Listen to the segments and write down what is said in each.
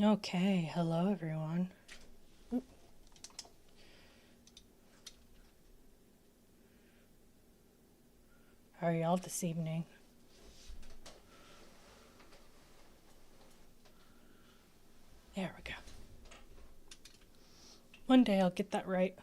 Okay, hello everyone. Oop. How are y'all this evening? There we go. One day I'll get that right.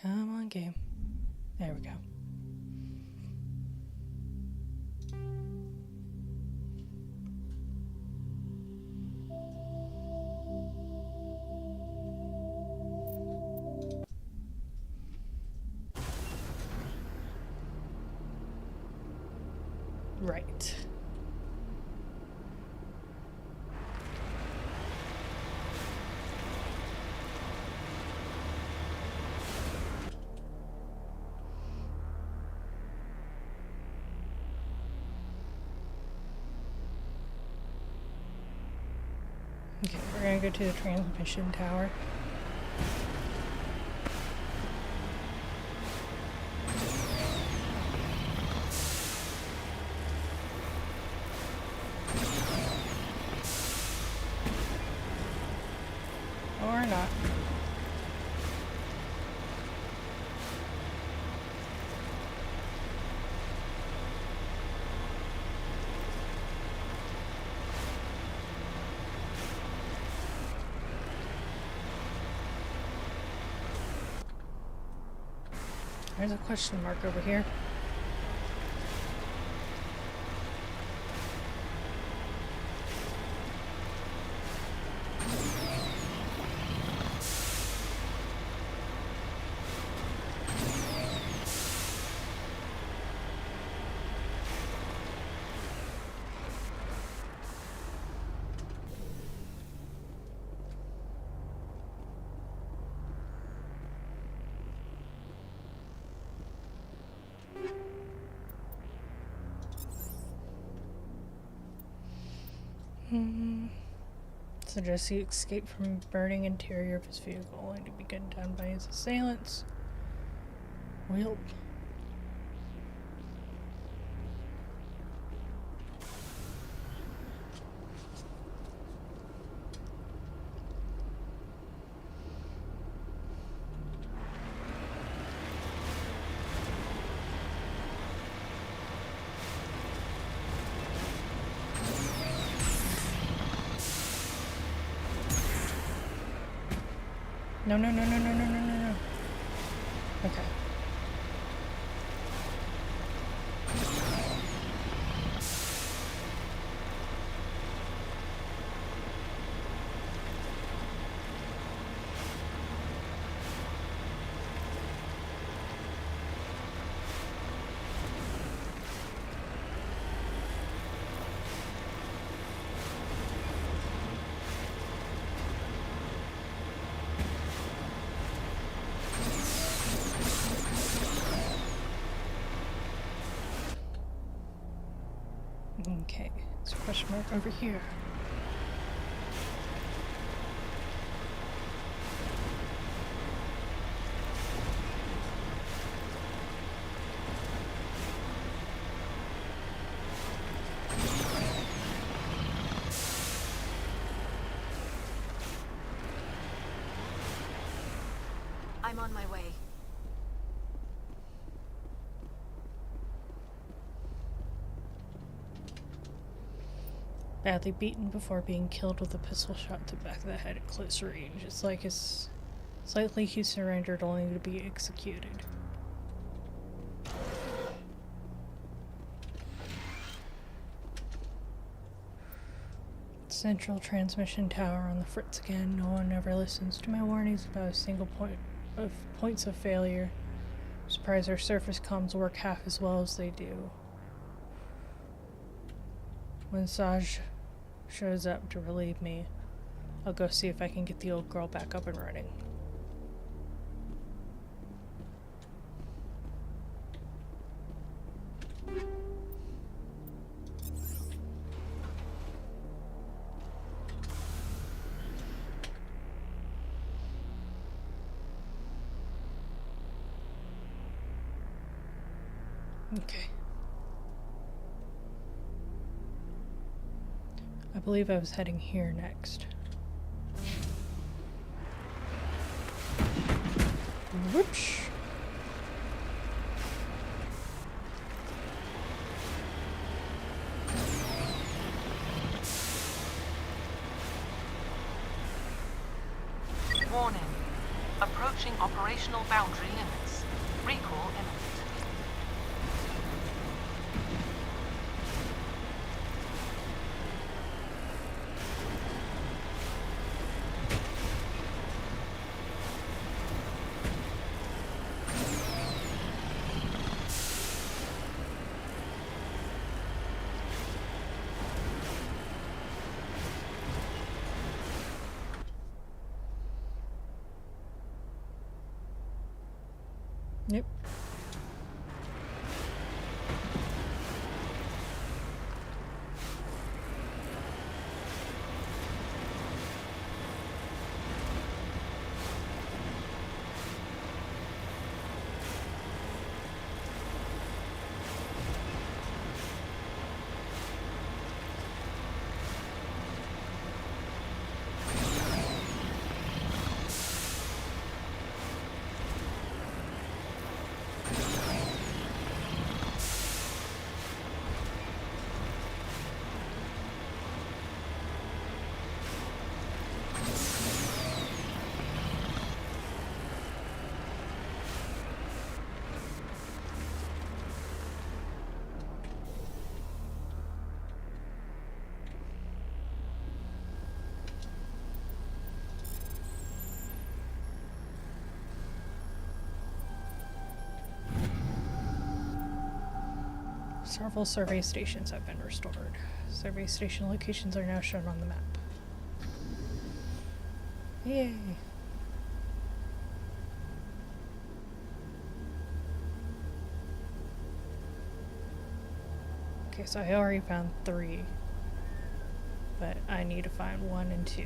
Come on, game. There we go. Right. Okay, we're gonna go to the transmission tower. Or not. There's a question mark over here. Suggests he escaped from burning interior of his vehicle, only to be gunned down by his assailants. Well. No. Okay. Okay, it's a question mark over here. I'm on my way. Badly beaten before being killed with a pistol shot to the back of the head at close range. It's like it's likely he surrendered only to be executed. Central transmission tower on the fritz again. No one ever listens to my warnings about a single points of failure. I'm surprised our surface comms work half as well as they do. When Saj shows up to relieve me, I'll go see if I can get the old girl back up and running. Okay. I believe I was heading here next. Whoops. Warning. Approaching operational boundary limits. Recall imminent. Yep. Several survey stations have been restored. Survey station locations are now shown on the map. Yay! Okay, so I already found 3, but I need to find 1 and 2.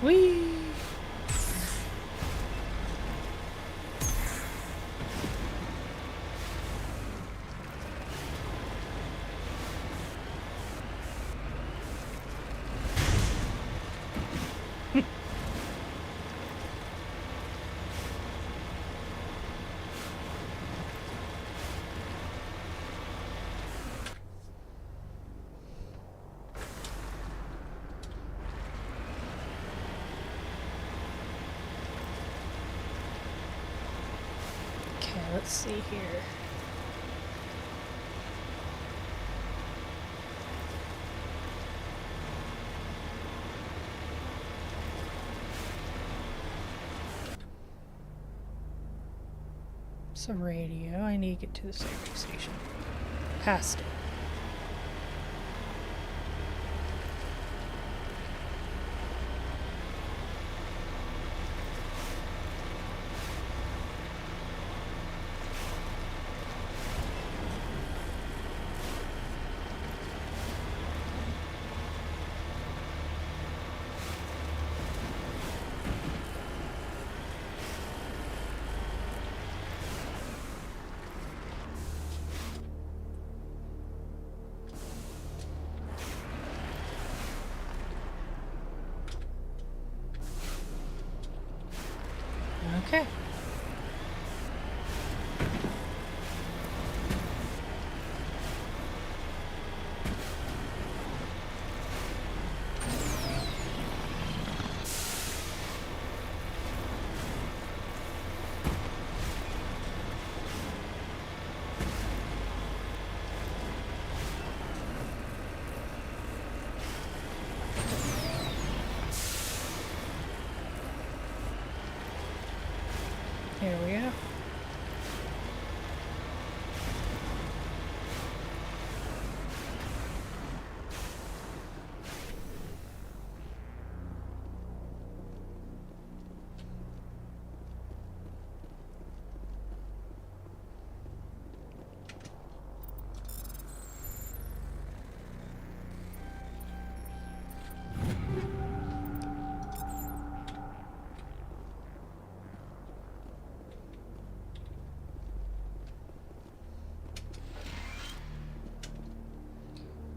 Whee! Okay, let's see here. It's a radio. I need to get to the survey station. Past it.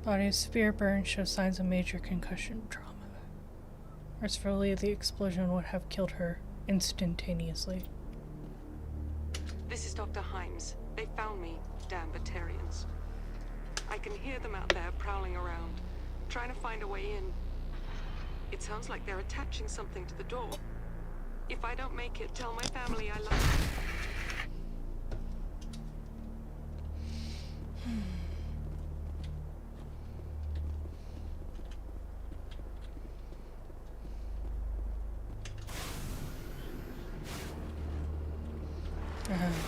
Body of severe burn shows signs of major concussion trauma. Mercifully, the explosion would have killed her instantaneously. This is Dr. Himes. They found me, damn Batarians. I can hear them out there prowling around, trying to find a way in. It sounds like they're attaching something to the door. If I don't make it, tell my family I love them.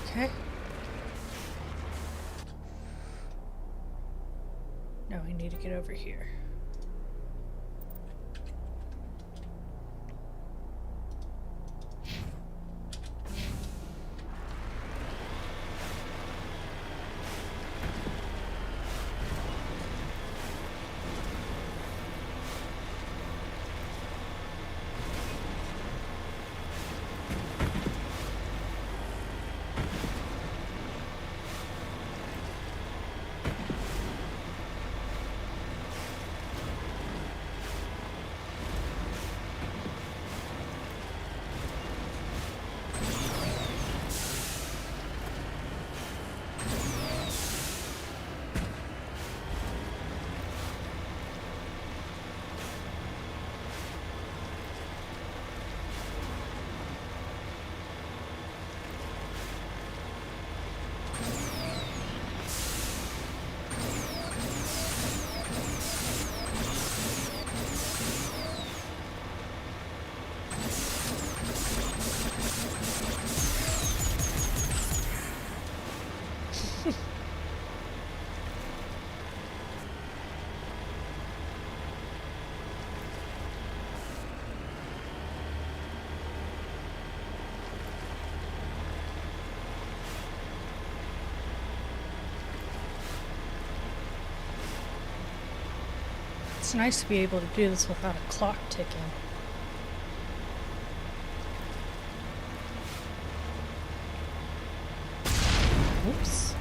Okay. Now we need to get over here. It's nice to be able to do this without a clock ticking. Oops.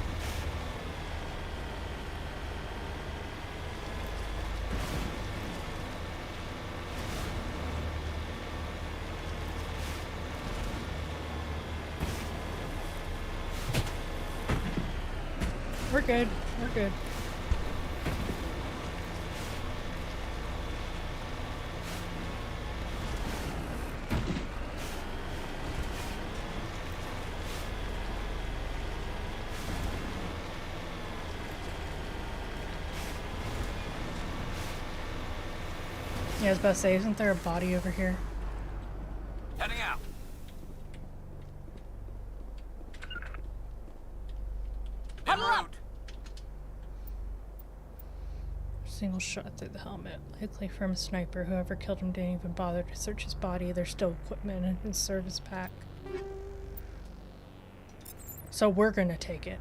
We're good. We're good. Yeah, I was about to say, isn't there a body over here? Heading out. En route. Single shot through the helmet, likely from a sniper. Whoever killed him didn't even bother to search his body. There's still equipment in his service pack. So we're gonna take it.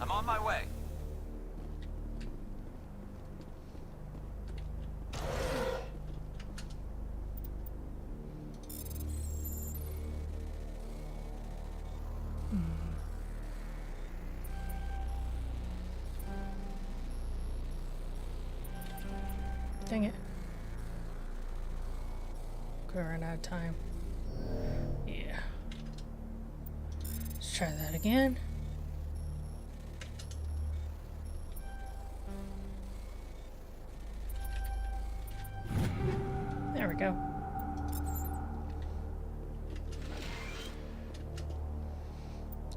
I'm on my way. Dang it. Gonna run out of time. Yeah. Let's try that again. There we go.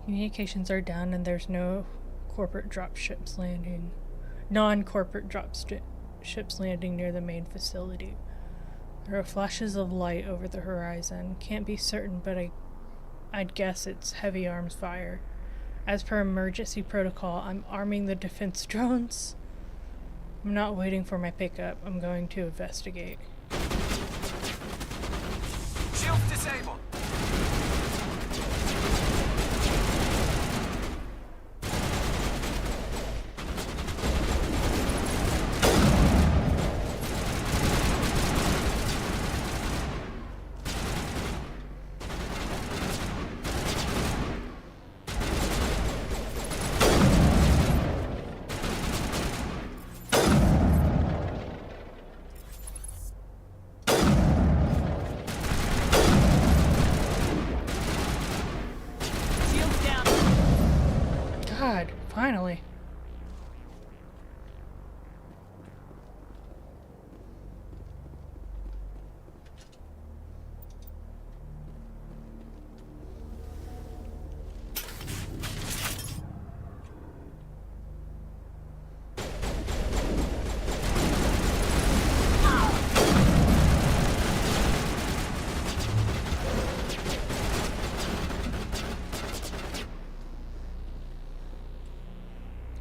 Communications are down and there's no corporate dropships landing. Non-corporate ships landing near the main facility. There are flashes of light over the horizon. Can't be certain, but I'd guess it's heavy arms fire. As per emergency protocol, I'm arming the defense drones. I'm not waiting for my pickup. I'm going to investigate. disabled. Shields down. God, finally.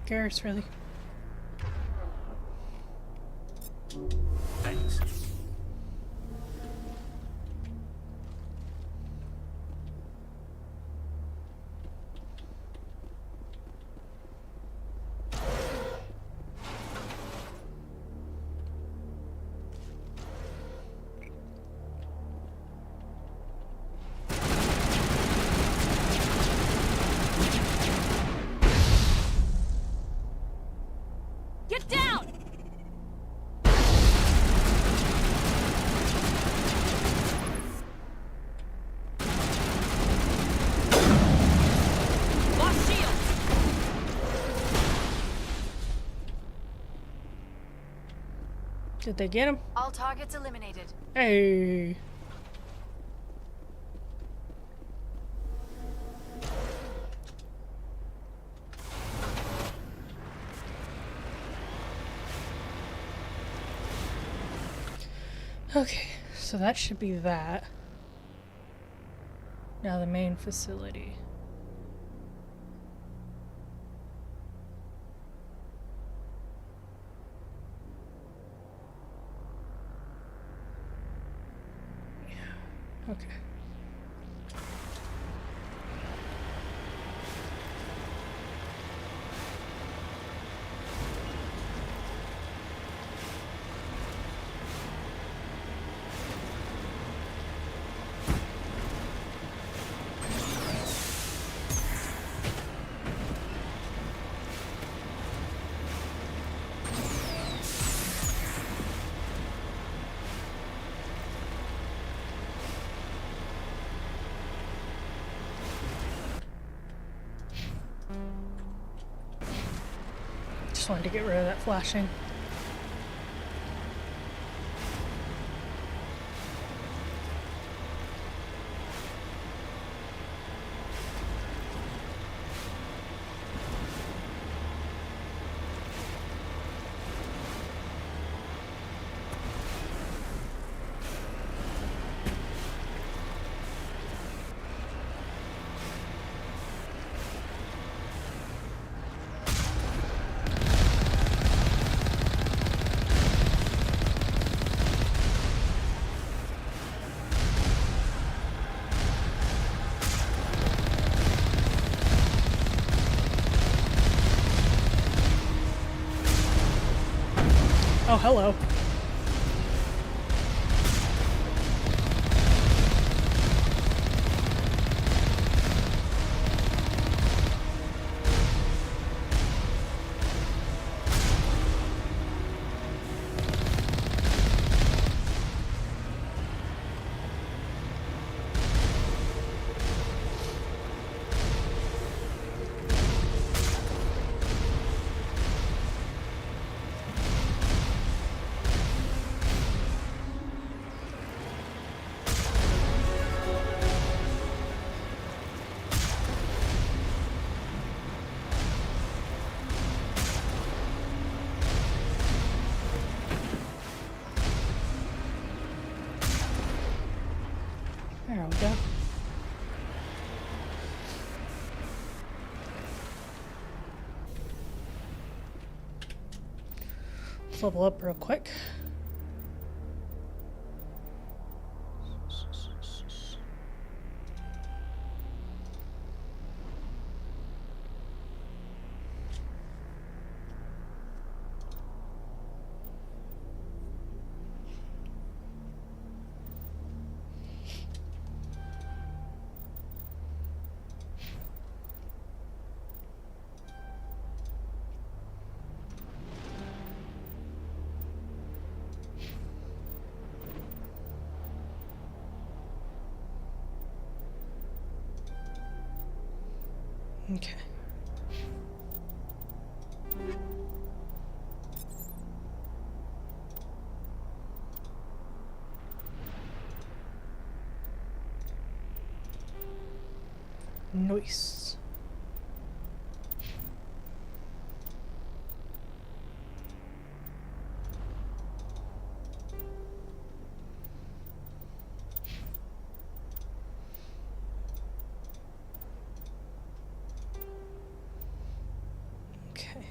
Garrus, really? Thanks. Get down! Lost shield! Did they get him? All targets eliminated. Hey. Okay, so that should be that. Now the main facility. Okay. Just wanted to get rid of that flashing. Oh, hello. There we go. Let's level up real quick. Okay. Nice. Okay.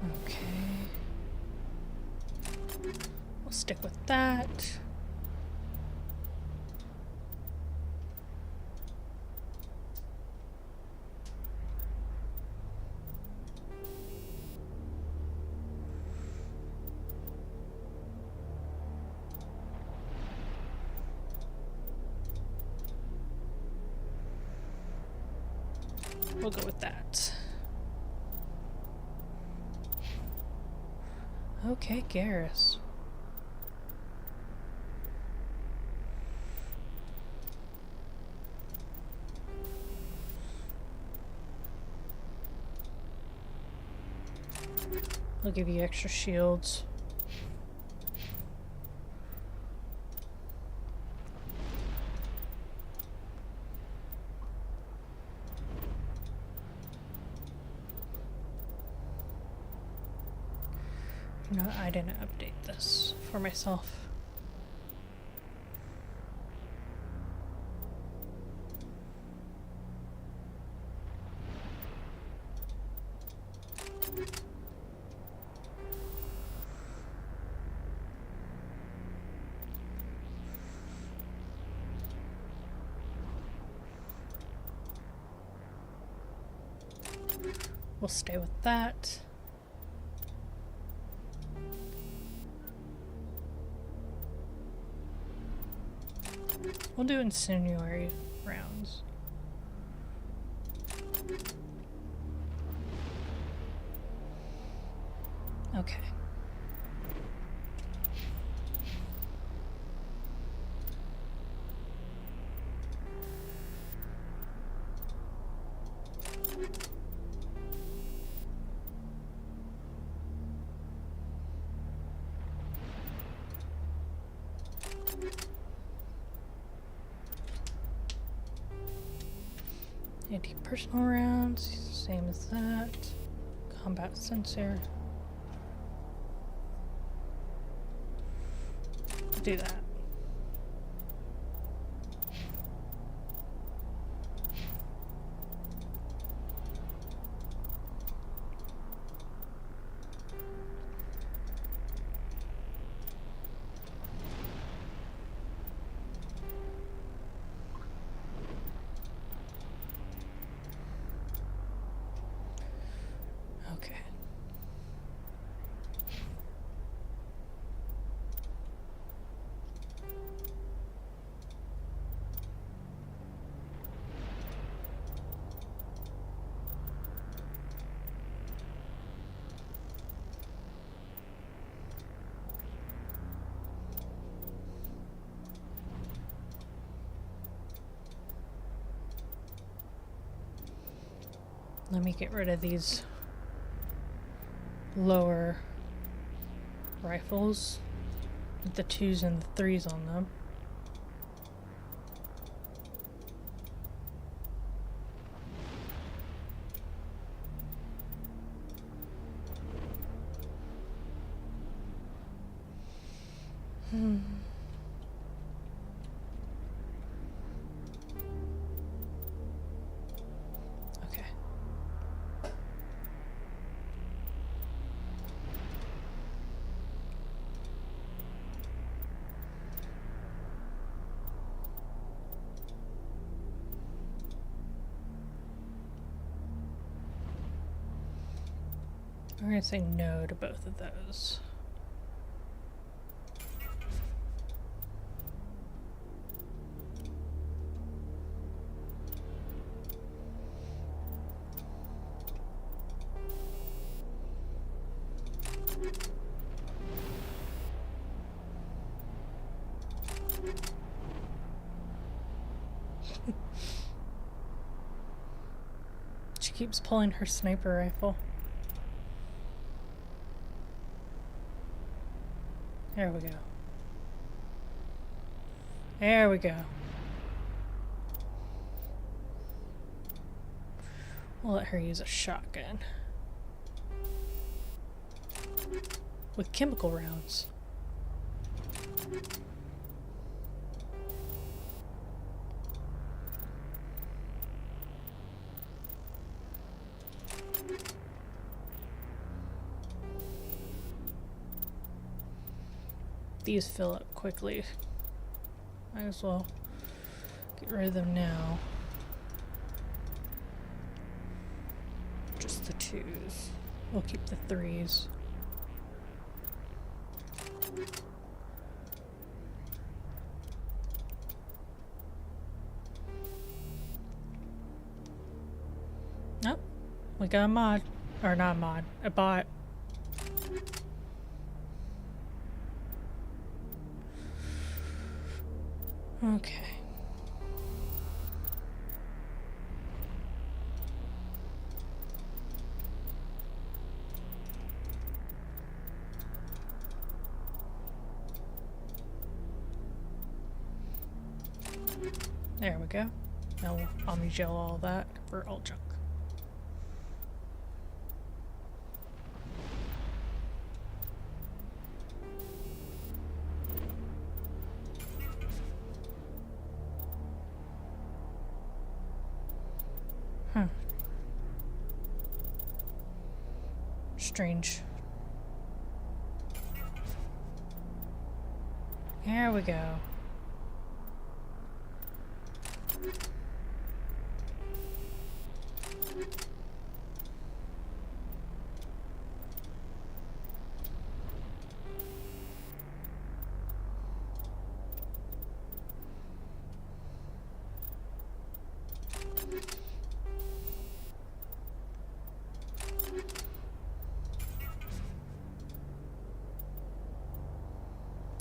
Okay. We'll stick with that. We'll go with that. Okay, Garrus. I'll give you extra shields. No, I didn't update this for myself. We'll stay with that. We'll do incendiary rounds. Okay. Anti-personal rounds, same as that. Combat sensor. Do that. Okay. Let me get rid of these lower rifles with the 2s and the 3s on them. We're gonna say no to both of those. She keeps pulling her sniper rifle. There we go. There we go. We'll let her use a shotgun. With chemical rounds. These fill up quickly. Might as well get rid of them now. Just the 2s. We'll keep the 3s. Nope. We got a mod. Or not a mod. A bot. Okay. There we go. Now we'll omni-gel all that for alt junk. Strange. There we go.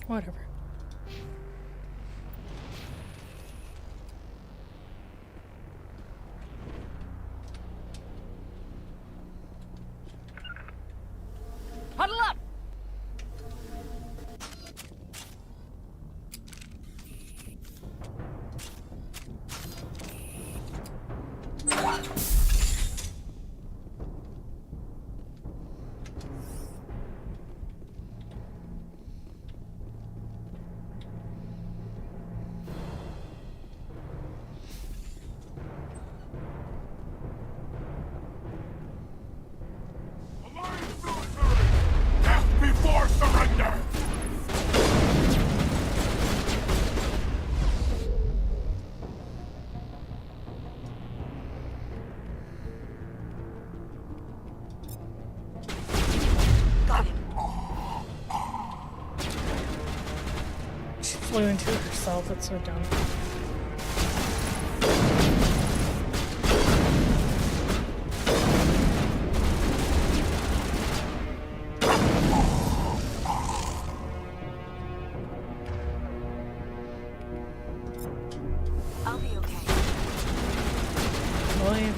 Whatever. Huddle up! Death before surrender! Got him. She flew into herself. That's so dumb. I'll be okay. William.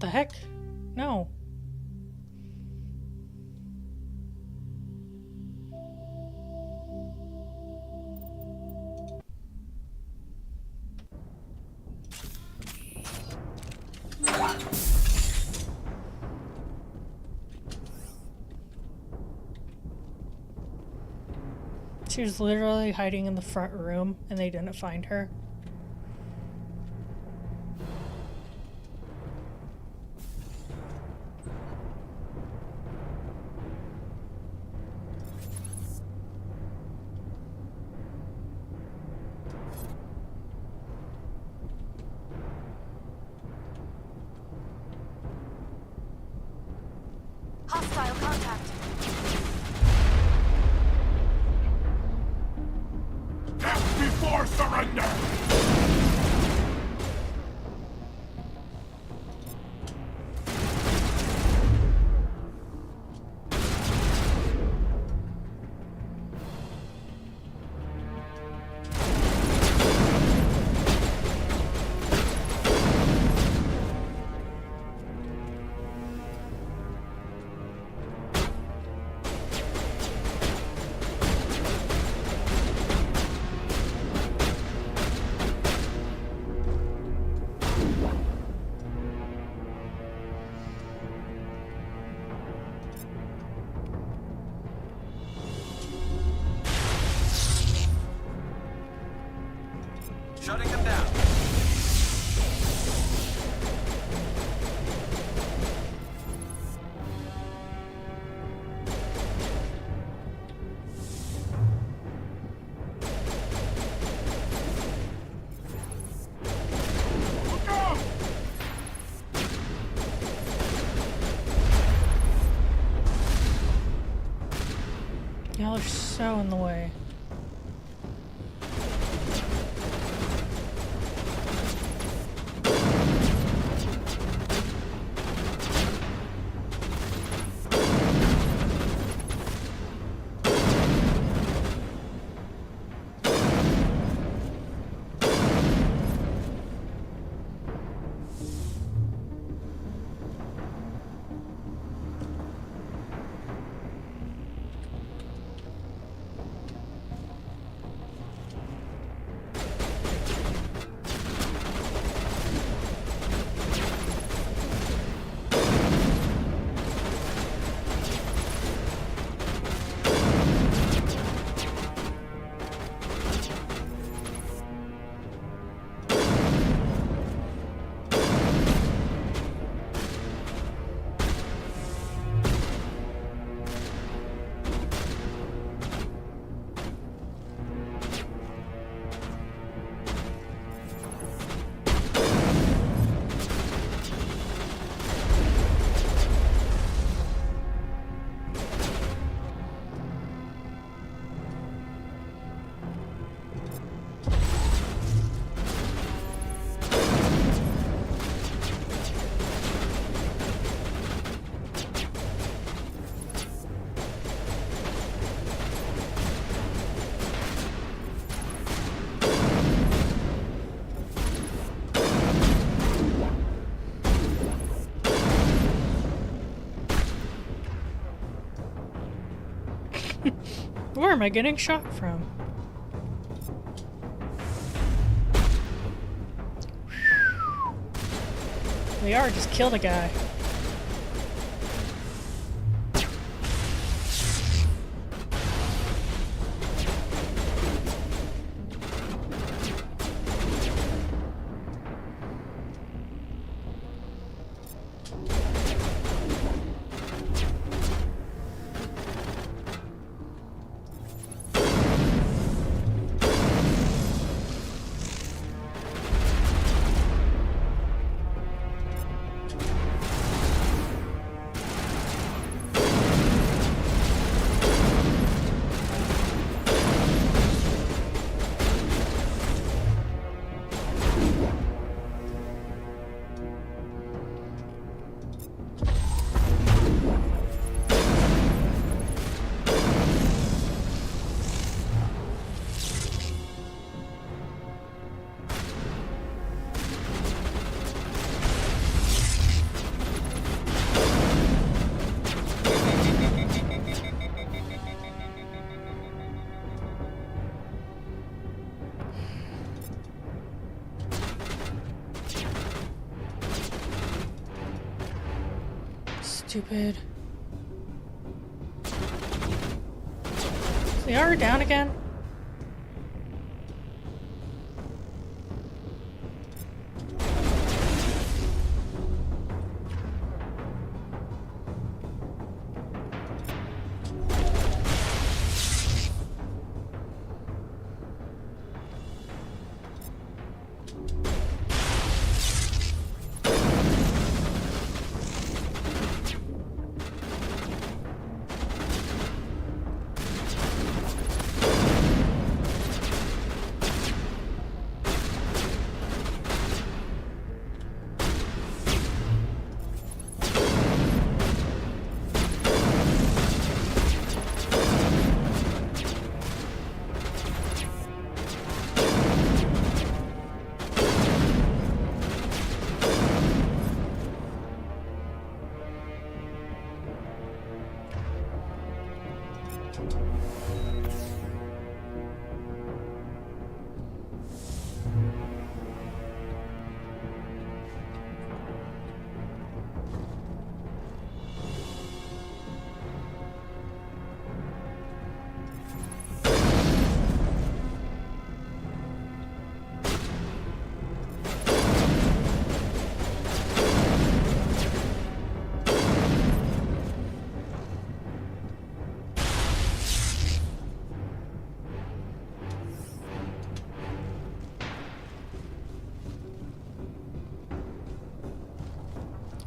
the heck? No. She was literally hiding in the front room and they didn't find her. Hostile contact. Death before surrender! Shutting them down. Look out! Y'all are so in the way. Where am I getting shot from? They are, just killed a guy. Stupid. They are down again?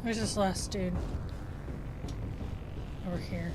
Where's this last dude? Over here.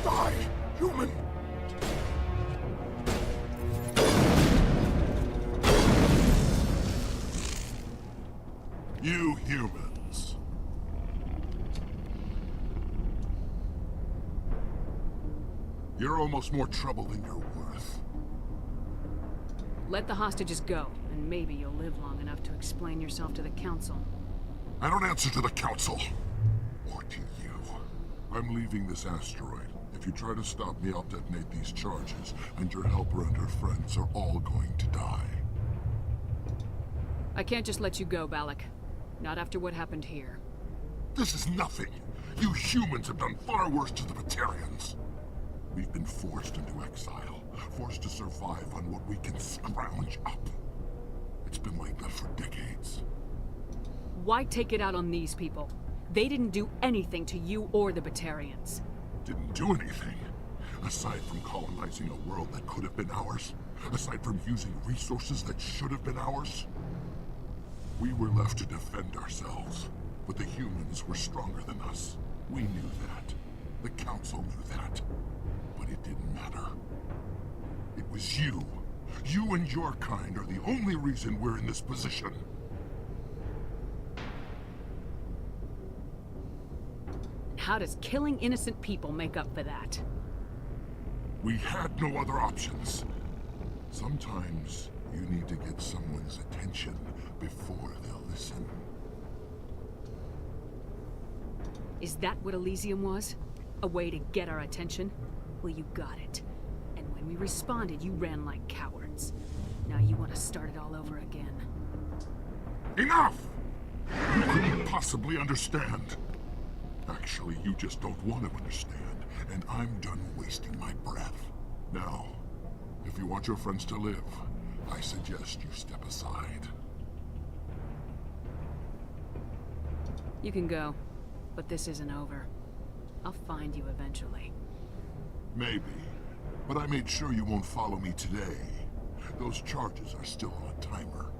Die, human! You humans. You're almost more trouble than you're worth. Let the hostages go, and maybe you'll live long enough to explain yourself to the council. I don't answer to the council. Or to you. I'm leaving this asteroid. If you try to stop me, I'll detonate these charges, and your helper and her friends are all going to die. I can't just let you go, Balak. Not after what happened here. This is nothing. You humans have done far worse to the Batarians. We've been forced into exile, forced to survive on what we can scrounge up. It's been like that for decades. Why take it out on these people? They didn't do anything to you or the Batarians. Didn't do anything. Aside from colonizing a world that could have been ours. Aside from using resources that should have been ours. We were left to defend ourselves. But the humans were stronger than us. We knew that. The council knew that. But it didn't matter. It was you. You and your kind are the only reason we're in this position. How does killing innocent people make up for that? We had no other options. Sometimes you need to get someone's attention before they'll listen. Is that what Elysium was? A way to get our attention? Well, you got it. And when we responded, you ran like cowards. Now you want to start it all over again. Enough! You couldn't possibly understand. Actually, you just don't want to understand, and I'm done wasting my breath. Now, if you want your friends to live, I suggest you step aside. You can go, but this isn't over. I'll find you eventually. Maybe, but I made sure you won't follow me today. Those charges are still on a timer.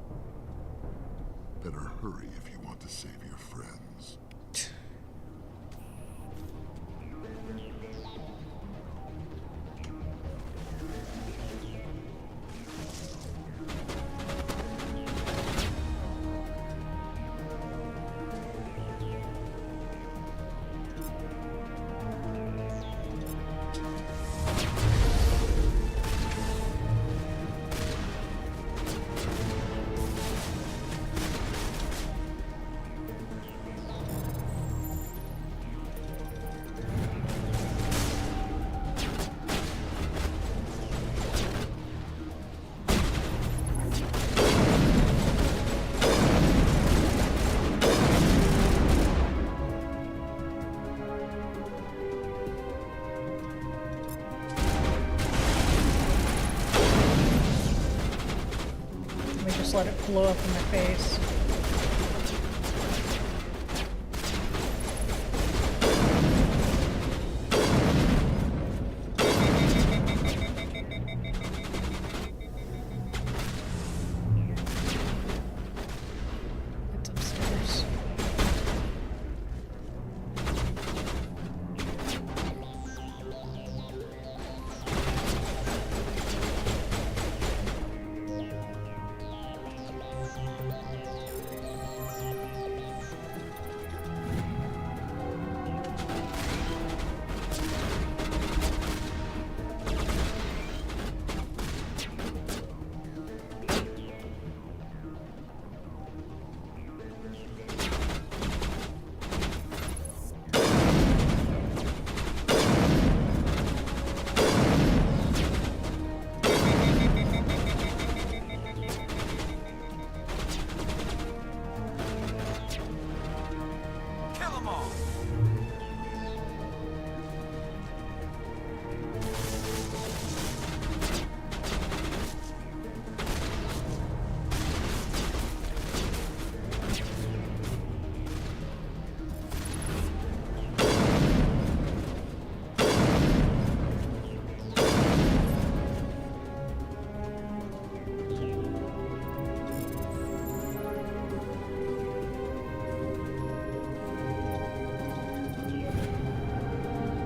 Better hurry if you want to save your friends. Let me just let it blow up in my face. It's upstairs.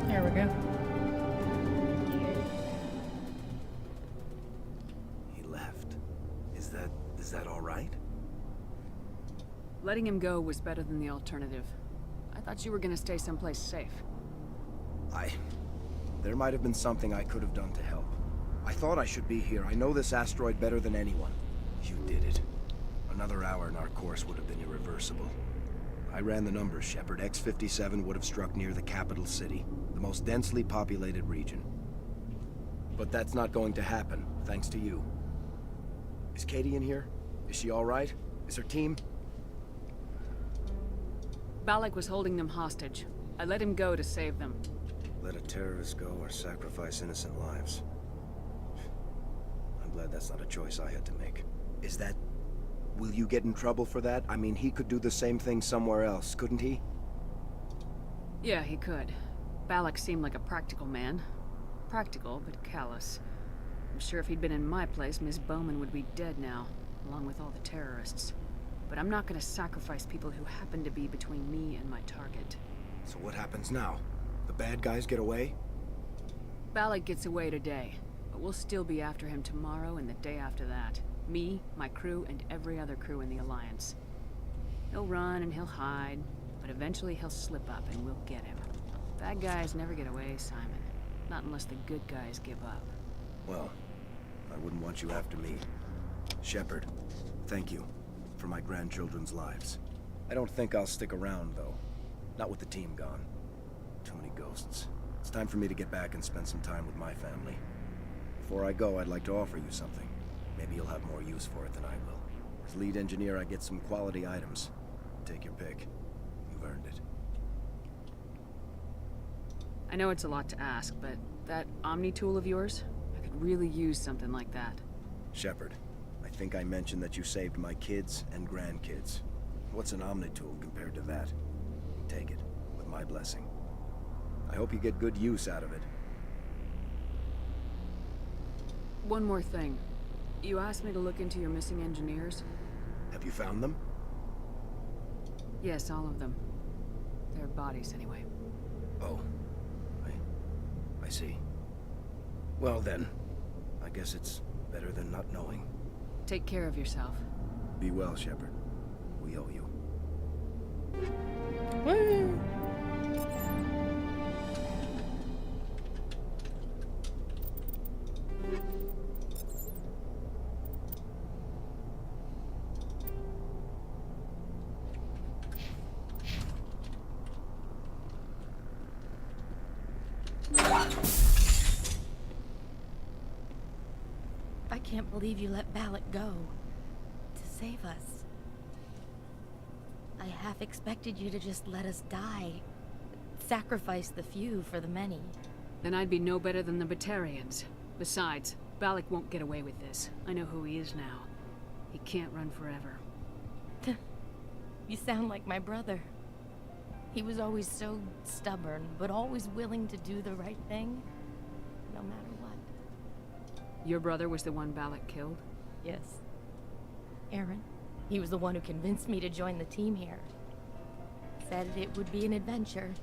There we go. He left. Is that all right? Letting him go was better than the alternative. I thought you were gonna stay someplace safe. There might have been something I could have done to help. I thought I should be here. I know this asteroid better than anyone. You did it. Another hour and our course would have been irreversible. I ran the numbers, Shepard. X-57 would have struck near the capital city, the most densely populated region. But that's not going to happen, thanks to you. Is Katie in here? Is she all right? Is her team? Balak was holding them hostage. I let him go to save them. Let a terrorist go or sacrifice innocent lives. I'm glad that's not a choice I had to make. Is that... Will you get in trouble for that? I mean, he could do the same thing somewhere else, couldn't he? Yeah, he could. Balak seemed like a practical man. Practical, but callous. I'm sure if he'd been in my place, Miss Bowman would be dead now, along with all the terrorists. But I'm not gonna sacrifice people who happen to be between me and my target. So what happens now? The bad guys get away? Balak gets away today, but we'll still be after him tomorrow and the day after that. Me, my crew, and every other crew in the Alliance. He'll run and he'll hide, but eventually he'll slip up and we'll get him. Bad guys never get away, Simon. Not unless the good guys give up. Well, I wouldn't want you after me. Shepard, thank you for my grandchildren's lives. I don't think I'll stick around, though. Not with the team gone. Too many ghosts. It's time for me to get back and spend some time with my family. Before I go, I'd like to offer you something. Maybe you'll have more use for it than I will. As lead engineer, I get some quality items. Take your pick. You've earned it. I know it's a lot to ask, but that Omni tool of yours? I could really use something like that. Shepard, I think I mentioned that you saved my kids and grandkids. What's an Omni tool compared to that? Take it, with my blessing. I hope you get good use out of it. One more thing. You asked me to look into your missing engineers? Have you found them? Yes, all of them. Their bodies, anyway. Oh. I see. Well then, I guess it's better than not knowing. Take care of yourself. Be well, Shepard. We owe you. Woo! I can't believe you let Balak go. To save us. I half expected you to just let us die. Sacrifice the few for the many. Then I'd be no better than the Batarians. Besides, Balak won't get away with this. I know who he is now. He can't run forever. You sound like my brother. He was always so stubborn, but always willing to do the right thing, no matter what. Your brother was the one Balak killed? Yes. Aaron. He was the one who convinced me to join the team here. Said it would be an adventure.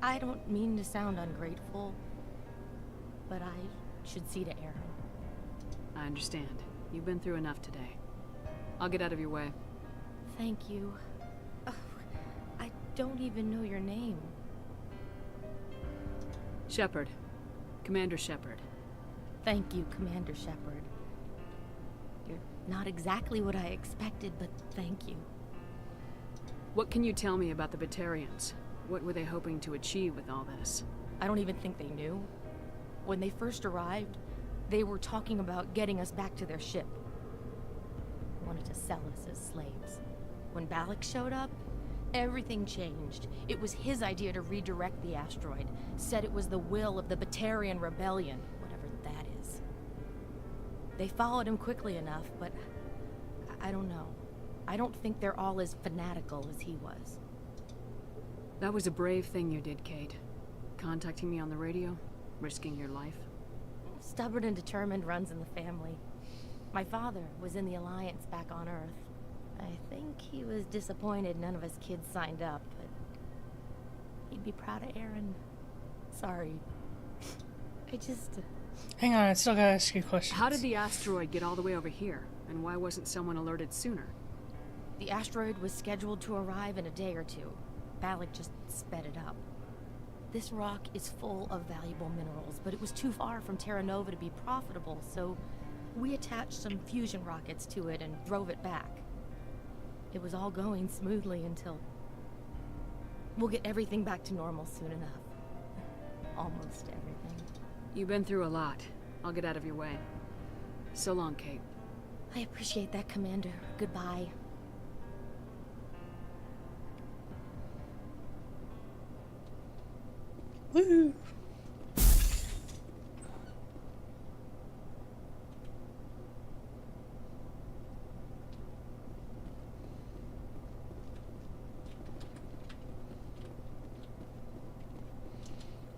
I don't mean to sound ungrateful, but I should see to Aaron. I understand. You've been through enough today. I'll get out of your way. Thank you. Oh, I don't even know your name. Shepard. Commander Shepard. Thank you, Commander Shepard. You're not exactly what I expected, but thank you. What can you tell me about the Batarians? What were they hoping to achieve with all this? I don't even think they knew. When they first arrived, they were talking about getting us back to their ship. Wanted to sell us as slaves. When Balak showed up, everything changed. It was his idea to redirect the asteroid. Said it was the will of the Batarian Rebellion, whatever that is. They followed him quickly enough, but I don't know. I don't think they're all as fanatical as he was. That was a brave thing you did, Kate. Contacting me on the radio, risking your life. Stubborn and determined runs in the family. My father was in the Alliance back on Earth. I think he was disappointed none of us kids signed up, but he'd be proud of Aaron. Sorry. I just... Hang on, I still gotta ask you questions. How did the asteroid get all the way over here? And why wasn't someone alerted sooner? The asteroid was scheduled to arrive in a day or two. Balak just sped it up. This rock is full of valuable minerals, but it was too far from Terra Nova to be profitable, so we attached some fusion rockets to it and drove it back. It was all going smoothly until... We'll get everything back to normal soon enough. Almost everything. You've been through a lot. I'll get out of your way. So long, Kate. I appreciate that, Commander. Goodbye. Woo!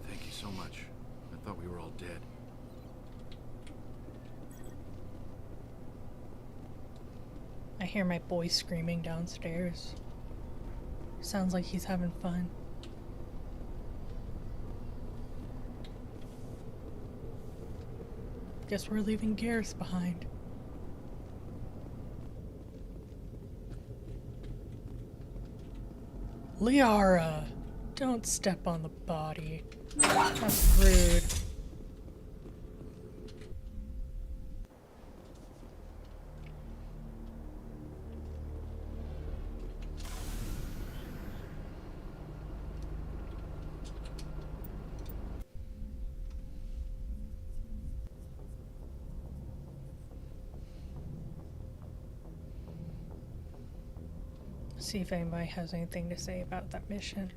Thank you so much. I thought we were all dead. I hear my boy screaming downstairs. Sounds like he's having fun. Guess we're leaving Garrus behind. Liara! Don't step on the body. That's rude. See if anybody has anything to say about that mission.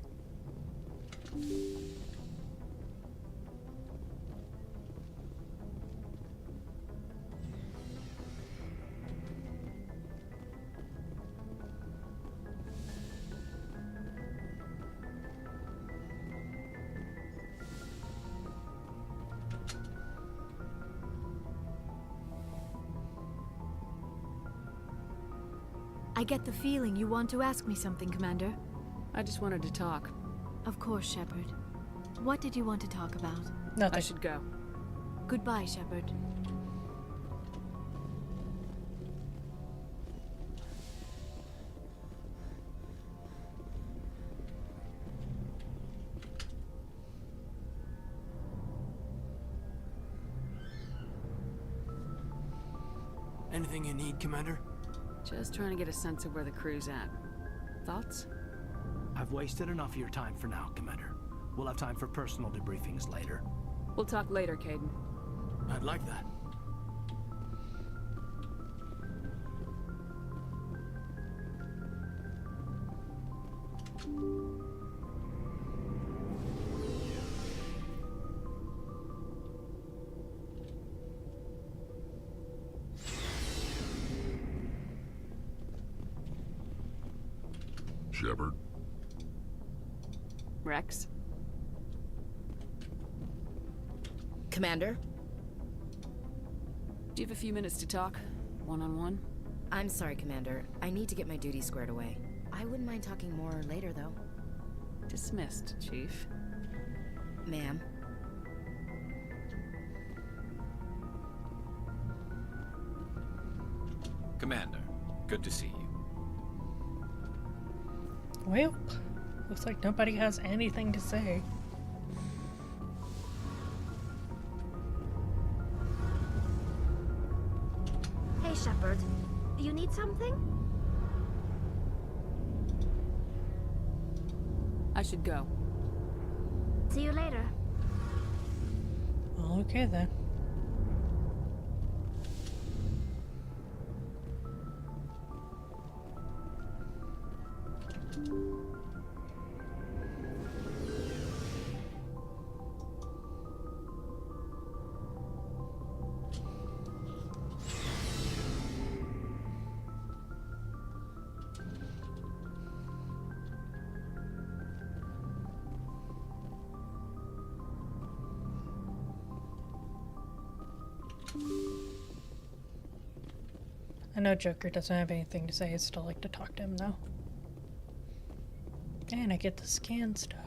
I get the feeling you want to ask me something, Commander. I just wanted to talk. Of course, Shepard. What did you want to talk about? Nothing. I should go. Goodbye, Shepard. Anything you need, Commander? Just trying to get a sense of where the crew's at. Thoughts? I've wasted enough of your time for now, Commander. We'll have time for personal debriefings later. We'll talk later, Caden. I'd like that. Shepard, Rex? Commander? Do you have a few minutes to talk? One-on-one? I'm sorry, Commander. I need to get my duties squared away. I wouldn't mind talking more later, though. Dismissed, Chief. Ma'am. Commander, good to see you. Well, looks like nobody has anything to say. Hey, Shepard. You need something? I should go. See you later. Okay then. I know Joker doesn't have anything to say. I'd still like to talk to him though. And I get to scan stuff.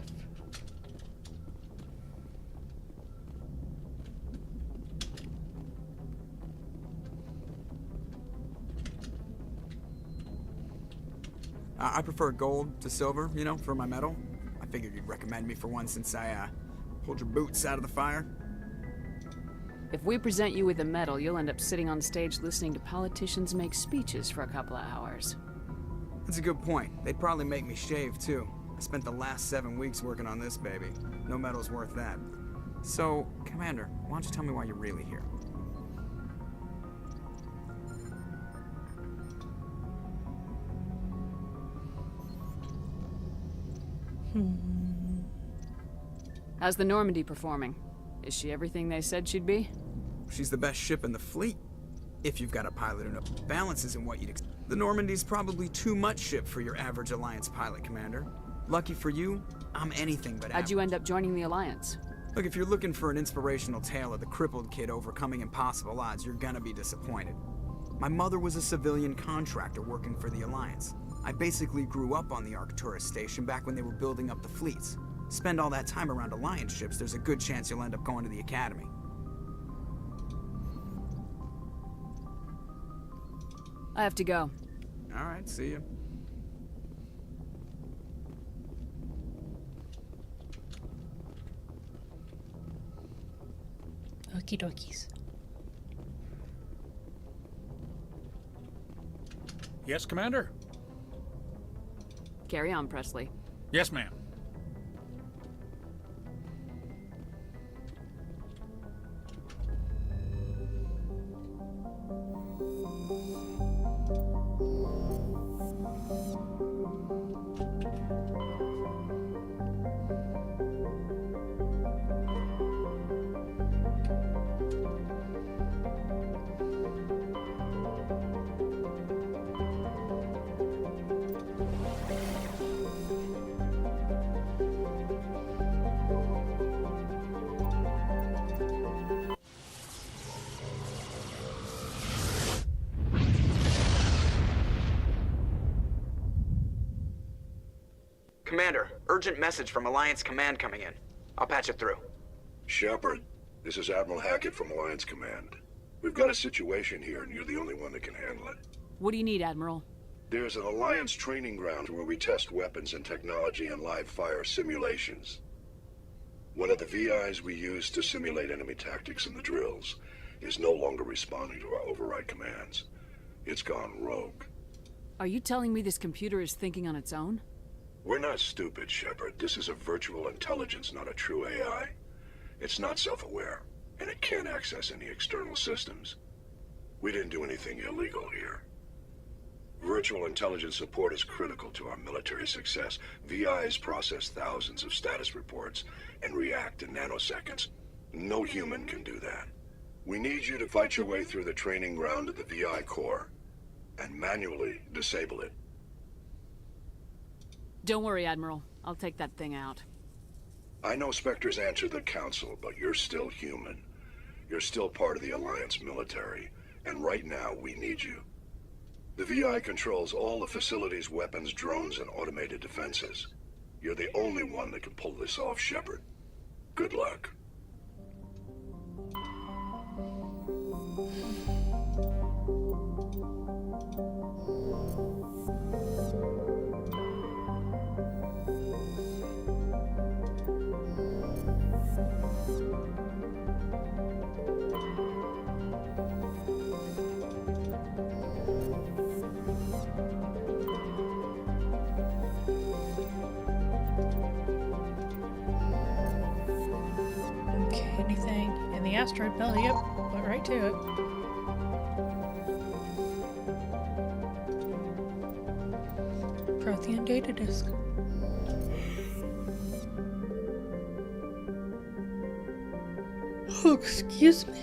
I prefer gold to silver, you know, for my medal. I figured you'd recommend me for one since I pulled your boots out of the fire. If we present you with a medal, you'll end up sitting on stage listening to politicians make speeches for a couple of hours. That's a good point. They'd probably make me shave, too. I spent the last 7 weeks working on this baby. No medal's worth that. So, Commander, why don't you tell me why you're really here? How's the Normandy performing? Is she everything they said she'd be? She's the best ship in the fleet. If you've got a pilot who knows balance isn't what you'd expect. The Normandy's probably too much ship for your average Alliance pilot, Commander. Lucky for you, I'm anything but average. How'd you end up joining the Alliance? Look, if you're looking for an inspirational tale of the crippled kid overcoming impossible odds, you're gonna be disappointed. My mother was a civilian contractor working for the Alliance. I basically grew up on the Arcturus station back when they were building up the fleets. Spend all that time around Alliance ships, there's a good chance you'll end up going to the Academy. I have to go. All right, see you. Okie dokies. Yes, Commander? Carry on, Presley. Yes, ma'am. Commander, urgent message from Alliance Command coming in. I'll patch it through. Shepard, this is Admiral Hackett from Alliance Command. We've got a situation here, and you're the only one that can handle it. What do you need, Admiral? There's an Alliance training ground where we test weapons and technology in live fire simulations. One of the VIs we use to simulate enemy tactics in the drills is no longer responding to our override commands. It's gone rogue. Are you telling me this computer is thinking on its own? We're not stupid, Shepard. This is a virtual intelligence, not a true AI. It's not self-aware, and it can't access any external systems. We didn't do anything illegal here. Virtual intelligence support is critical to our military success. VIs process thousands of status reports and react in nanoseconds. No human can do that. We need you to fight your way through the training ground of the VI core and manually disable it. Don't worry, Admiral. I'll take that thing out. I know Spectres answer the Council, but you're still human. You're still part of the Alliance military, and right now we need you. The VI controls all the facility's weapons, drones, and automated defenses. You're the only one that can pull this off, Shepard. Good luck. Okay, anything in the asteroid belt? Yep, went right to it. Prothean data disk. Oh, excuse me.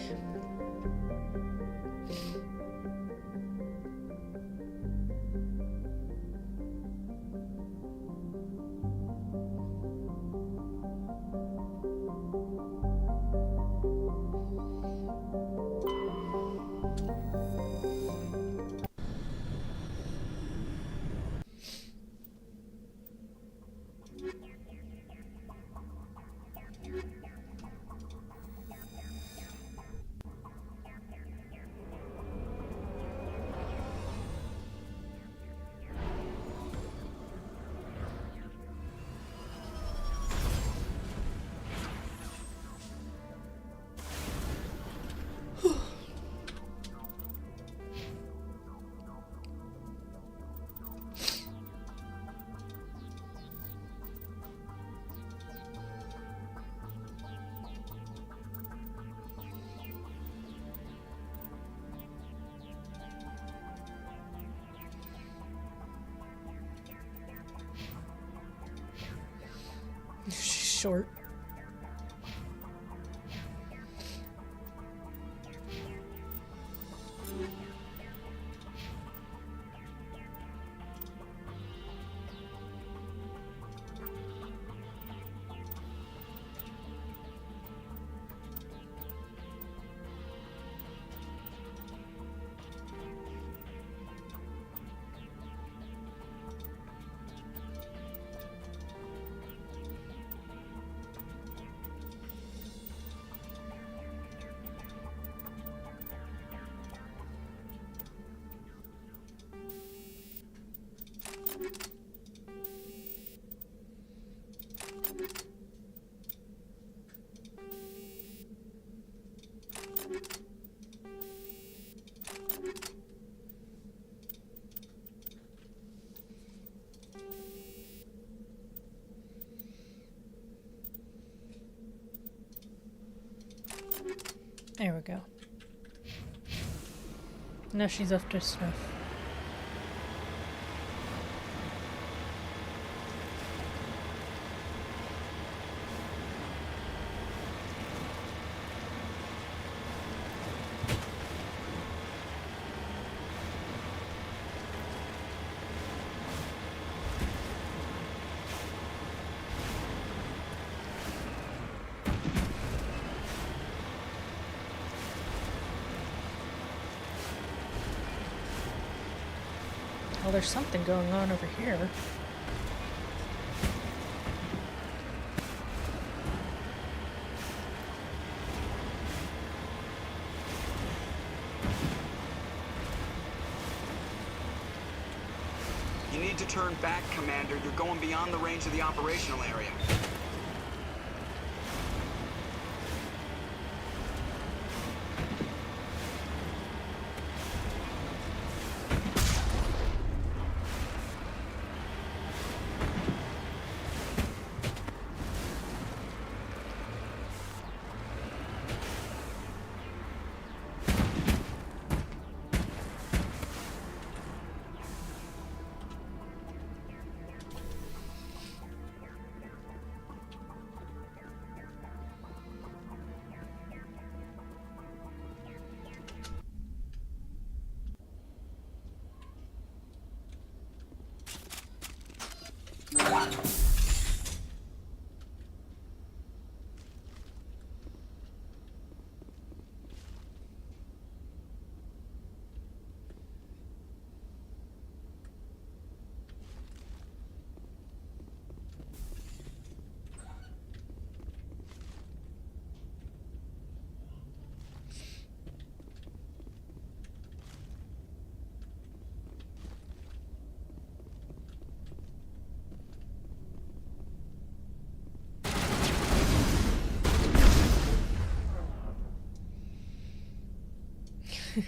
Short. There we go. Now she's up to snuff. Well, there's something going on over here. need to turn back, Commander. You're going beyond the range of the operational area.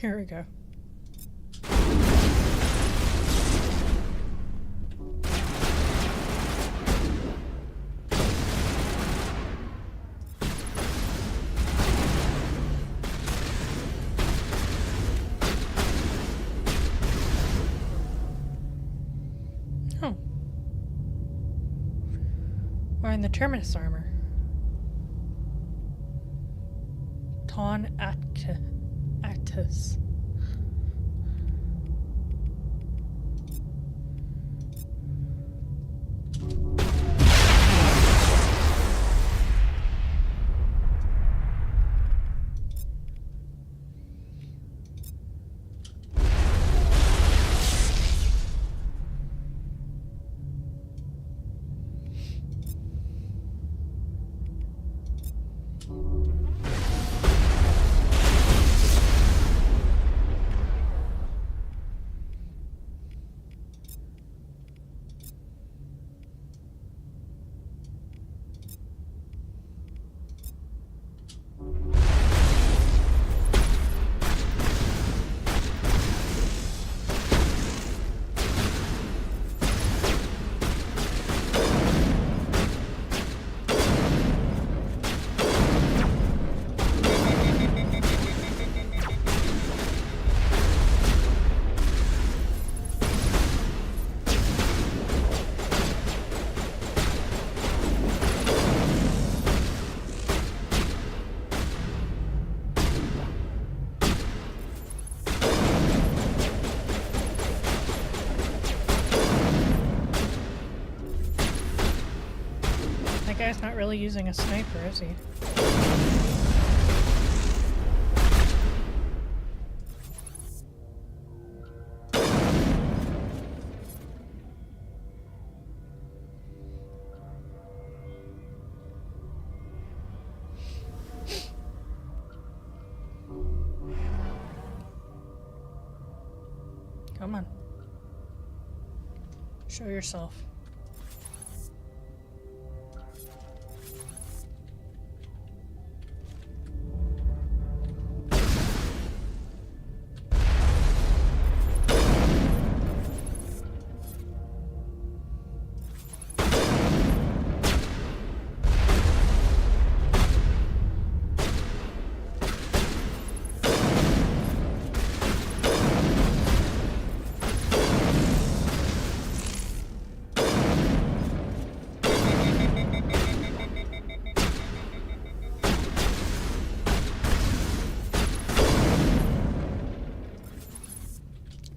Here we go. Oh. Wearing the Terminus armor. Ton Actus. That guy's not really using a sniper, is he? Come on. Show yourself.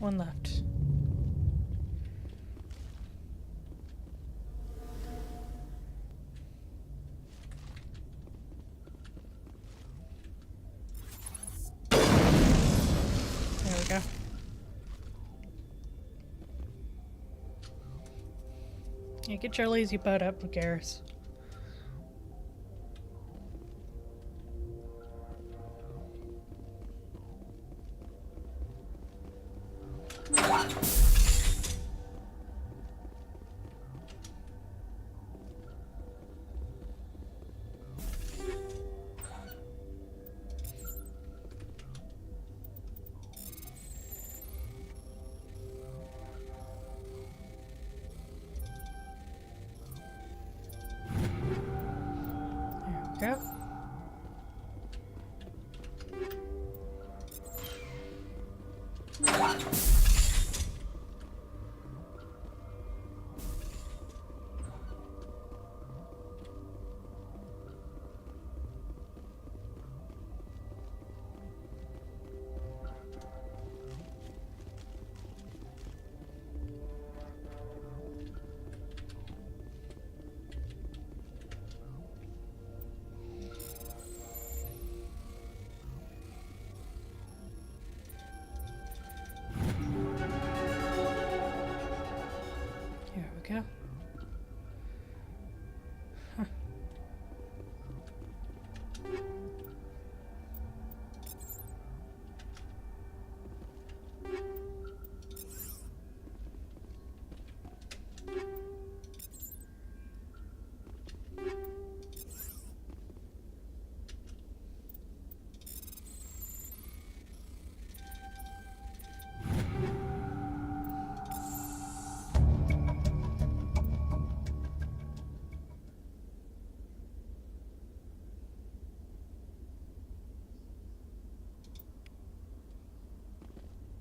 One left. There we go. Yeah, get your lazy butt up, Garrus.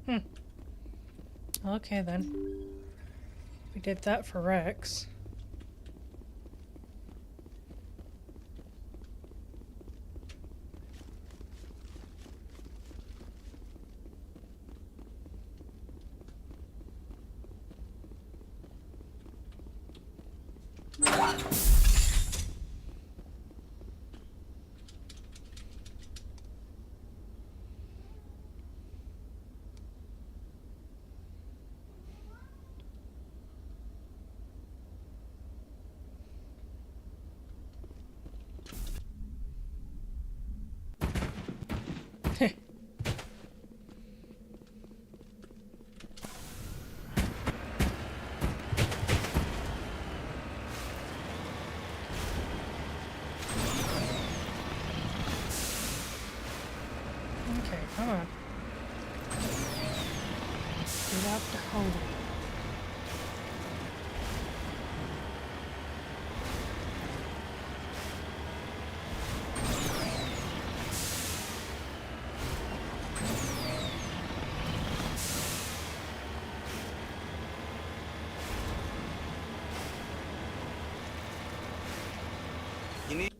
Okay then. We did that for Rex. Okay, come on. Get out the hole. You need...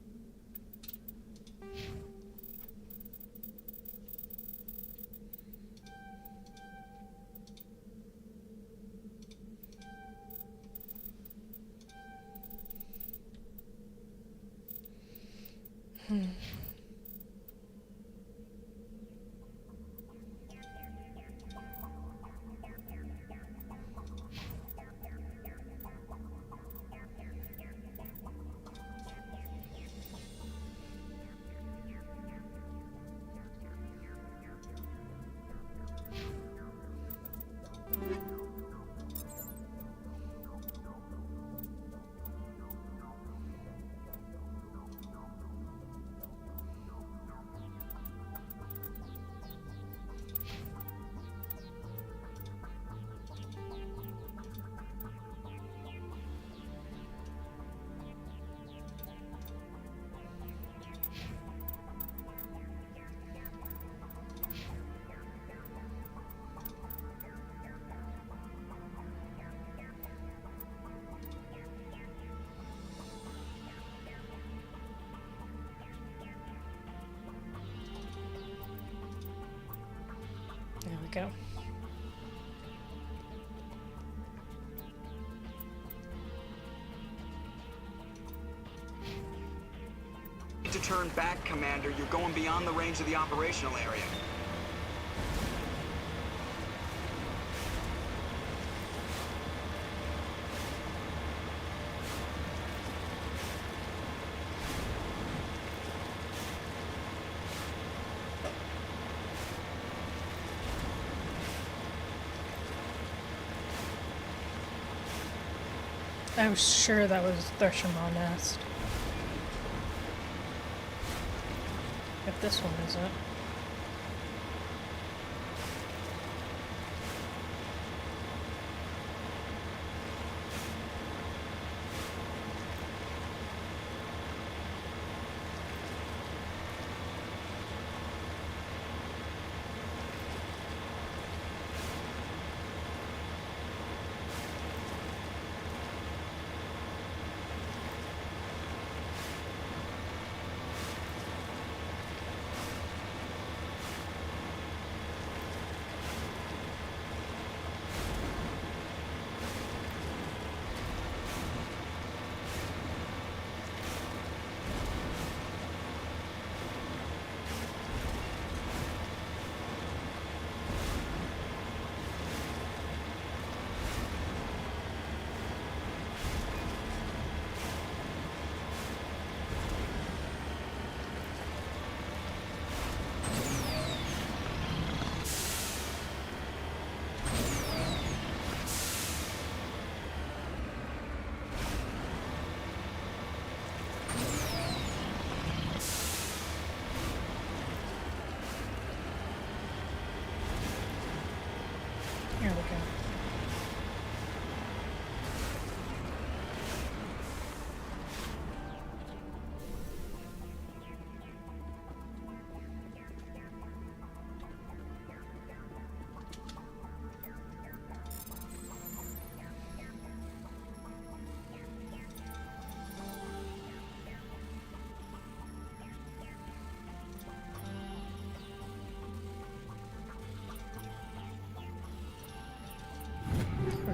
There we go. Need to turn back, Commander. You're going beyond the range of the operational area. I was sure that was Thresher Maw Nest. If this one isn't.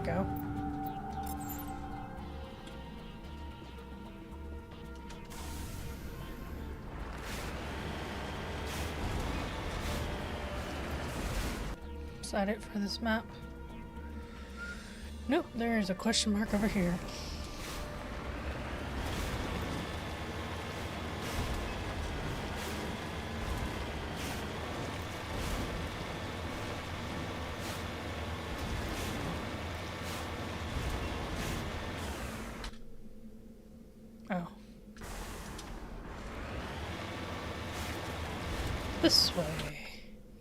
go. Is that it for this map? Nope, there is a question mark over here. Oh. This way.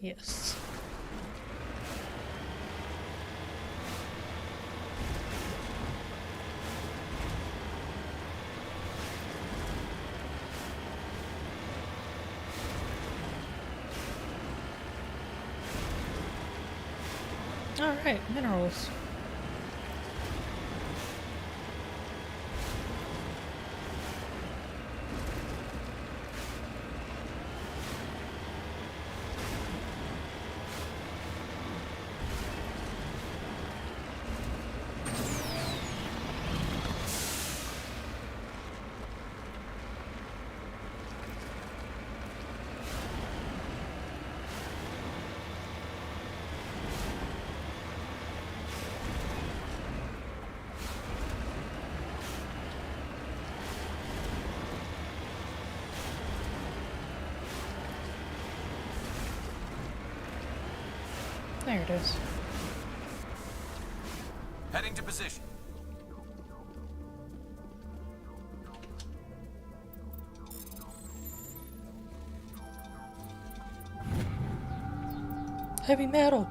Yes. Alright, minerals. There it is. Heading to position. Heavy metal.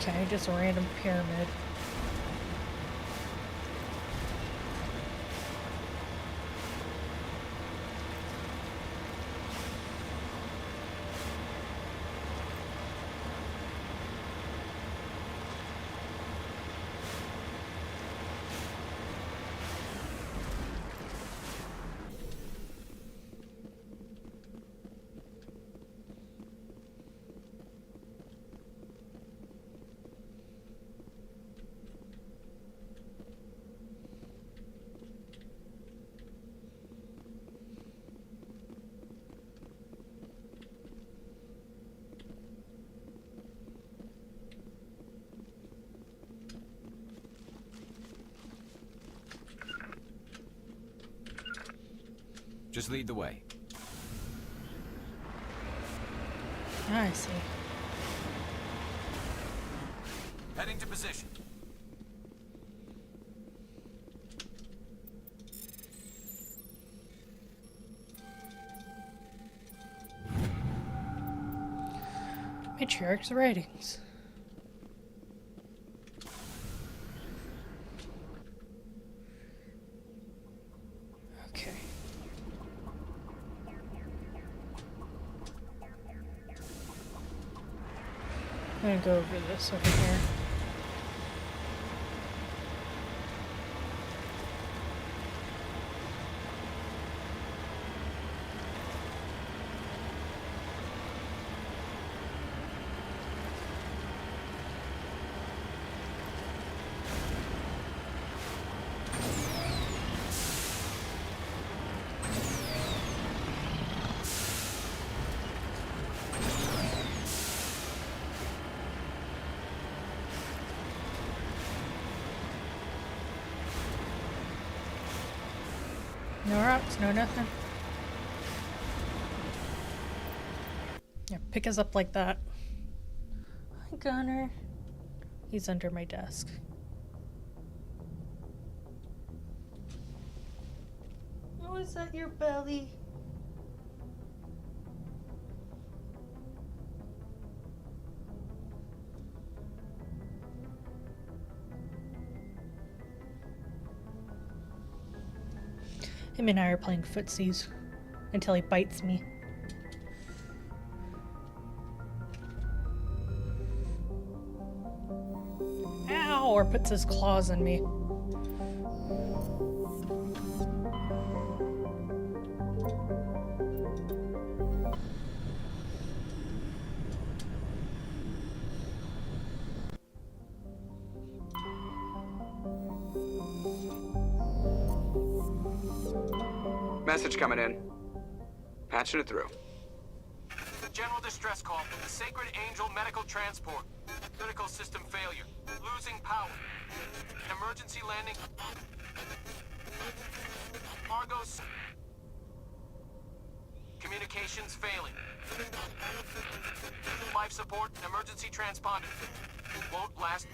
Okay, just a random pyramid. Just lead the way. I see. Heading to position. Matriarch's writings. Okay. I'm gonna go over this over here. No rocks, no nothing. Yeah, pick us up like that. Hi, Gunner. He's under my desk. Oh, is that your belly? Him and I are playing footsies until he bites me. Ow! Or puts his claws in me. Message coming in. Patching it through. General distress call from the Sacred Angel Medical Transport. Critical system failure. Losing power. Emergency landing. Argos. Communications failing. Life support and emergency transponder. Won't last.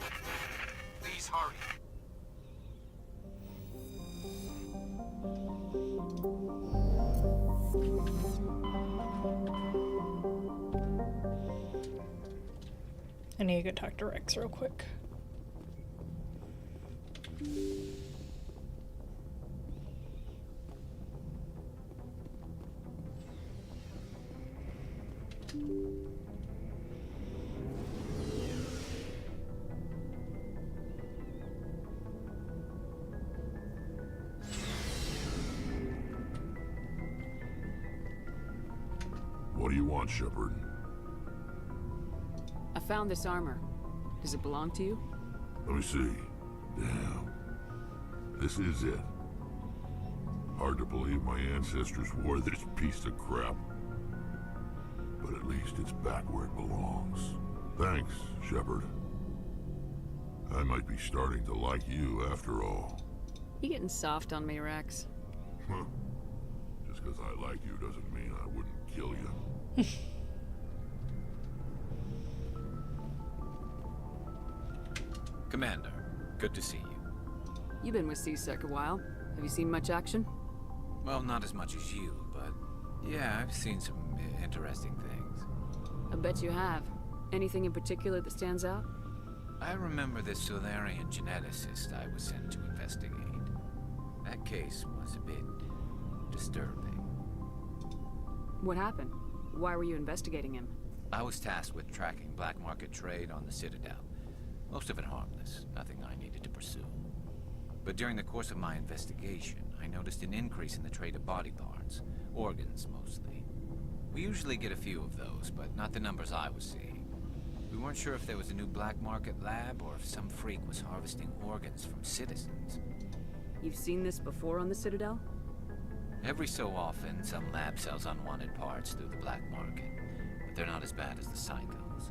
Please hurry. I need to go talk to Rex real quick. What do you want, Shepard? I found this armor. Does it belong to you? Let me see. Damn. This is it. Hard to believe my ancestors wore this piece of crap. But at least it's back where it belongs. Thanks, Shepard. I might be starting to like you after all. You getting soft on me, Rex? Huh. Just because I like you doesn't mean I wouldn't kill you. Commander, good to see you. You've been with C-Sec a while. Have you seen much action? Well, not as much as you, but yeah, I've seen some interesting things. I bet you have. Anything in particular that stands out? I remember this Solarian geneticist I was sent to investigate. That case was a bit disturbing. What happened? Why were you investigating him? I was tasked with tracking black market trade on the Citadel. Most of it harmless, nothing I needed to pursue. But during the course of my investigation, I noticed an increase in the trade of body parts, organs mostly. We usually get a few of those, but not the numbers I was seeing. We weren't sure if there was a new black market lab or if some freak was harvesting organs from citizens. You've seen this before on the Citadel? Every so often, some lab sells unwanted parts through the black market, but they're not as bad as the psychos.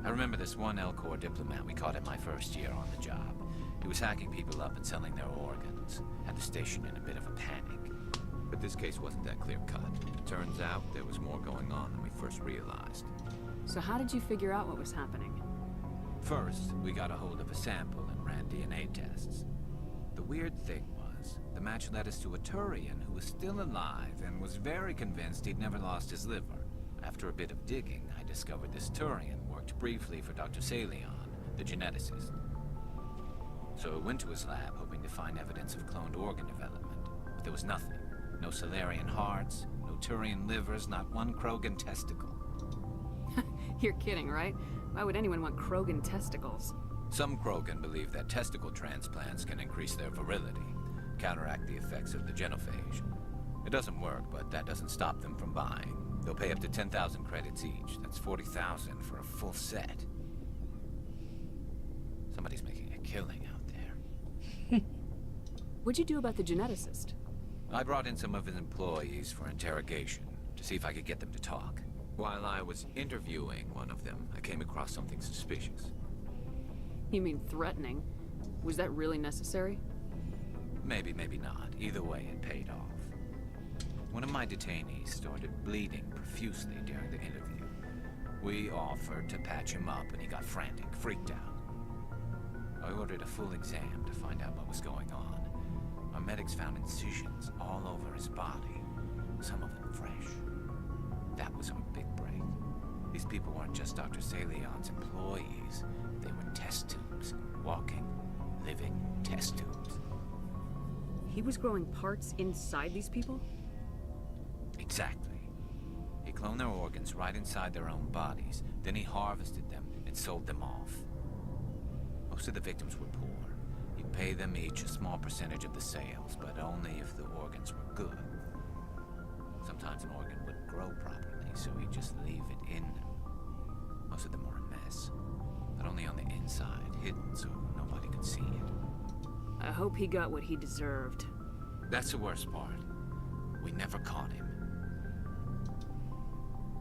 I remember this one Elcor diplomat we caught in my first year on the job. He was hacking people up and selling their organs. Had the station in a bit of a panic. But this case wasn't that clear-cut. Turns out there was more going on than we first realized. So how did you figure out what was happening? First, we got a hold of a sample and ran DNA tests. The weird thing was, the match led us to a Turian who was still alive and was very convinced he'd never lost his liver. After a bit of digging, I discovered this Turian worked briefly for Dr. Salion, the geneticist. So I went to his lab hoping to find evidence of cloned organ development. But there was nothing. No Solarian hearts, no Turian livers, not one Krogan testicle. You're kidding, right? Why would anyone want Krogan testicles? Some Krogan believe that testicle transplants can increase their virility, counteract the effects of the genophage. It doesn't work, but that doesn't stop them from buying. They'll pay up to 10,000 credits each. That's 40,000 for a full set. Somebody's making a killing out there. What'd you do about the geneticist? I brought in some of his employees for interrogation, to see if I could get them to talk. While I was interviewing one of them, I came across something suspicious. You mean threatening? Was that really necessary? Maybe, maybe not. Either way, it paid off. One of my detainees started bleeding profusely during the interview. We offered to patch him up, and he got frantic, freaked out. I ordered a full exam to find out what was going on. Our medics found incisions all over his body, some of them fresh. That was our big break. These people weren't just Dr. Salion's employees. They were test tubes. Walking, living test tubes. he was growing parts inside these people? Exactly. He cloned their organs right inside their own bodies. Then he harvested them and sold them off. Most of the victims were poor. He'd pay them each a small percentage of the sales, but only if the organs were good. Sometimes an organ wouldn't grow properly, so he'd just leave it in them. Most of them were a mess, but only on the inside, hidden so nobody could see it. I hope he got what he deserved. That's the worst part. We never caught him.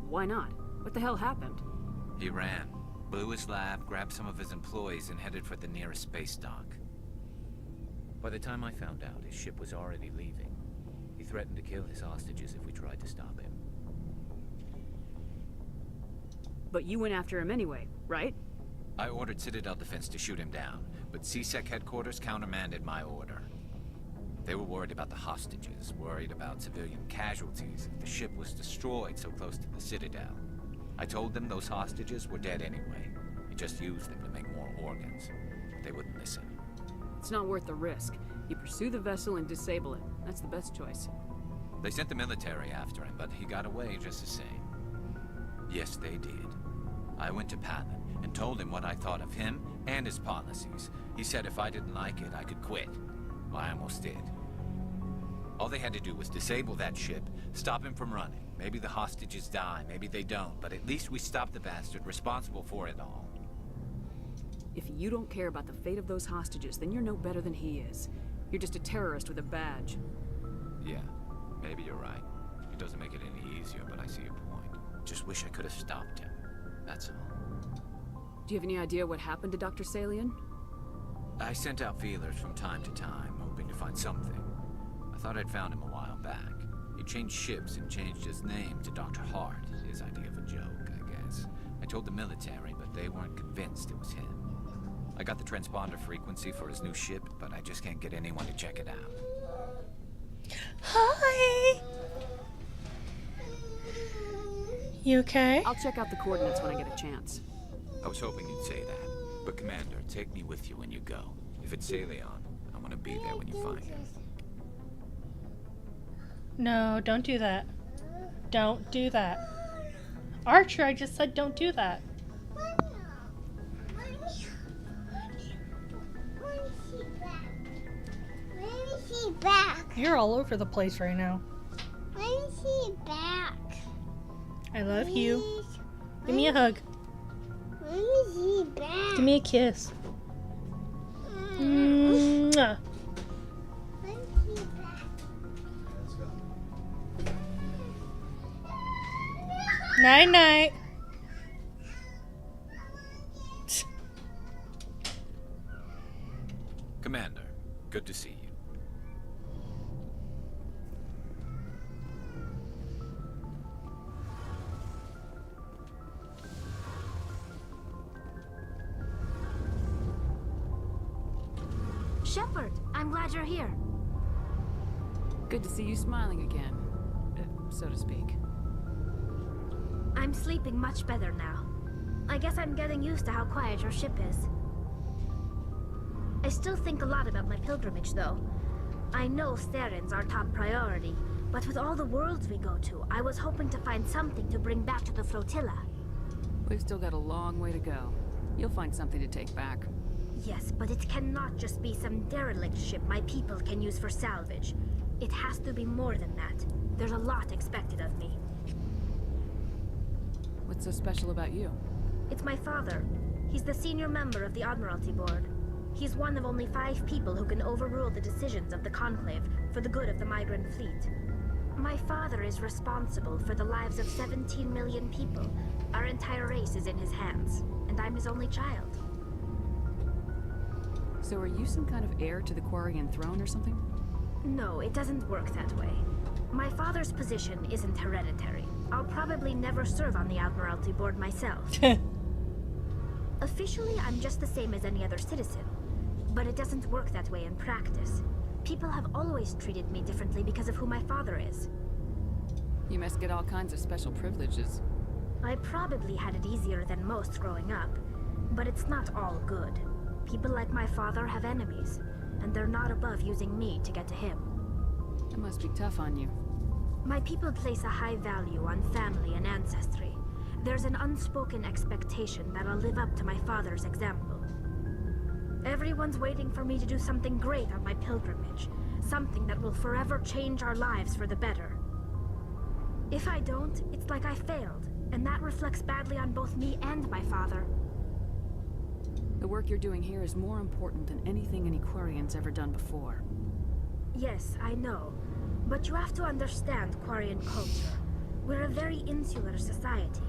Why not? What the hell happened? He ran, blew his lab, grabbed some of his employees, and headed for the nearest space dock. By the time I found out, his ship was already leaving. He threatened to kill his hostages if we tried to stop him. But you went after him anyway, right? I ordered Citadel Defense to shoot him down, but CSEC headquarters countermanded my order. They were worried about the hostages, worried about civilian casualties if the ship was destroyed so close to the Citadel. I told them those hostages were dead anyway. We just used them to make more organs. But they wouldn't listen. It's not worth the risk. You pursue the vessel and disable it. That's the best choice. They sent the military after him, but he got away just the same. Yes, they did. I went to Palin and told him what I thought of him and his policies. He said if I didn't like it, I could quit. Well, I almost did. All they had to do was disable that ship, stop him from running. Maybe the hostages die, maybe they don't, but at least we stopped the bastard responsible for it all. If you don't care about the fate of those hostages, then you're no better than he is. You're just a terrorist with a badge. Yeah, maybe you're right. It doesn't make it any easier, but I see your point. Just wish I could have stopped him. That's all. Do you have any idea what happened to Dr. Salian? I sent out feelers from time to time, hoping to find something. I thought I'd found him a while back. He changed ships and changed his name to Dr. Hart, his idea of a joke, I guess. I told the military, but they weren't convinced it was him. I got the transponder frequency for his new ship, but I just can't get anyone to check it out. Hi! You okay? I'll check out the coordinates when I get a chance. I was hoping you'd say that. But Commander, take me with you when you go. If it's Salion, I want to be there when you find him. No, don't do that. Don't do that. Archer, I just said don't do that. You're all over the place right now. When is he back? I love you. Give me a hug. When is he back? Give me a kiss. Mwah. When is he back? Night night. Commander, good to see you. Shepard, I'm glad you're here. Good to see you smiling again, so to speak. I'm sleeping much better now. I guess I'm getting used to how quiet your ship is. I still think a lot about my pilgrimage, though. I know Theron's our top priority, but with all the worlds we go to, I was hoping to find something to bring back to the flotilla. We've still got a long way to go. You'll find something to take back. Yes, but it cannot just be some derelict ship my people can use for salvage. It has to be more than that. There's a lot expected of me. What's so special about you? It's my father. He's the senior member of the Admiralty Board. He's one of only 5 people who can overrule the decisions of the Conclave for the good of the migrant fleet. My father is responsible for the lives of 17 million people. Our entire race is in his hands, and I'm his only child. So are you some kind of heir to the Quarian throne or something? No, it doesn't work that way. My father's position isn't hereditary. I'll probably never serve on the Admiralty Board myself. Officially, I'm just the same as any other citizen. But it doesn't work that way in practice. People have always treated me differently because of who my father is. You must get all kinds of special privileges. I probably had it easier than most growing up, but it's not all good. People like my father have enemies, and they're not above using me to get to him. That must be tough on you. My people place a high value on family and ancestry. There's an unspoken expectation that I'll live up to my father's example. Everyone's waiting for me to do something great on my pilgrimage. Something that will forever change our lives for the better. If I don't, it's like I failed, and that reflects badly on both me and my father. The work you're doing here is more important than anything an Aquarian's ever done before. Yes, I know. But you have to understand Quarian culture. We're a very insular society.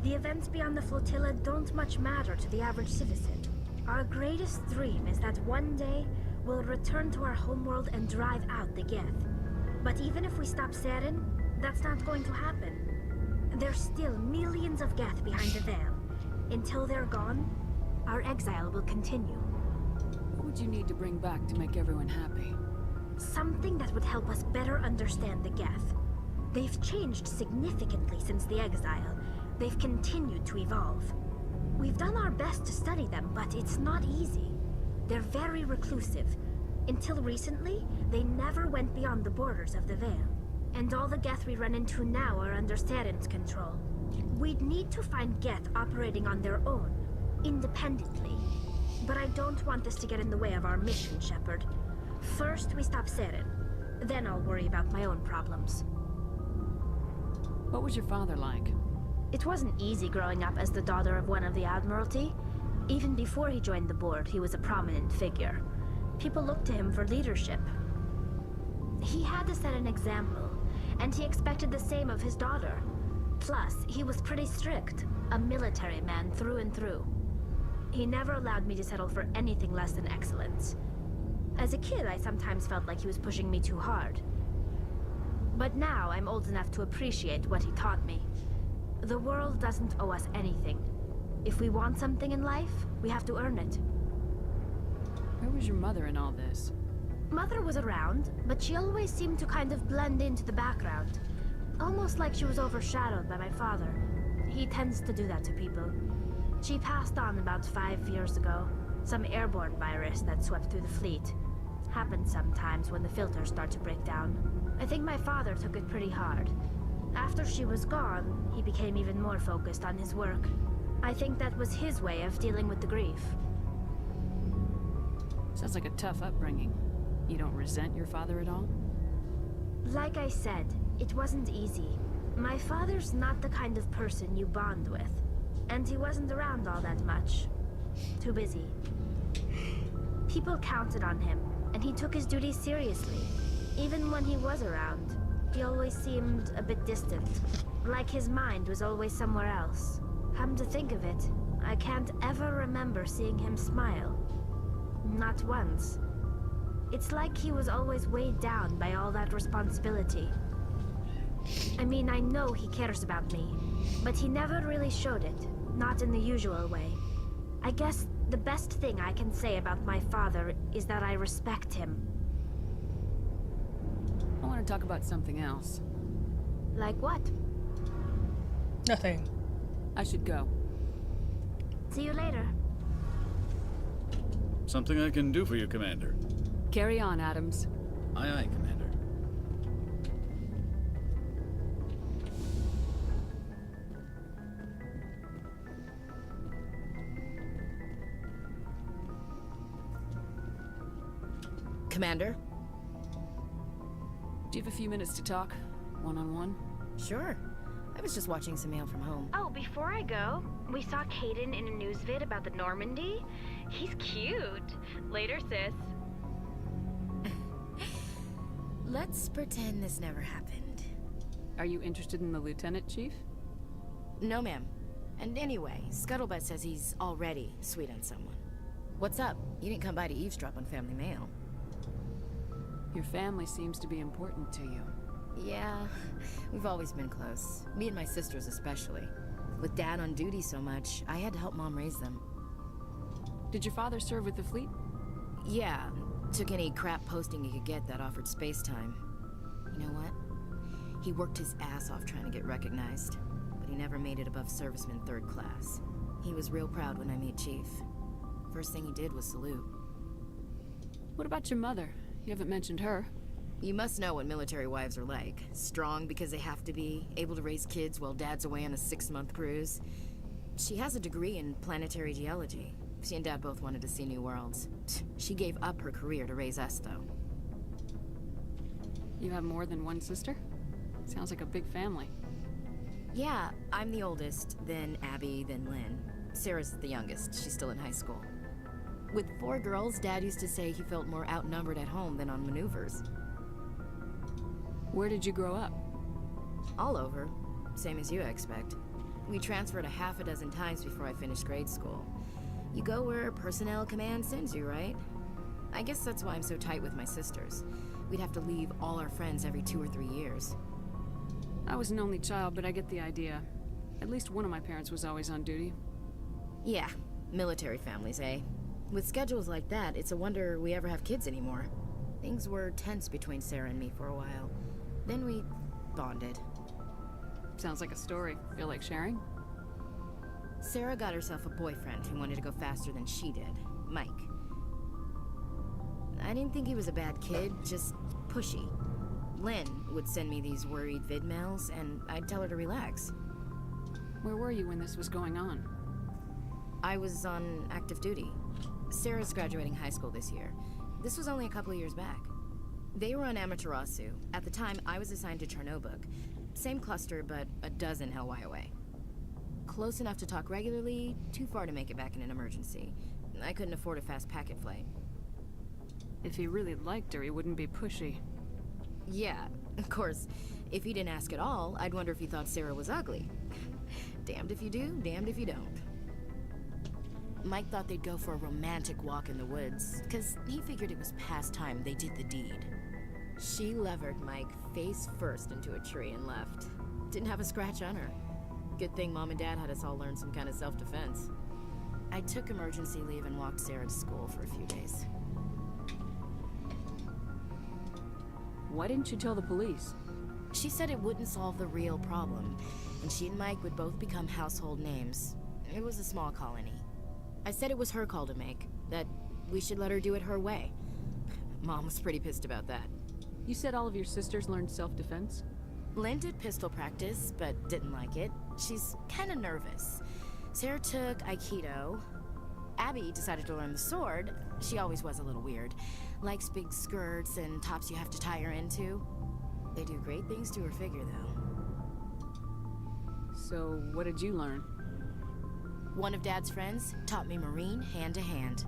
The events beyond the flotilla don't much matter to the average citizen. Our greatest dream is that one day, we'll return to our homeworld and drive out the Geth. But even if we stop Seren, that's not going to happen. There's still millions of Geth behind the veil. Until they're gone, our exile will continue. What would you need to bring back to make everyone happy? Something that would help us better understand the Geth. They've changed significantly since the exile. They've continued to evolve. We've done our best to study them, but it's not easy. They're very reclusive. Until recently, they never went beyond the borders of the Veil. And all the Geth we run into now are under Seren's control. We'd need to find Geth operating on their own, independently. But I don't want this to get in the way of our mission, Shepard. First, we stop Seren. Then I'll worry about my own problems. What was your father like? It wasn't easy growing up as the daughter of one of the Admiralty. Even before he joined the board, he was a prominent figure. People looked to him for leadership. He had to set an example, and he expected the same of his daughter. Plus, he was pretty strict, a military man through and through. He never allowed me to settle for anything less than excellence. As a kid, I sometimes felt like he was pushing me too hard. But now I'm old enough to appreciate what he taught me. The world doesn't owe us anything. If we want something in life, we have to earn it. Where was your mother in all this? Mother was around, but she always seemed to kind of blend into the background. Almost like she was overshadowed by my father. He tends to do that to people. She passed on about 5 years ago. Some airborne virus that swept through the fleet. Happens sometimes when the filters start to break down. I think my father took it pretty hard. After she was gone, he became even more focused on his work. I think that was his way of dealing with the grief. Sounds like a tough upbringing. You don't resent your father at all? Like I said, it wasn't easy. My father's not the kind of person you bond with. And he wasn't around all that much. Too busy. People counted on him, and he took his duties seriously. Even when he was around, he always seemed a bit distant. Like his mind was always somewhere else. Come to think of it, I can't ever remember seeing him smile. Not once. It's like he was always weighed down by all that responsibility. I mean, I know he cares about me, but he never really showed it. Not in the usual way. I guess the best thing I can say about my father is that I respect him. I want to talk about something else. Like what? Nothing. I should go. See you later. Something I can do for you, Commander. Carry on, Adams. Aye, aye, Commander. Commander? Do you have a few minutes to talk? One-on-one? Sure. I was just watching some mail from home. Oh, before I go, we saw Caden in a news vid about the Normandy. He's cute. Later, sis. Let's pretend this never happened. Are you interested in the Lieutenant, Chief? No, ma'am. And anyway, Scuttlebutt says he's already sweet on someone. What's up? You didn't come by to eavesdrop on family mail. Your family seems to be important to you. Yeah, we've always been close. Me and my sisters especially. With Dad on duty so much, I had to help Mom raise them. Did your father serve with the fleet? Yeah, took any crap posting he could get that offered space time. You know what? He worked his ass off trying to get recognized, but he never made it above serviceman 3rd class. He was real proud when I made Chief. First thing he did was salute. What about your mother? You haven't mentioned her. You must know what military wives are like. Strong because they have to be, able to raise kids while dad's away on a 6-month cruise. She has a degree in planetary geology. She and Dad both wanted to see new worlds. She gave up her career to raise us, though. You have more than one sister? Sounds like a big family. Yeah, I'm the oldest, then Abby, then Lynn. Sarah's the youngest. She's still in high school. With 4 girls, Dad used to say he felt more outnumbered at home than on maneuvers. Where did you grow up? All over. Same as you, I expect. We transferred a half a dozen times before I finished grade school. You go where personnel command sends you, right? I guess that's why I'm so tight with my sisters. We'd have to leave all our friends every 2 or 3 years. I was an only child, but I get the idea. At least one of my parents was always on duty. Yeah, military families, eh? With schedules like that, it's a wonder we ever have kids anymore. Things were tense between Sarah and me for a while. Then we bonded. Sounds like a story. Feel like sharing? Sarah got herself a boyfriend who wanted to go faster than she did, Mike. I didn't think he was a bad kid, just pushy. Lynn would send me these worried vid mails, and I'd tell her to relax. Where were you when this was going on? I was on active duty. Sarah's graduating high school this year. This was only a couple of years back. They were on Amaterasu. At the time, I was assigned to Chernobog. Same cluster, but a dozen Hellwire away. Close enough to talk regularly, too far to make it back in an emergency. I couldn't afford a fast packet flight. If he really liked her, he wouldn't be pushy. Yeah, of course. If he didn't ask at all, I'd wonder if he thought Sarah was ugly. Damned if you do, damned if you don't. Mike thought they'd go for a romantic walk in the woods, because he figured it was past time they did the deed. She levered Mike face first into a tree and left. Didn't have a scratch on her. Good thing Mom and Dad had us all learn some kind of self-defense. I took emergency leave and walked Sarah to school for a few days. Why didn't you tell the police? She said it wouldn't solve the real problem, and she and Mike would both become household names. It was a small colony. I said it was her call to make, that we should let her do it her way. Mom was pretty pissed about that. You said all of your sisters learned self-defense? Lynn did pistol practice, but didn't like it. She's kind of nervous. Sarah took Aikido. Abby decided to learn the sword. She always was a little weird. Likes big skirts and tops you have to tie her into. They do great things to her figure, though. So, what did you learn? One of Dad's friends taught me Marine hand-to-hand.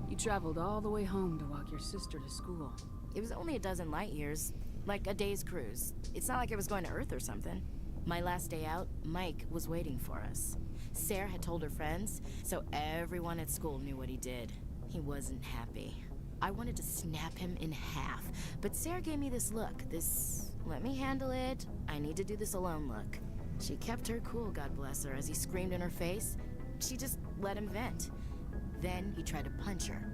You traveled all the way home to walk your sister to school. It was only a dozen light years, like a day's cruise. It's not like I was going to Earth or something. My last day out, Mike was waiting for us. Sarah had told her friends, so everyone at school knew what he did. He wasn't happy. I wanted to snap him in half, but Sarah gave me this look, this let me handle it, I need to do this alone look. She kept her cool, God bless her, as he screamed in her face. She just let him vent. Then he tried to punch her.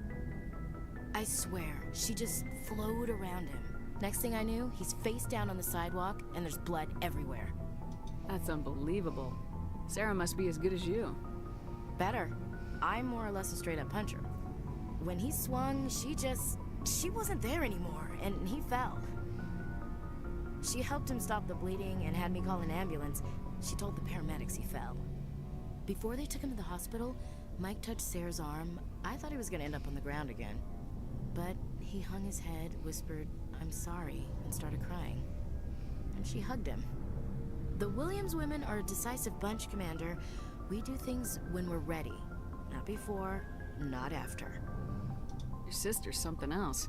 I swear, she just flowed around him. Next thing I knew, he's face down on the sidewalk, and there's blood everywhere. That's unbelievable. Sarah must be as good as you. Better. I'm more or less a straight-up puncher. When he swung, she wasn't there anymore, and he fell. She helped him stop the bleeding and had me call an ambulance. She told the paramedics he fell. Before they took him to the hospital, Mike touched Sarah's arm. I thought he was gonna end up on the ground again. But he hung his head, whispered, "I'm sorry," and started crying. And she hugged him. The Williams women are a decisive bunch, Commander. We do things when we're ready. Not before, not after. Your sister's something else.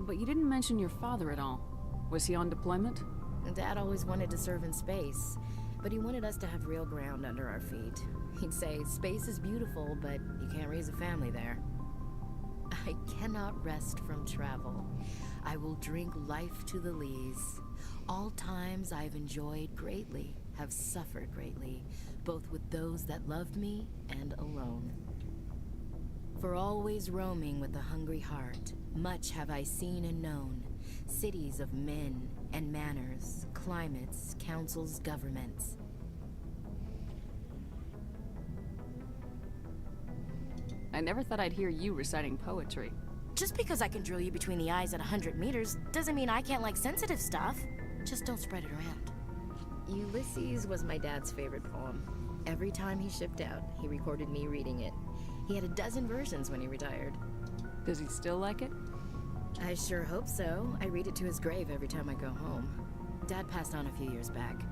But you didn't mention your father at all. Was he on deployment? Dad always wanted to serve in space, but he wanted us to have real ground under our feet. He'd say, space is beautiful, but you can't raise a family there. I cannot rest from travel. I will drink life to the lees. All times I've enjoyed greatly, have suffered greatly, both with those that loved me and alone. For always roaming with a hungry heart, much have I seen and known. Cities of men and manners, climates, councils, governments. I never thought I'd hear you reciting poetry. Just because I can drill you between the eyes at 100 meters doesn't mean I can't like sensitive stuff. Just don't spread it around. Ulysses was my dad's favorite poem. Every time he shipped out, he recorded me reading it. He had a dozen versions when he retired. Does he still like it? I sure hope so. I read it to his grave every time I go home. Dad passed on a few years back.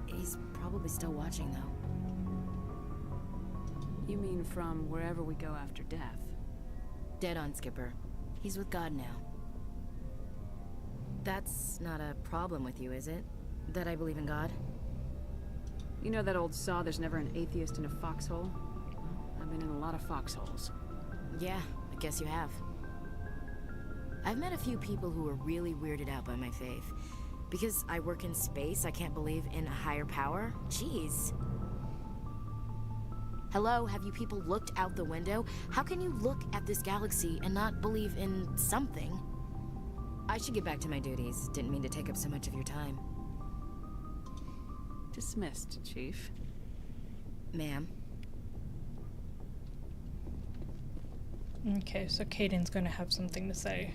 He's probably still watching, though. You mean from wherever we go after death? Dead on, Skipper. He's with God now. That's not a problem with you, is it? That I believe in God? You know that old saw, there's never an atheist in a foxhole? I've been in a lot of foxholes. Yeah, I guess you have. I've met a few people who are really weirded out by my faith. Because I work in space, I can't believe in a higher power? Jeez. Hello, have you people looked out the window? How can you look at this galaxy and not believe in something? I should get back to my duties. Didn't mean to take up so much of your time. Dismissed, Chief. Ma'am. Okay, so Kaiden's gonna have something to say.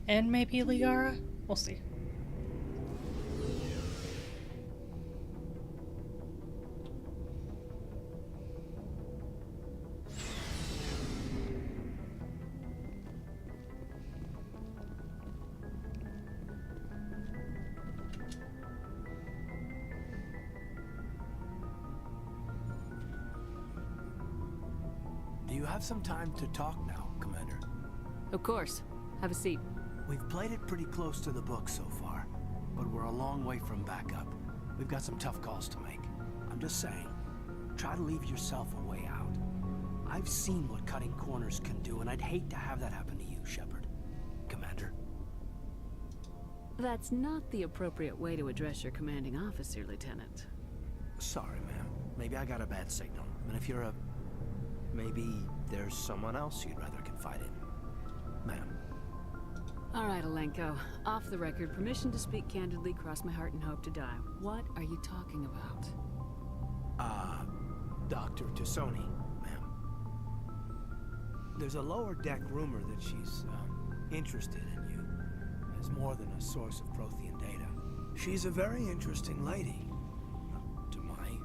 And maybe Liara? We'll see. Do you have some time to talk now, Commander? Of course. Have a seat. We've played it pretty close to the book so far, but we're a long way from backup. We've got some tough calls to make. I'm just saying, try to leave yourself a way out. I've seen what cutting corners can do, and I'd hate to have that happen to you, Shepard. Commander. That's not the appropriate way to address your commanding officer, Lieutenant. Sorry, ma'am. Maybe I got a bad signal. And if you're a... maybe there's someone else you'd rather confide in. Ma'am. All right, Alenko. Off the record, permission to speak candidly, cross my heart and hope to die. What are you talking about? Dr. Tassoni, ma'am. There's a lower deck rumor that she's, interested in you as more than a source of Prothean data. She's a very interesting lady. To my,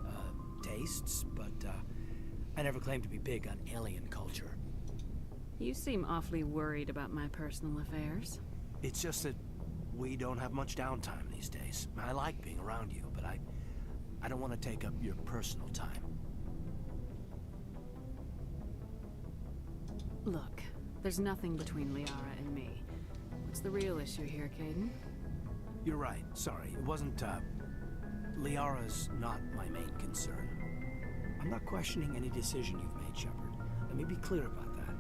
tastes, but, I never claimed to be big on alien culture. You seem awfully worried about my personal affairs. It's just that we don't have much downtime these days. I like being around you, but I don't want to take up your personal time. Look, there's nothing between Liara and me. What's the real issue here, Kaidan? You're right. Sorry. It wasn't, Liara's not my main concern. I'm not questioning any decision you've made, Shepard. Let me be clear about that.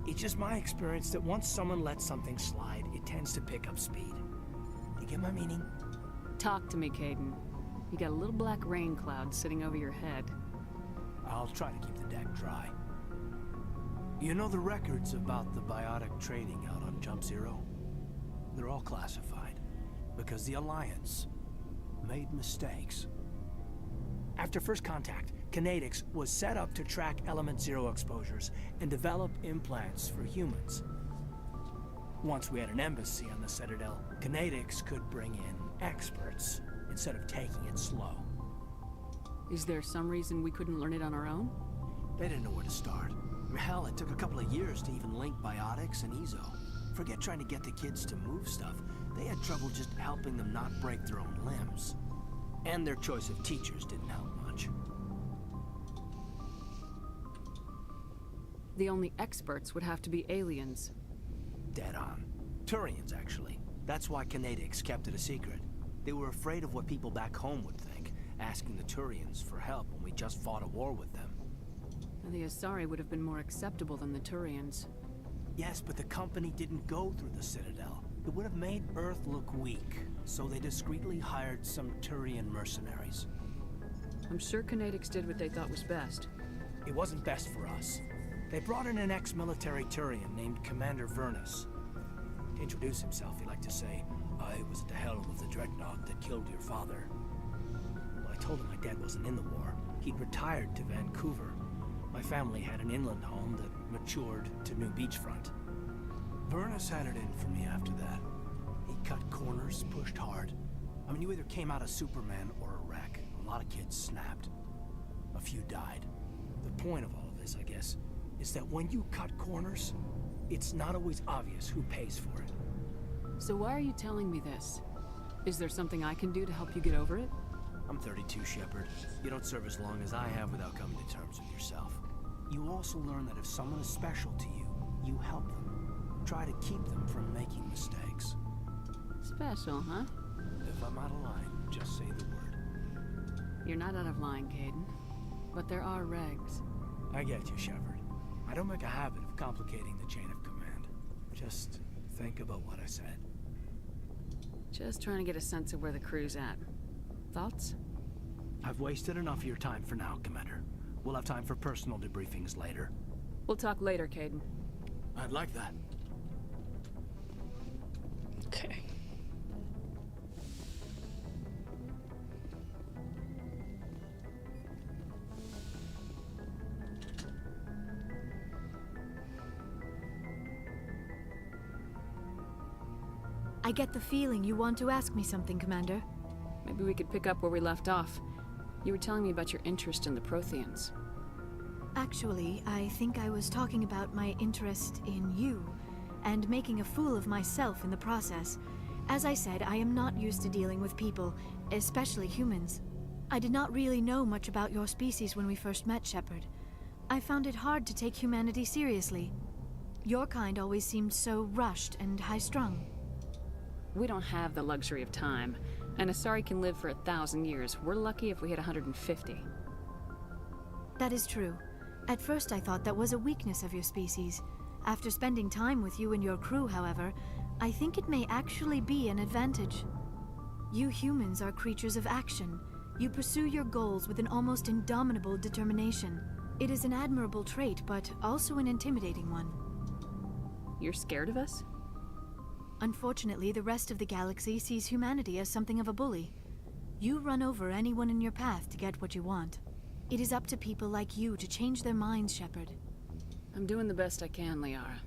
It's just my experience that once someone lets something slide, it tends to pick up speed. You get my meaning? Talk to me, Kaidan. You got a little black rain cloud sitting over your head. I'll try to keep the deck dry. You know the records about the biotic trading out on Jump Zero? They're all classified, because the Alliance made mistakes. After first contact, Kinetics was set up to track Element Zero exposures and develop implants for humans. Once we had an embassy on the Citadel, Kinetics could bring in experts instead of taking it slow. Is there some reason we couldn't learn it on our own? They didn't know where to start. Hell, it took a couple of years to even link biotics and Ezo. Forget trying to get the kids to move stuff. They had trouble just helping them not break their own limbs. And their choice of teachers didn't help much. The only experts would have to be aliens. Dead on. Turians, actually. That's why Kinetics kept it a secret. They were afraid of what people back home would think, asking the Turians for help when we just fought a war with them. And the Asari would have been more acceptable than the Turians. Yes, but the company didn't go through the Citadel. It would have made Earth look weak, so they discreetly hired some Turian mercenaries. I'm sure Kinetics did what they thought was best. It wasn't best for us. They brought in an ex-military Turian named Commander Vernus. To introduce himself, he liked to say, "I was at the helm of the dreadnought that killed your father." Well, I told him my dad wasn't in the war. He'd retired to Vancouver. My family had an inland home that matured to New Beachfront. Vernus had it in for me after that. He cut corners, pushed hard. I mean, you either came out a Superman or a wreck. A lot of kids snapped. A few died. The point of all of this, I guess, is that when you cut corners, it's not always obvious who pays for it. So why are you telling me this? Is there something I can do to help you get over it? I'm 32, Shepard. You don't serve as long as I have without coming to terms with yourself. You also learn that if someone is special to you, you help them. Try to keep them from making mistakes. Special, huh? If I'm out of line, just say the word. You're not out of line, Caden. But there are regs. I get you, Shepard. I don't make a habit of complicating the chain of command. Just think about what I said. Just trying to get a sense of where the crew's at. Thoughts? I've wasted enough of your time for now, Commander. We'll have time for personal debriefings later. We'll talk later, Caden. I'd like that. Okay. I get the feeling you want to ask me something, Commander. Maybe we could pick up where we left off. You were telling me about your interest in the Protheans. Actually, I think I was talking about my interest in you, and making a fool of myself in the process. As I said, I am not used to dealing with people, especially humans. I did not really know much about your species when we first met, Shepard. I found it hard to take humanity seriously. Your kind always seemed so rushed and high-strung. We don't have the luxury of time, and Asari can live for 1,000 years. We're lucky if we hit 150. That is true. At first I thought that was a weakness of your species. After spending time with you and your crew, however, I think it may actually be an advantage. You humans are creatures of action. You pursue your goals with an almost indomitable determination. It is an admirable trait, but also an intimidating one. You're scared of us? Unfortunately, the rest of the galaxy sees humanity as something of a bully. You run over anyone in your path to get what you want. It is up to people like you to change their minds, Shepard. I'm doing the best I can, Liara.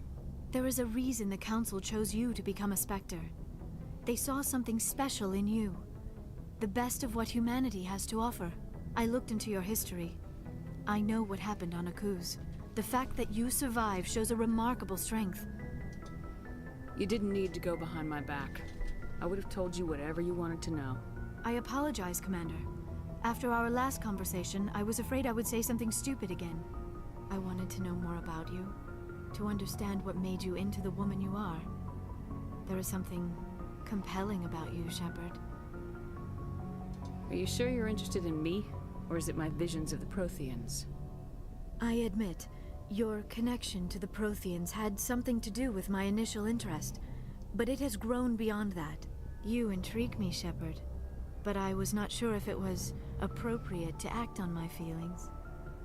There is a reason the Council chose you to become a Spectre. They saw something special in you. The best of what humanity has to offer. I looked into your history. I know what happened on Akuz. The fact that you survived shows a remarkable strength. You didn't need to go behind my back. I would have told you whatever you wanted to know. I apologize, Commander. After our last conversation, I was afraid I would say something stupid again. I wanted to know more about you, to understand what made you into the woman you are. There is something compelling about you, Shepard. Are you sure you're interested in me, or is it my visions of the Protheans? I admit, your connection to the Protheans had something to do with my initial interest, but it has grown beyond that. You intrigue me, Shepard, but I was not sure if it was appropriate to act on my feelings.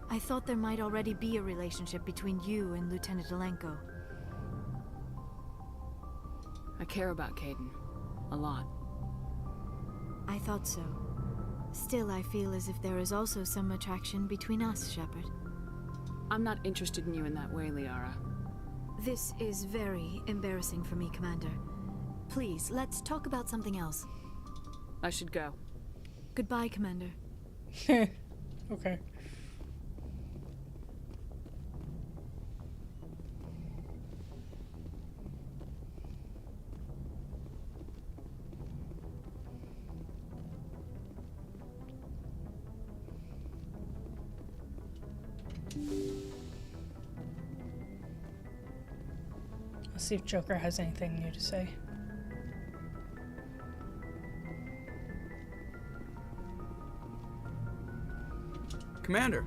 I thought there might already be a relationship between you and Lieutenant Alenko. I care about Caden. A lot. I thought so. Still, I feel as if there is also some attraction between us, Shepard. I'm not interested in you in that way, Liara. This is very embarrassing for me, Commander. Please, let's talk about something else. I should go. Goodbye, Commander. Okay. Let's see if Joker has anything new to say. Commander,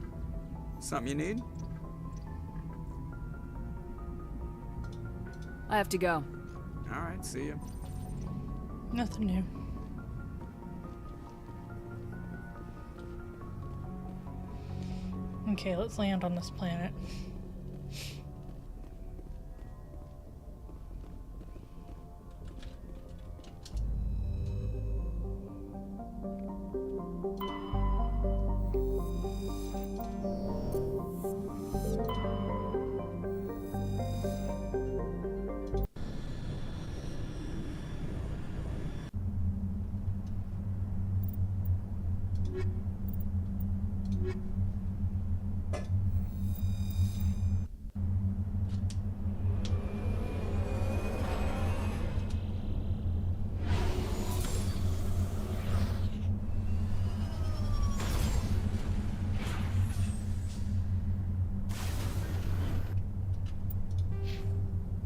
something you need? I have to go. All right, see ya. Nothing new. Okay, let's land on this planet.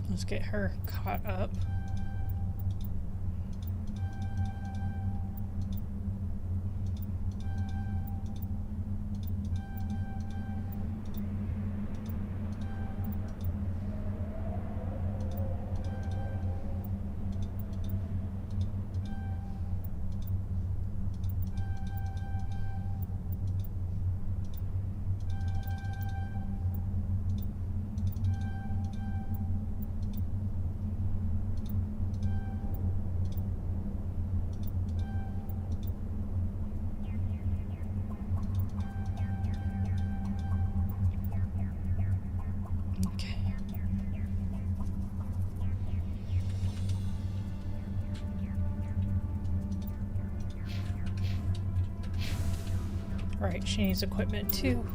Let's get her caught up. Right, she needs equipment too.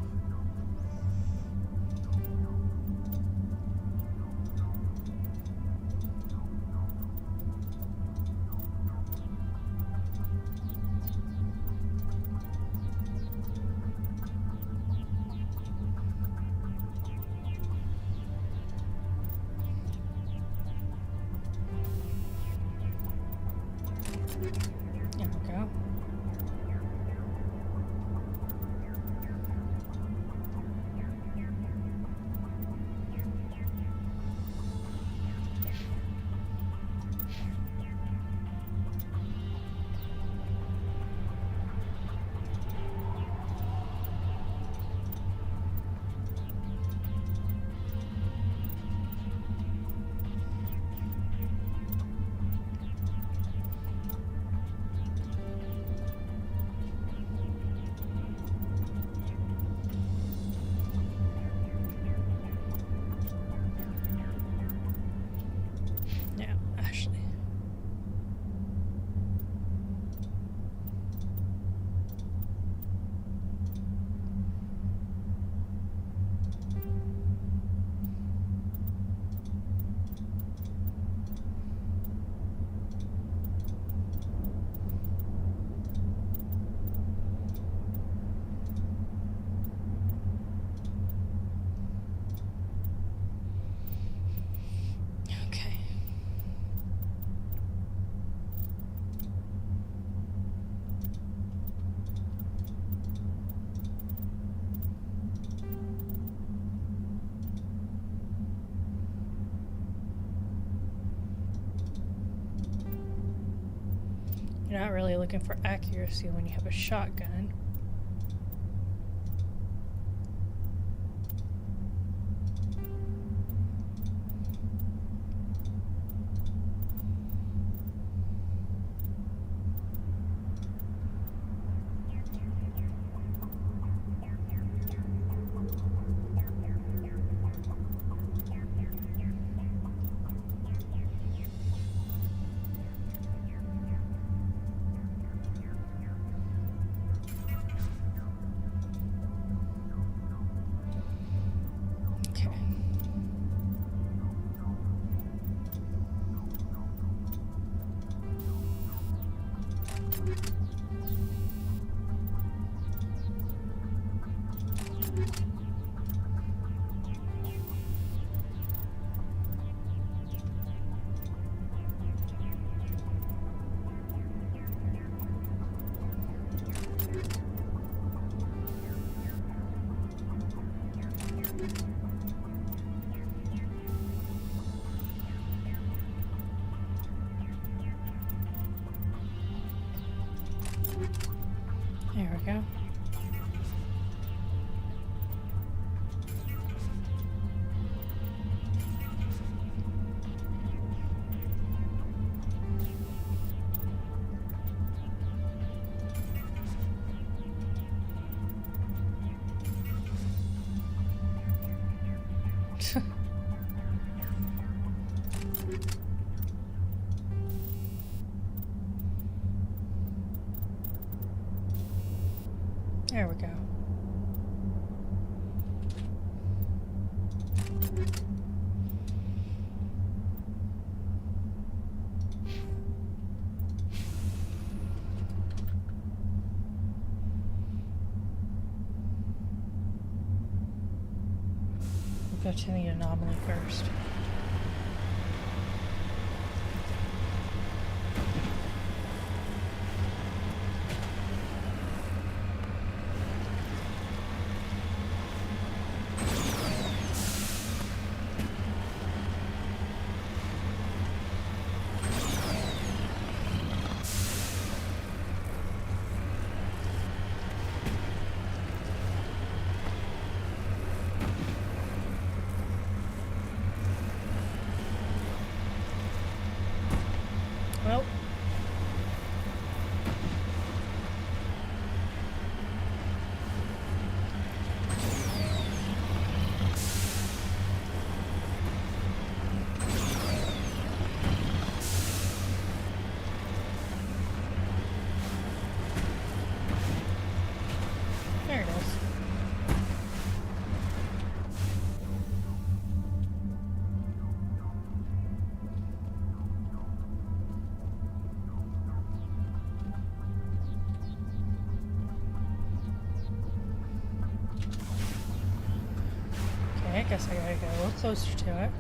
There we go. You're not really looking for accuracy when you have a shotgun. There we go. There we go. Go to the anomaly first. Well. There it is. Okay, I guess I gotta get a little closer to it.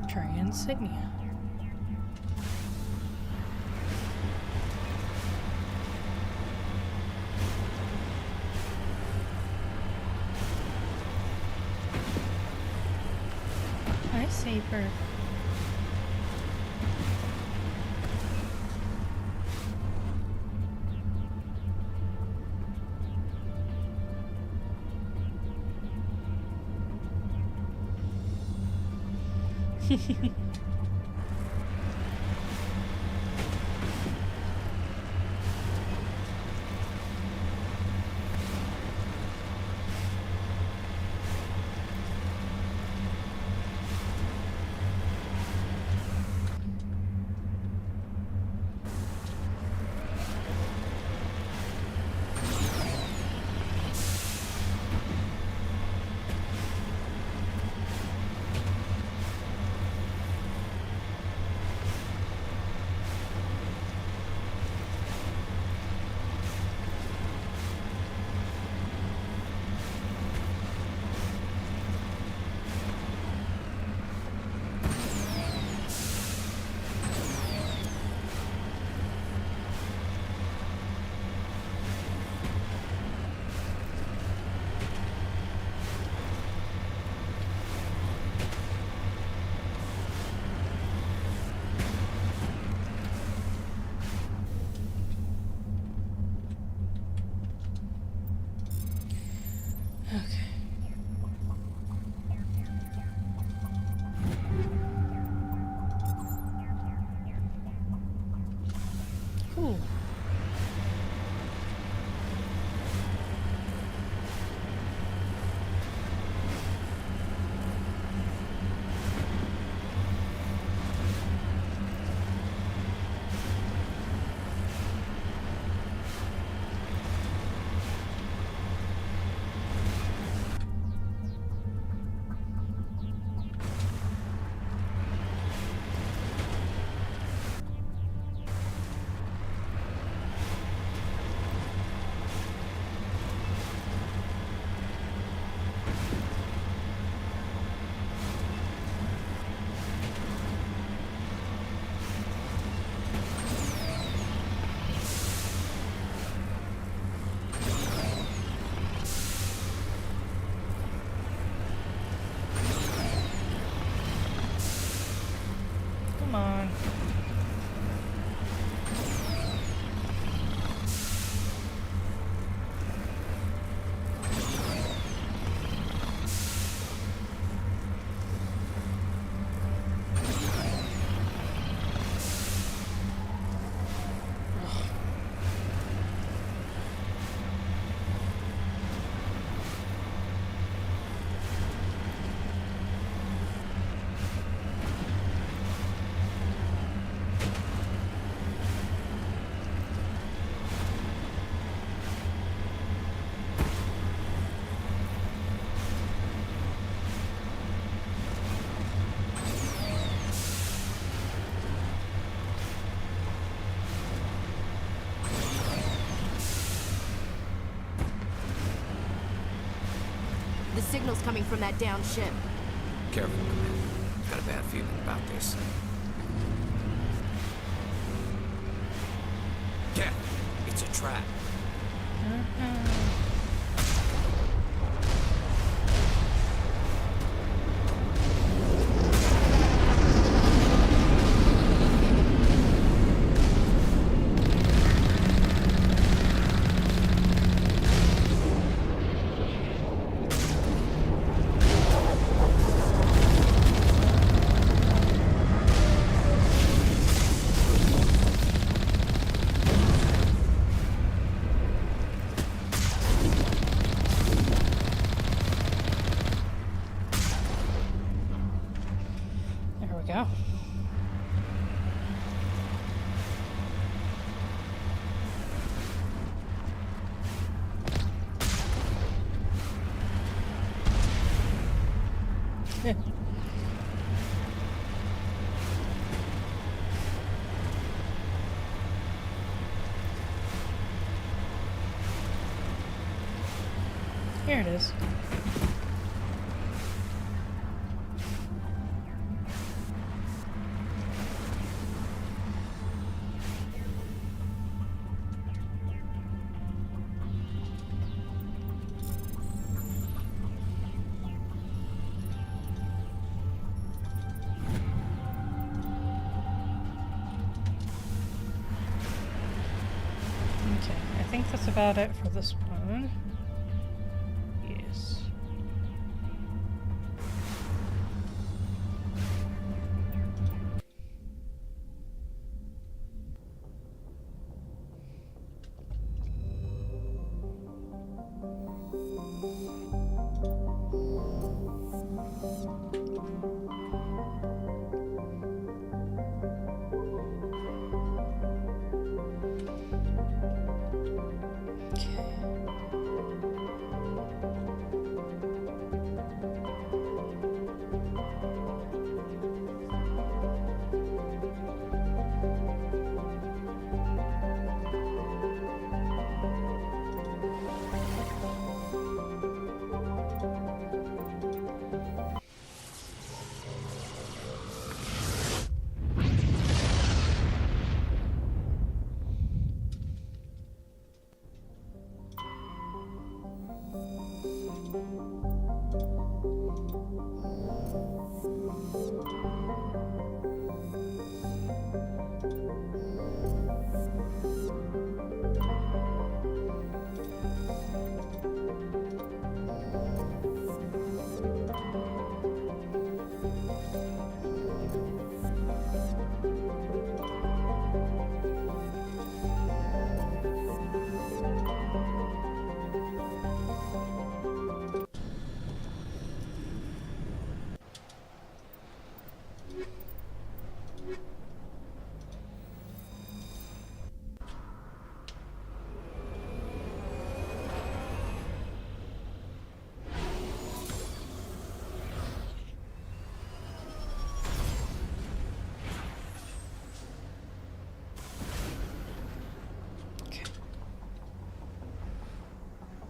Try insignia. Hi, Saber. Cool. Come on. signals coming from that downed ship. Careful, Commander. I've got a bad feeling about this. Yeah, it's a trap. Go. Here it is. I think that's about it for this one. Yes.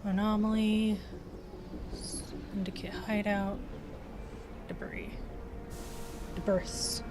Anomaly, indicate hideout, debris, debris.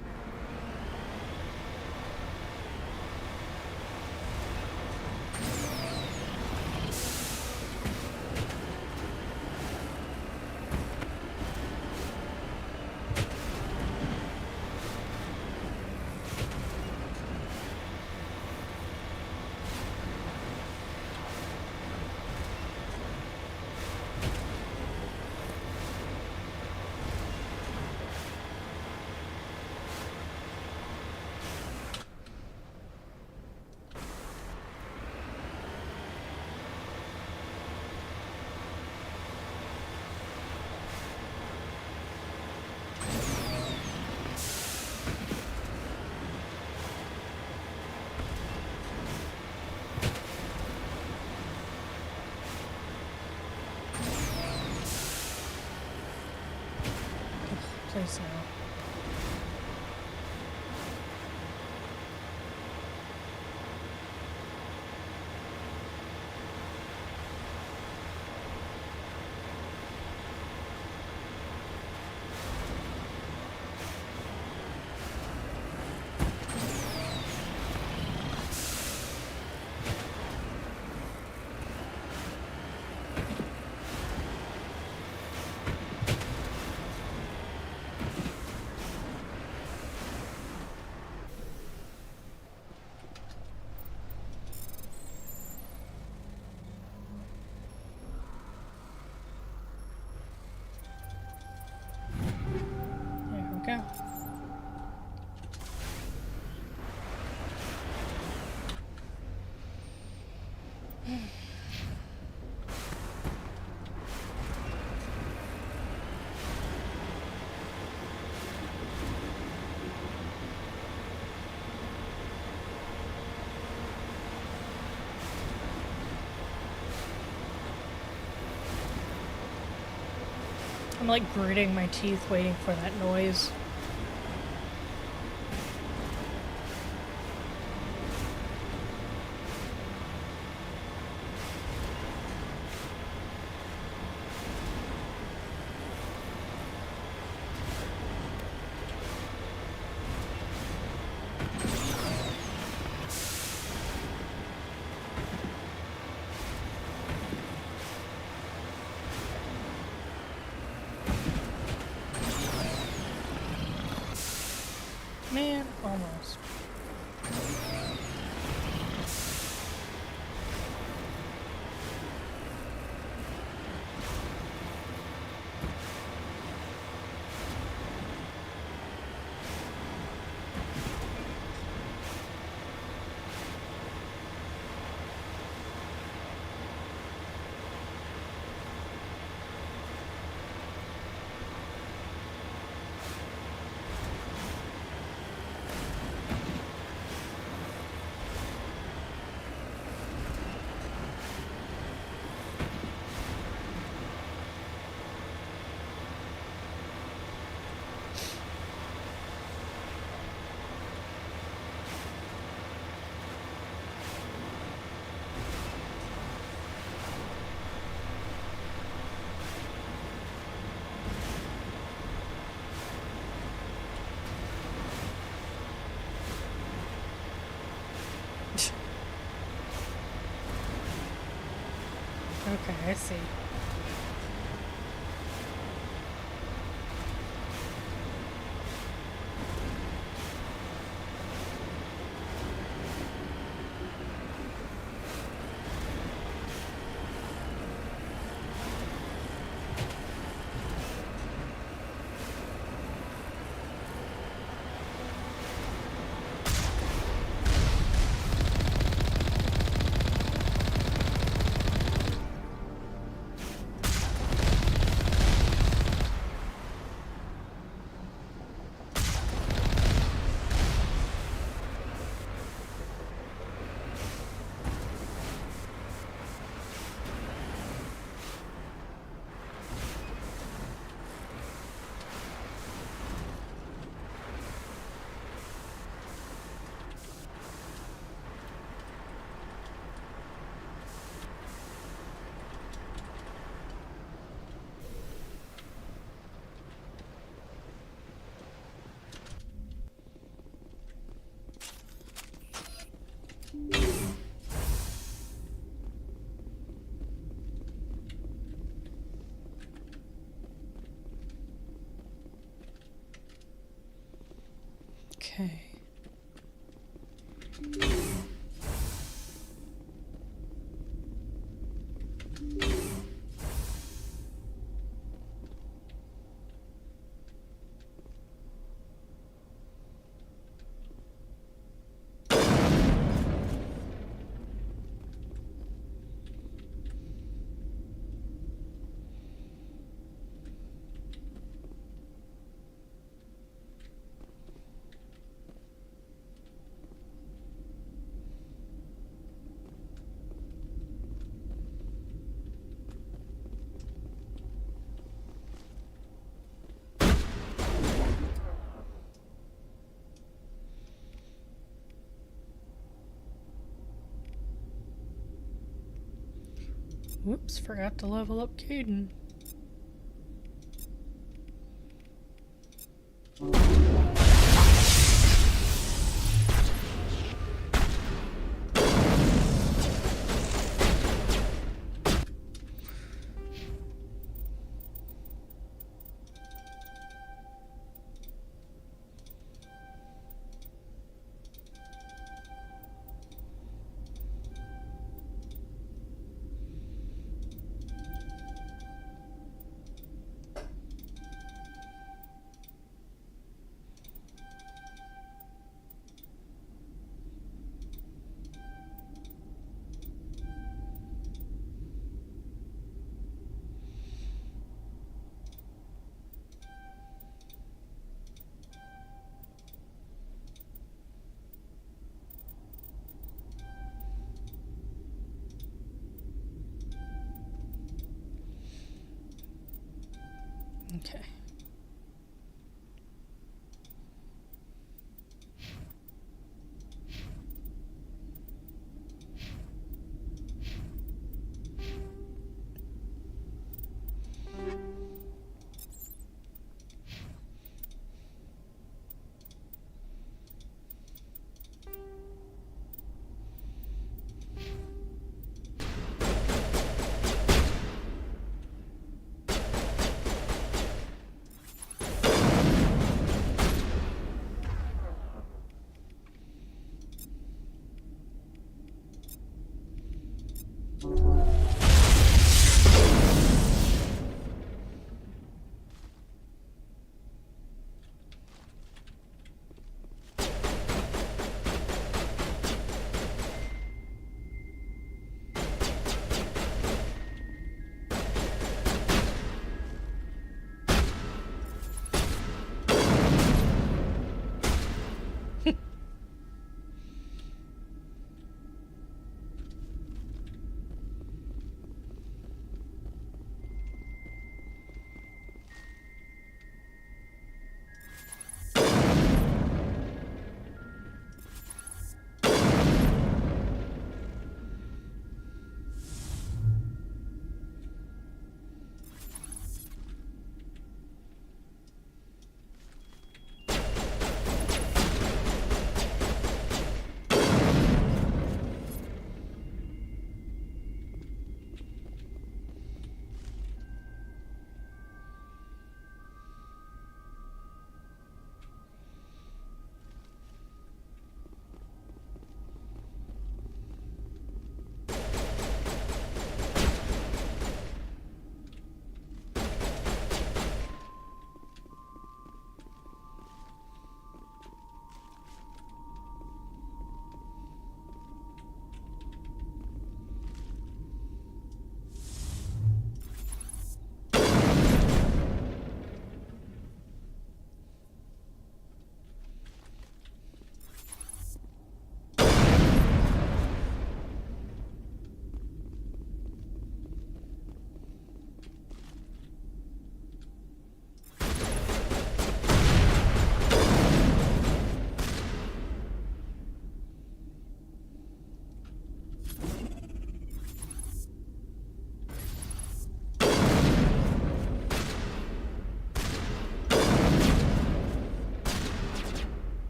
Please no. I'm like gritting my teeth waiting for that noise. Man, almost. Okay, I see. Okay. Whoops, forgot to level up Caden. Okay.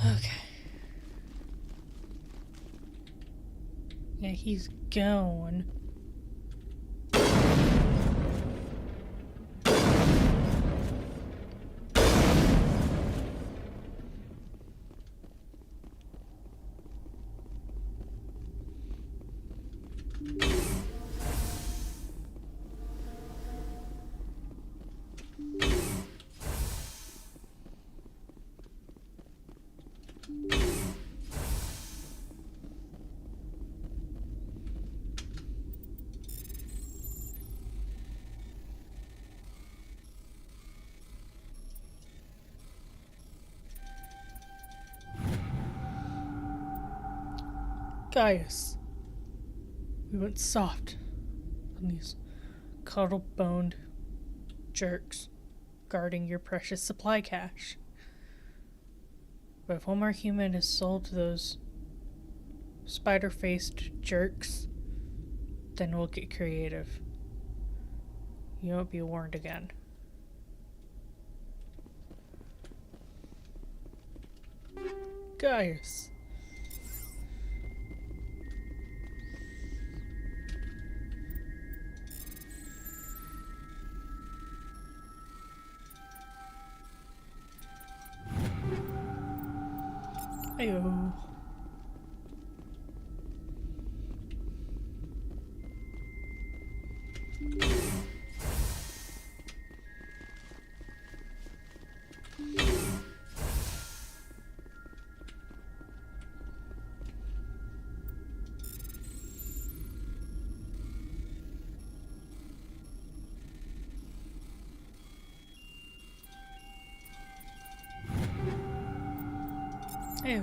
Okay. Yeah, he's gone. Gaius. We went soft on these cuddle-boned jerks guarding your precious supply cache. But if one more human is sold to those spider-faced jerks, then we'll get creative. You won't be warned again. Gaius. Ayo. Ew.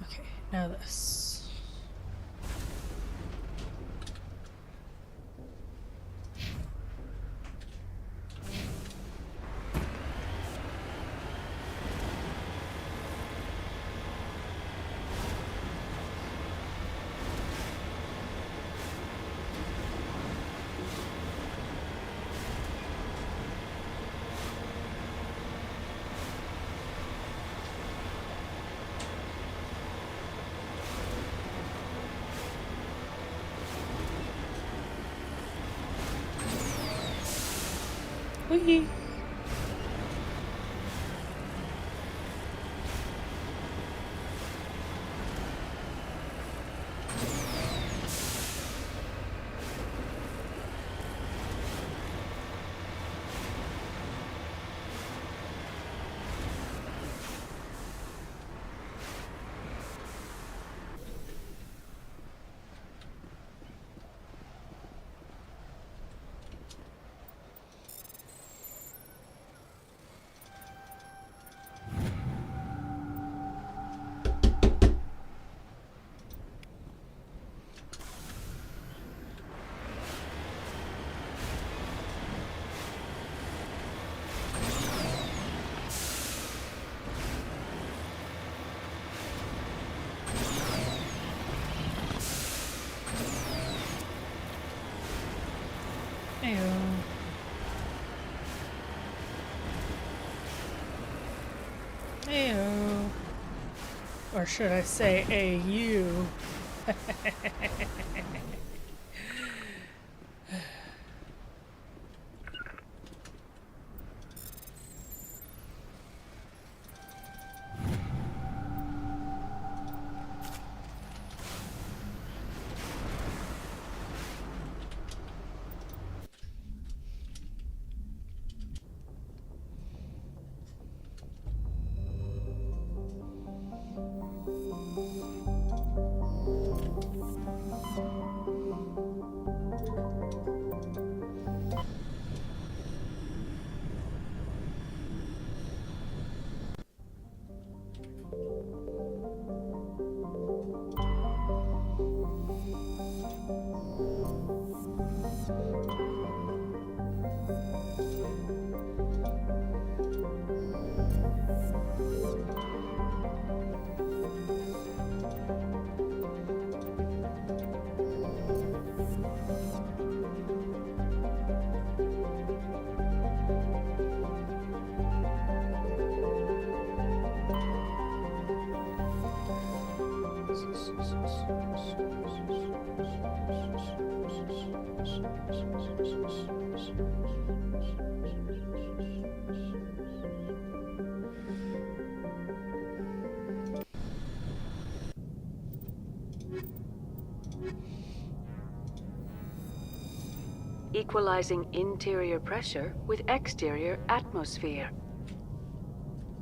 Okay, now this. Whee! Ew. Ew. Or should I say AU? Equalizing interior pressure with exterior atmosphere.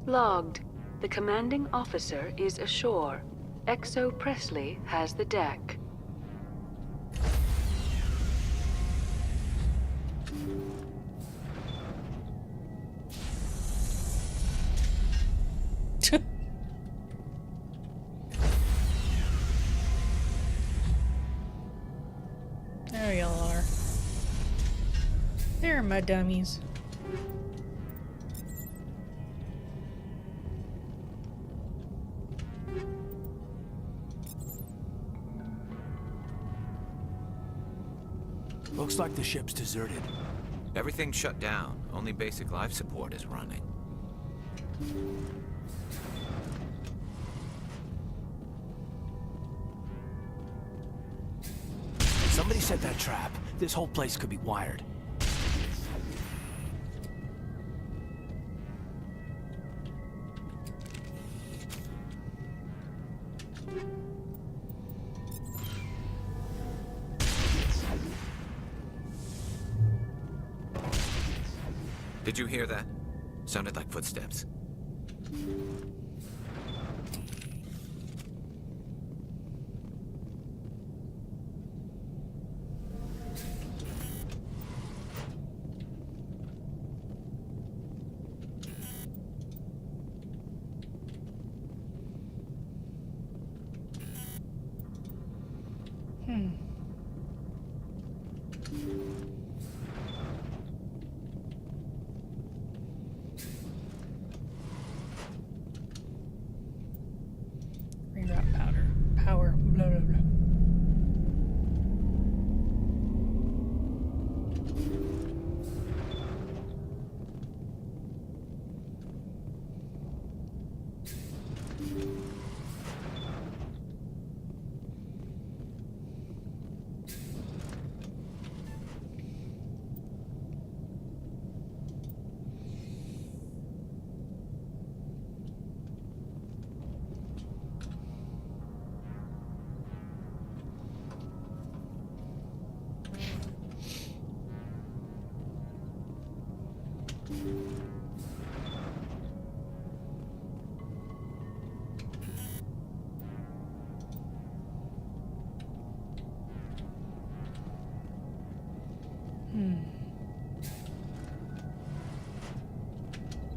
Logged. The commanding officer is ashore. Exo Presley has the deck. There y'all are. There are my dummies. Looks like the ship's deserted. Everything's shut down. Only basic life support is running. Somebody set that trap. This whole place could be wired. Did you hear that? Sounded like footsteps. Reroute power, blah, blah, blah.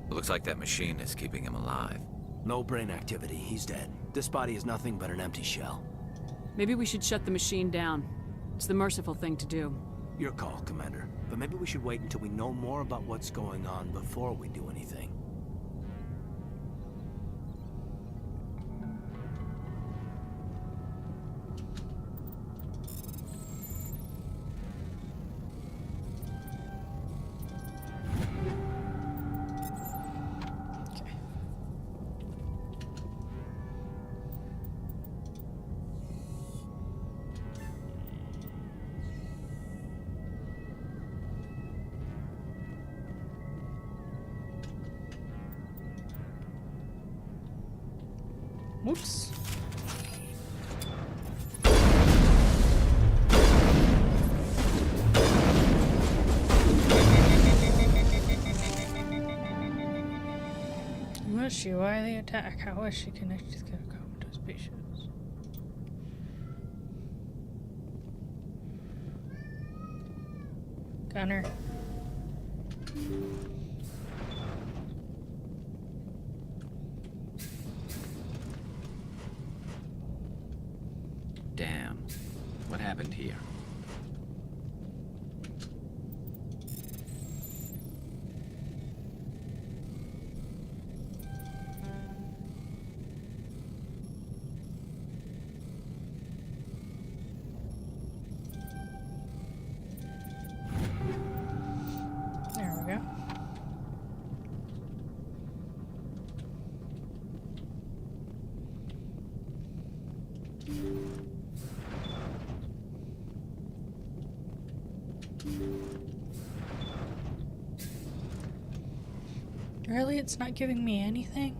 Looks like that machine is keeping him alive. No brain activity. He's dead. This body is nothing but an empty shell. Maybe we should shut the machine down. It's the merciful thing to do. Your call, Commander. But maybe we should wait until we know more about what's going on before we do anything. Whoops. Who is she? Why the attack? How is she connected to the comatose patients? Gunner. Damn. What happened here? There we go. Really? It's not giving me anything?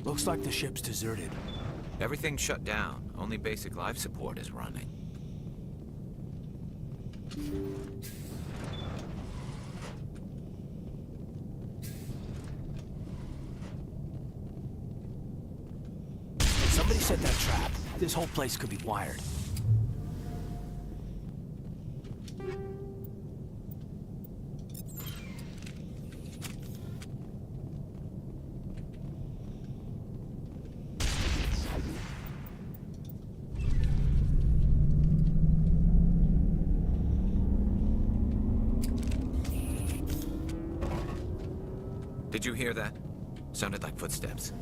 Looks like the ship's deserted. Everything's shut down. Only basic life support is running. Somebody set that trap. This whole place could be wired. Did you hear that? Sounded like footsteps.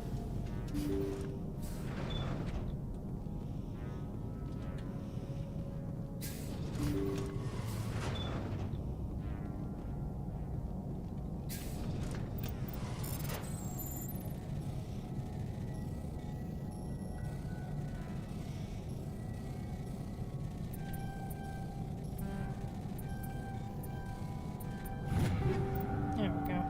There we go.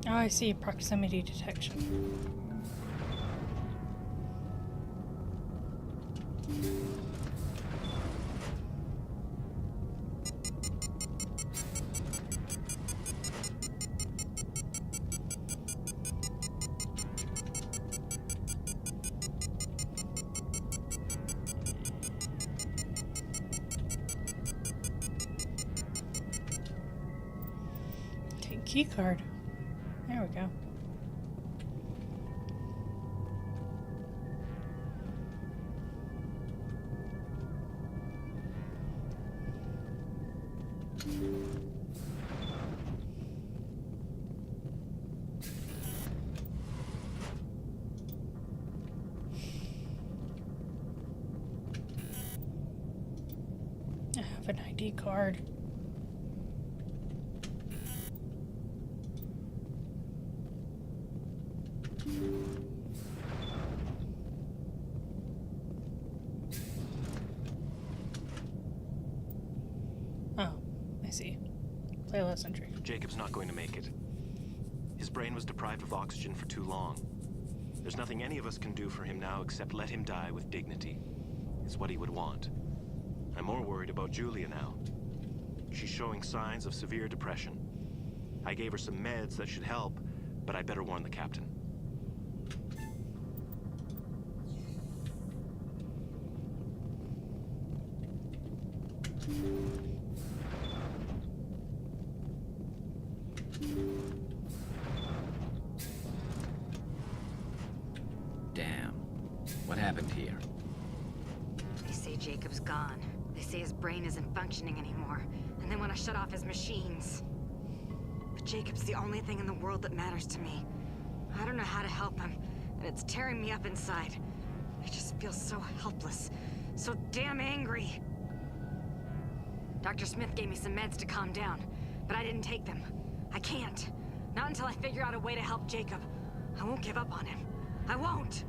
Oh, I see. Proximity detection. Take key card. There we go. I have an ID card. Oh, I see. Play lesson tree. Jacob's not going to make it. His brain was deprived of oxygen for too long. There's nothing any of us can do for him now except let him die with dignity. It's what he would want. I'm more worried about Julia now. She's showing signs of severe depression. I gave her some meds that should help, but I'd better warn the captain. Damn. What happened here? They say Jacob's gone. They say his brain isn't functioning anymore, and they want to shut off his machines. But Jacob's the only thing in the world that matters to me. I don't know how to help him, and it's tearing me up inside. I just feel so helpless, so damn angry. Dr. Smith gave me some meds to calm down, but I didn't take them. I can't. Not until I figure out a way to help Jacob. I won't give up on him. I won't!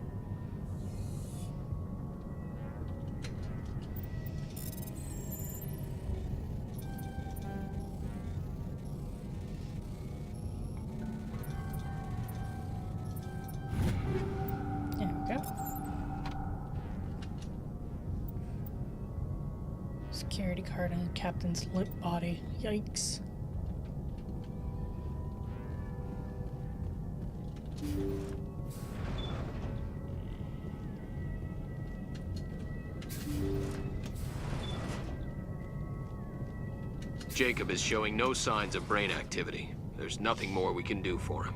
There we go. Security card on the captain's limp body. Yikes. Jacob is showing no signs of brain activity. There's nothing more we can do for him.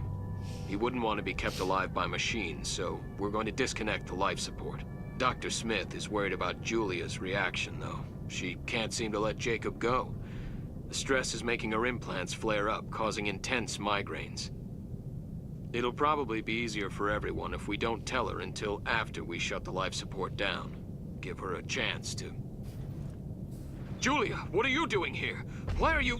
He wouldn't want to be kept alive by machines, so we're going to disconnect the life support. Dr. Smith is worried about Julia's reaction, though. She can't seem to let Jacob go. The stress is making her implants flare up, causing intense migraines. It'll probably be easier for everyone if we don't tell her until after we shut the life support down. Give her a chance to... Julia, what are you doing here? Why are you...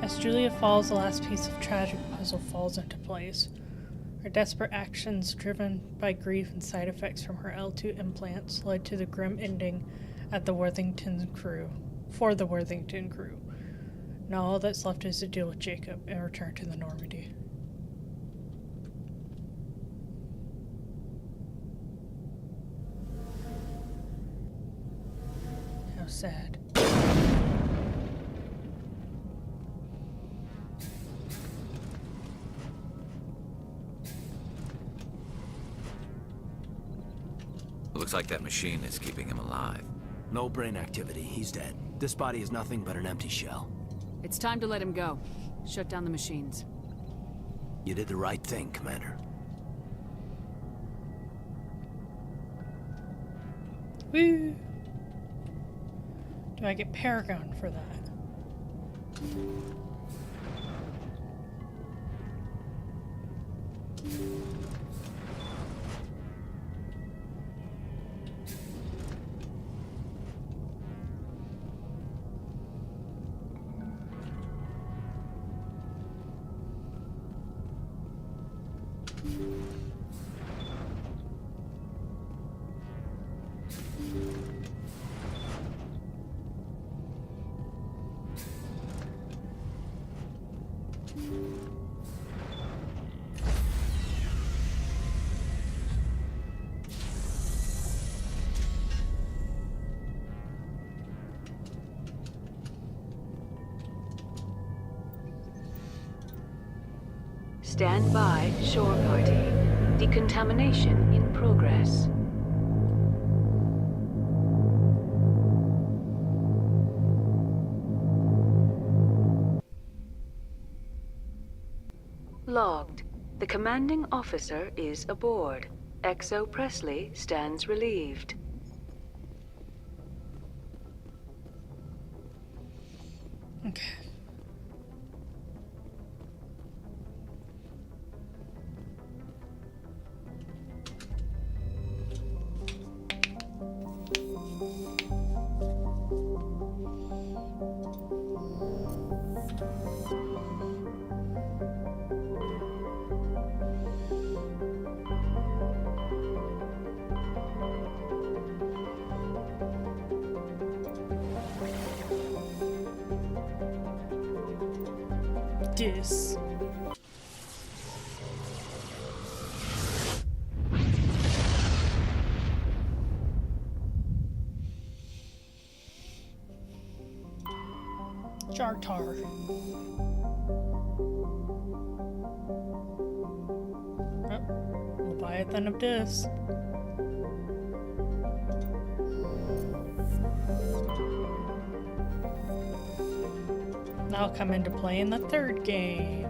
As Julia falls, the last piece of tragic puzzle falls into place. Her desperate actions, driven by grief and side effects from her L2 implants, led to the grim ending at the Worthington crew. For the Worthington crew. Now all that's left is to deal with Jacob and return to the Normandy. How sad. Looks like that machine is keeping him alive. No brain activity. He's dead. This body is nothing but an empty shell. It's time to let him go. Shut down the machines. You did the right thing, Commander. Woo! Do I get Paragon for that? Stand by, shore party. Decontamination in progress. Logged. The commanding officer is aboard. XO Presley stands relieved. Okay. Dis. Jartar. Oh, Leviathan of Dis. That'll come into play in the third game.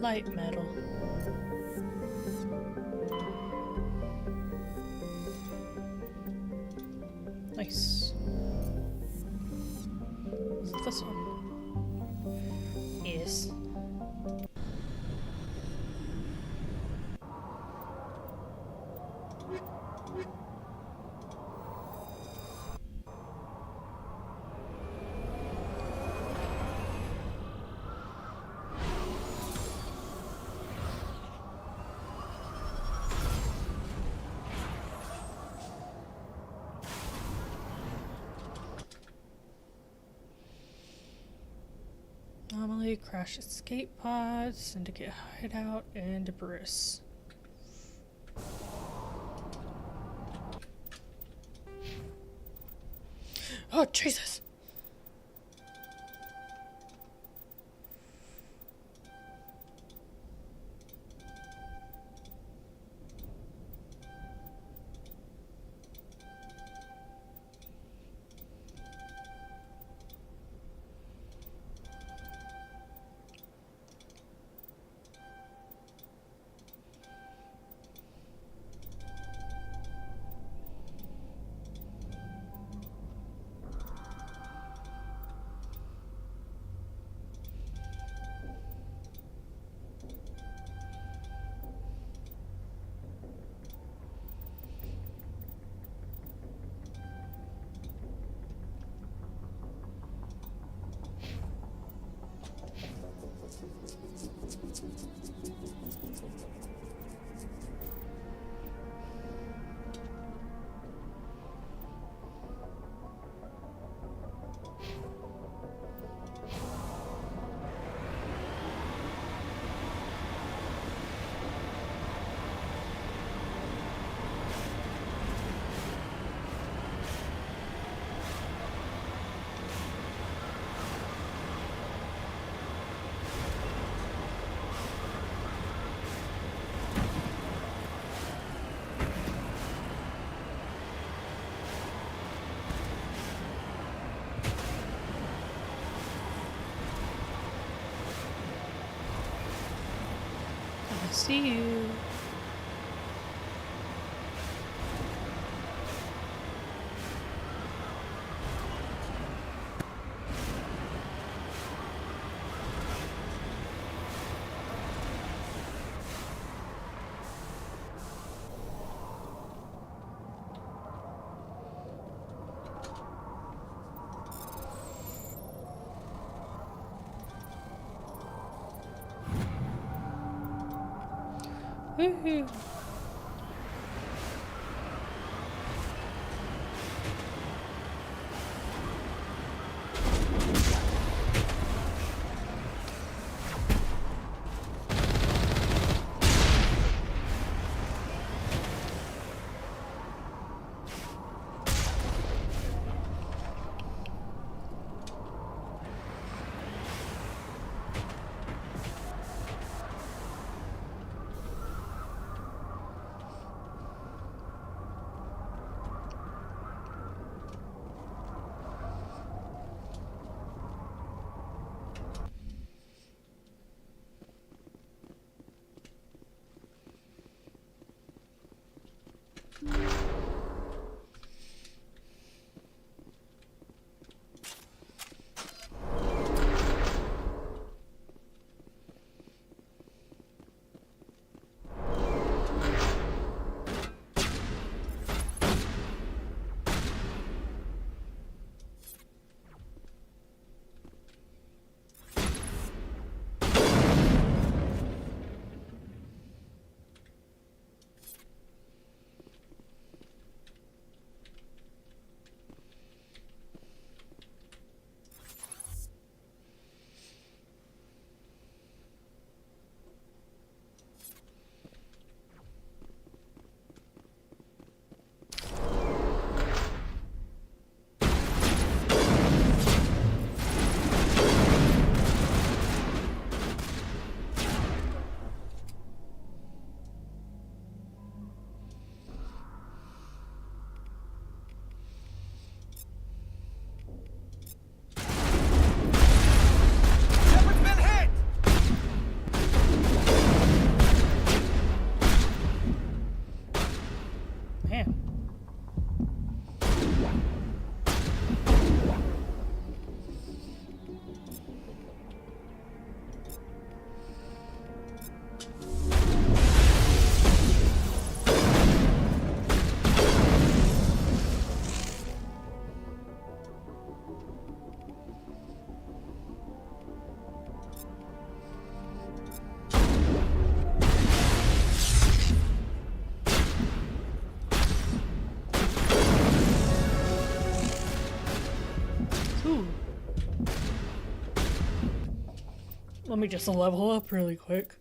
Light metal. Nice. Is it this one? Yes. Anomaly, crash escape pods, syndicate hideout, and debris. Oh, Jesus! See you. Woohoo! Let me just level up really quick.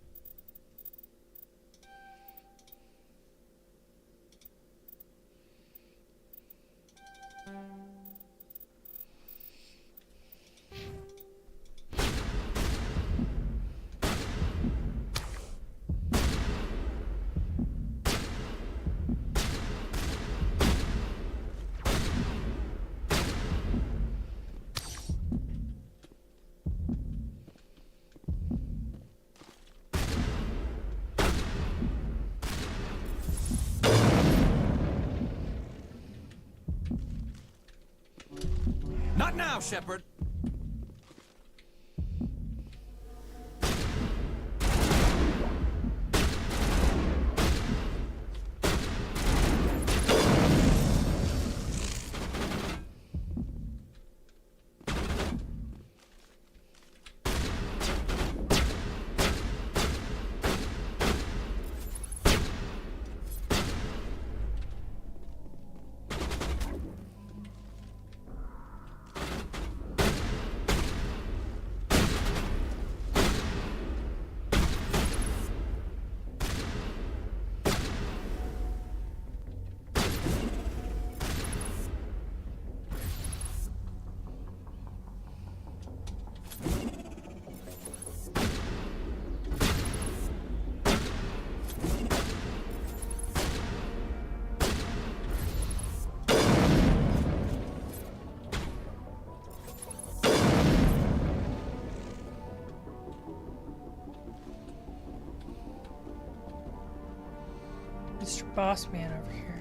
Not now, Shepard! Mr. Bossman over here.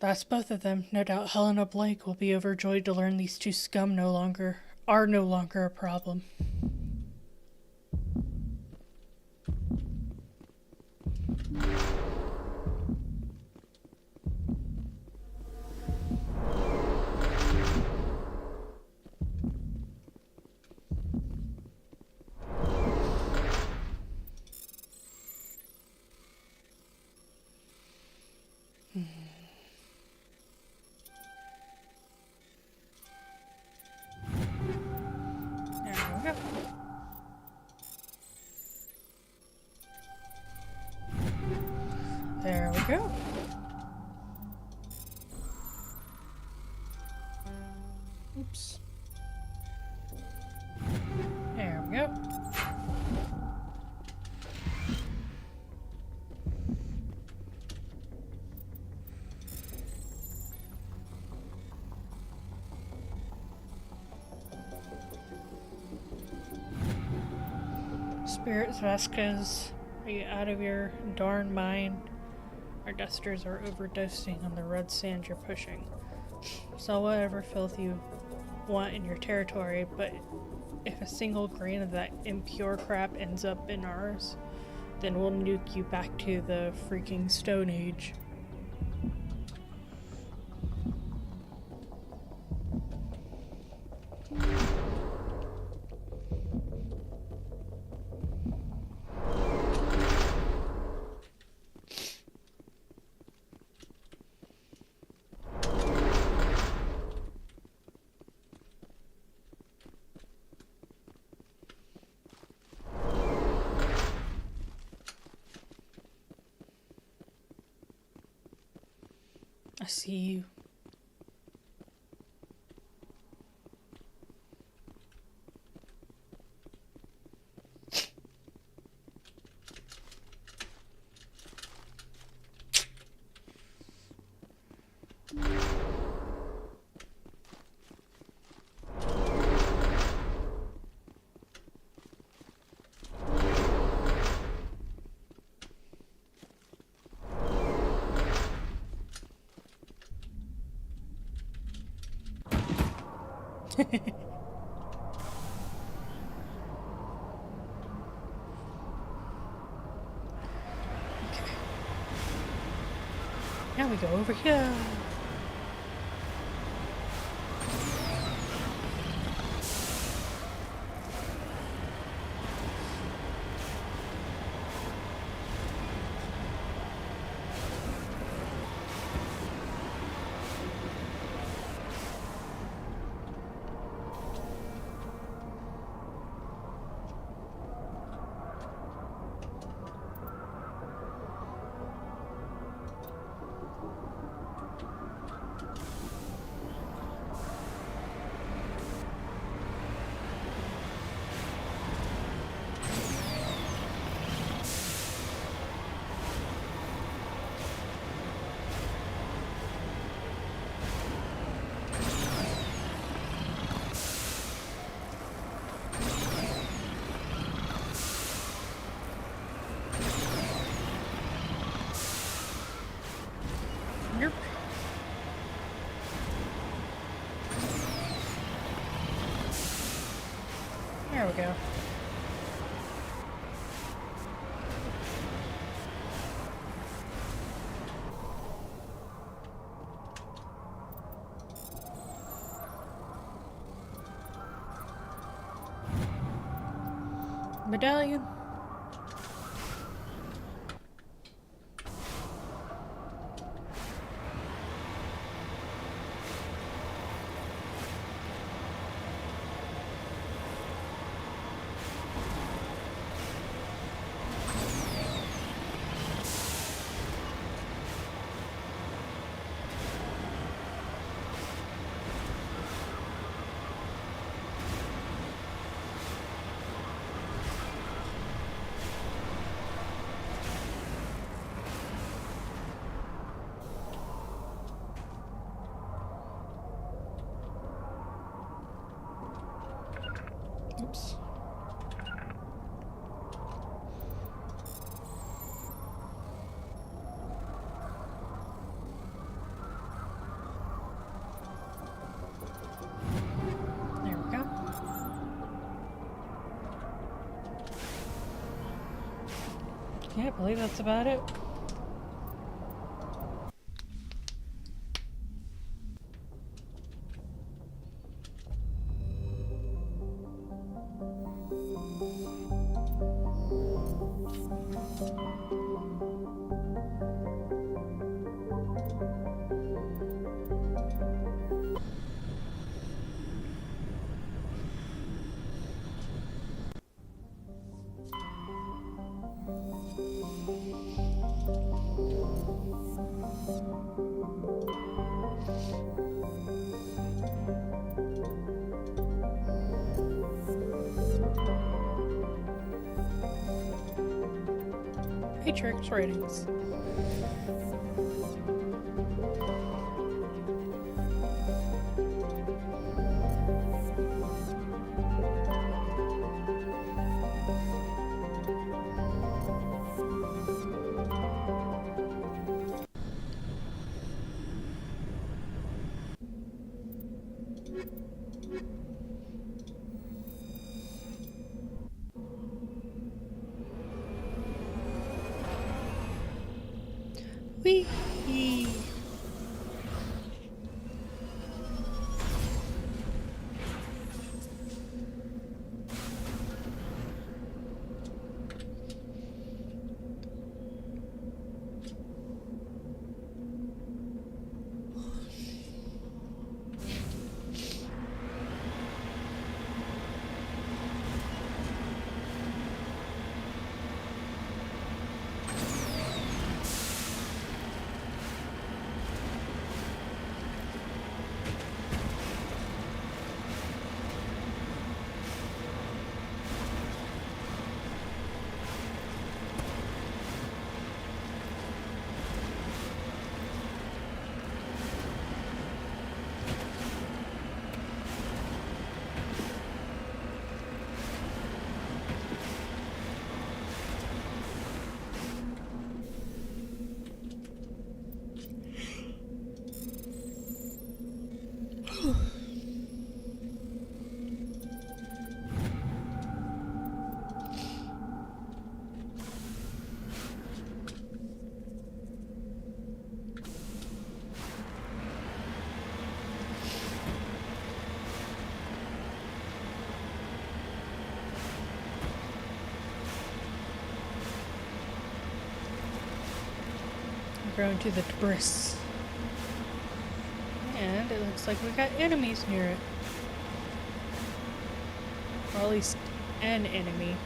That's both of them. No doubt Helena Blake will be overjoyed to learn these two scum are no longer a problem. There we go. Oops. There we go. Spirits Vasquez, are you out of your darn mind? Our dusters are overdosing on the red sand you're pushing. So whatever filth you want in your territory, but if a single grain of that impure crap ends up in ours, then we'll nuke you back to the freaking Stone Age. I see you. Okay. Now we go over here. There we go. Medallion. Oops. There we go. Yeah, I believe that's about it. Matrix ratings. Whee! Going to the Debris. And it looks like we got enemies near it. Or at least an enemy.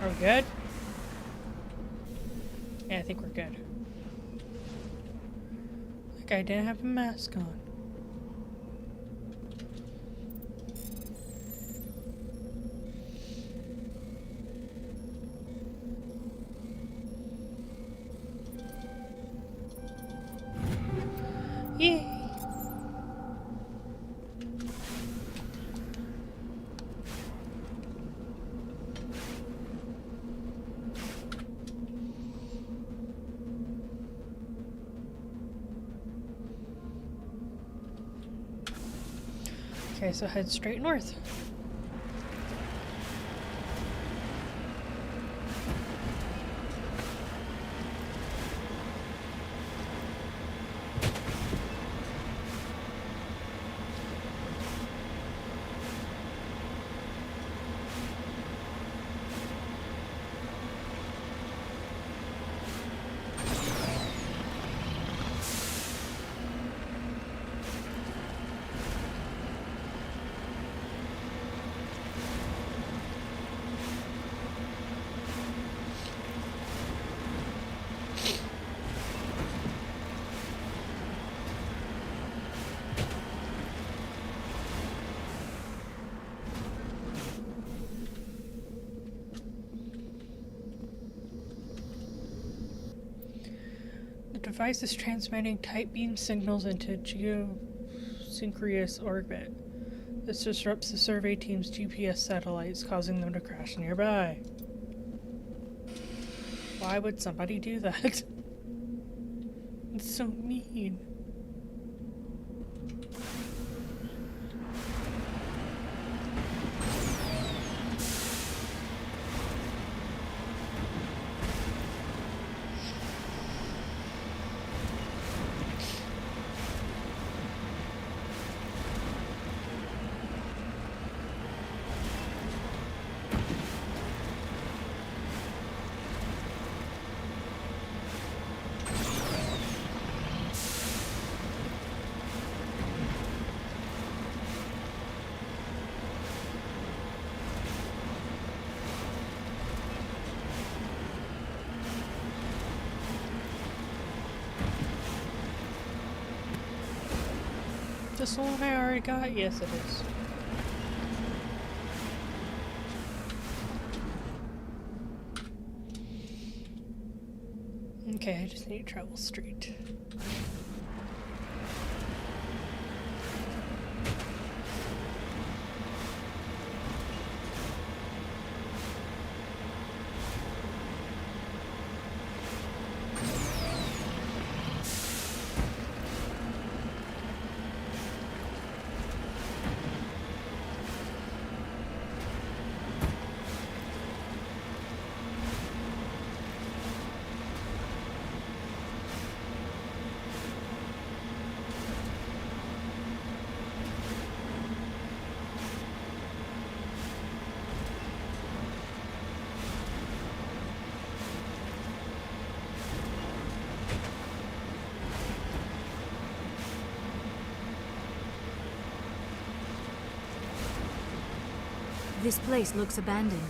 Are we good? Yeah, I think we're good. That guy didn't have a mask on. Yay! Okay, so head straight north. device is transmitting tight beam signals into geosynchronous orbit. This disrupts the survey team's GPS satellites, causing them to crash nearby. Why would somebody do that? It's so mean. This the one I already got? Yes, it is. Okay, I just need to travel straight. This place looks abandoned.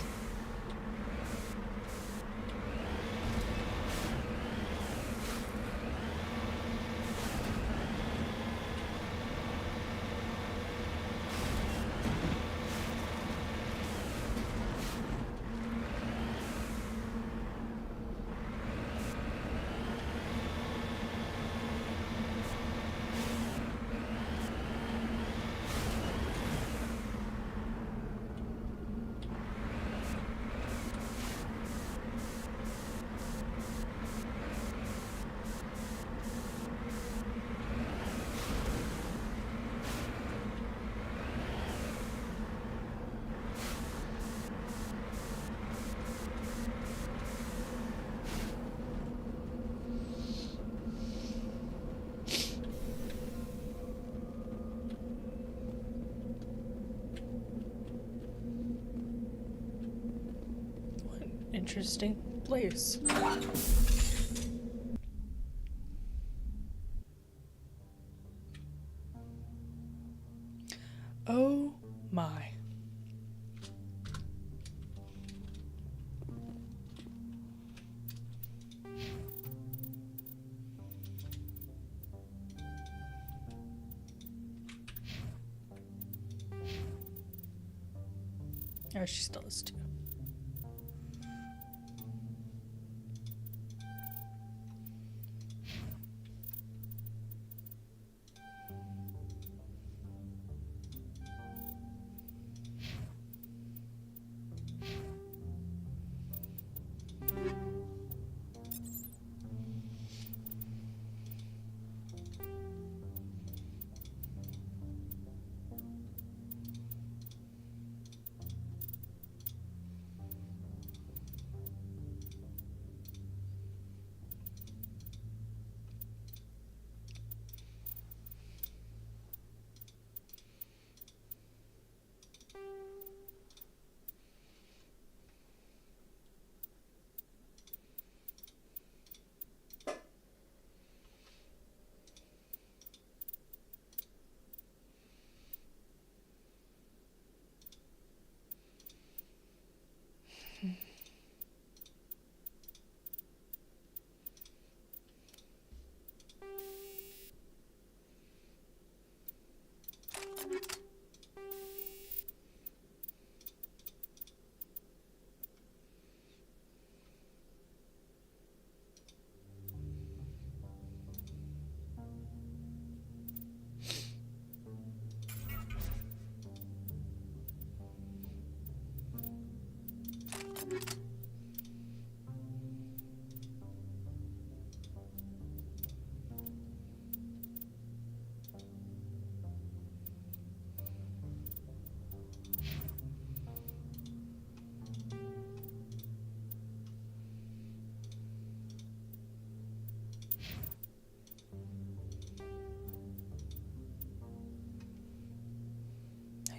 Interesting place. Oh my. Oh, she still is too.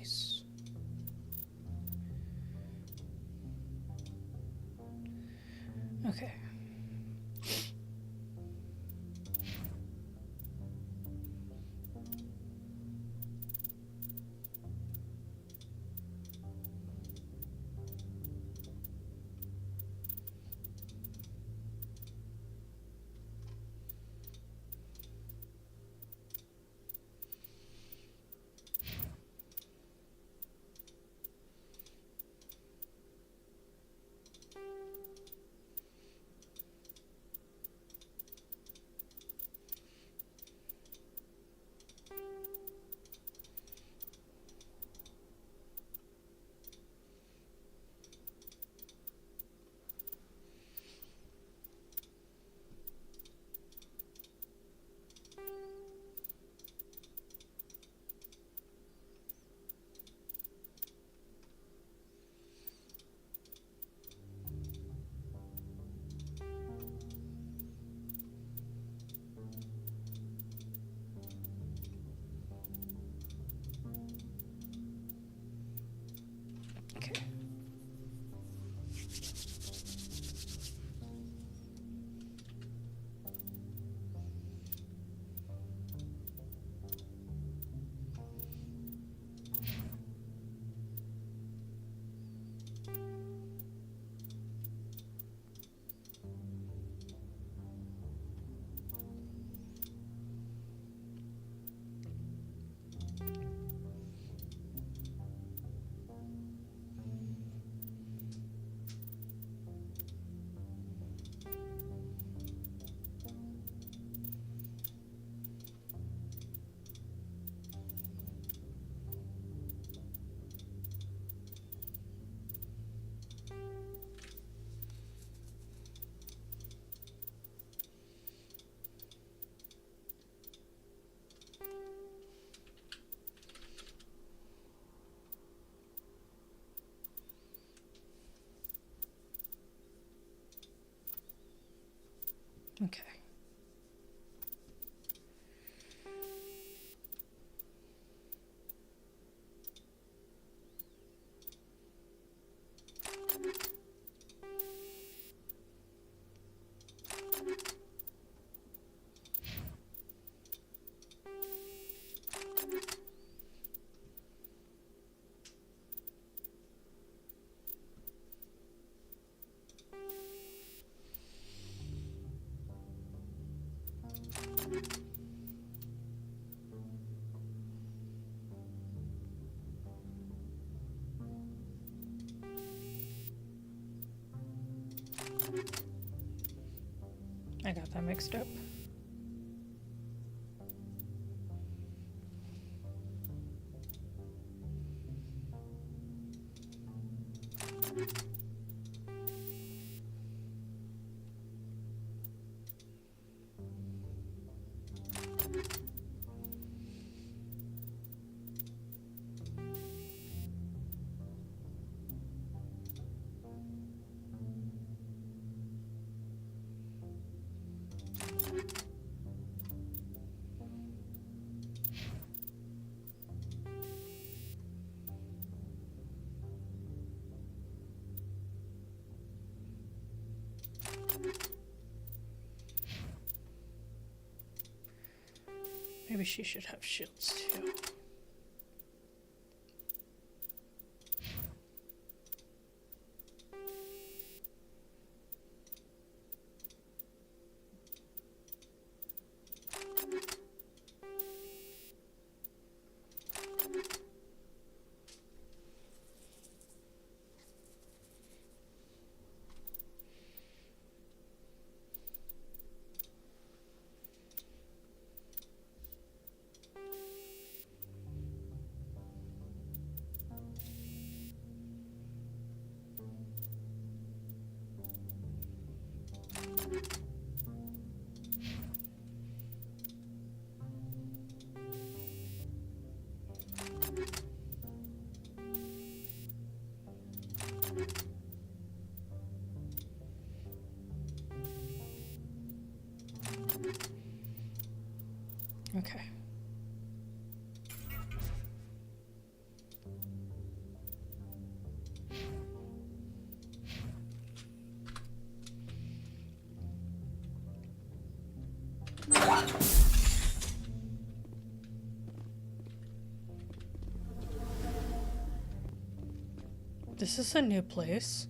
Nice. Okay. Okay. I got that mixed up. Maybe she should have shields too. Okay. This is a new place.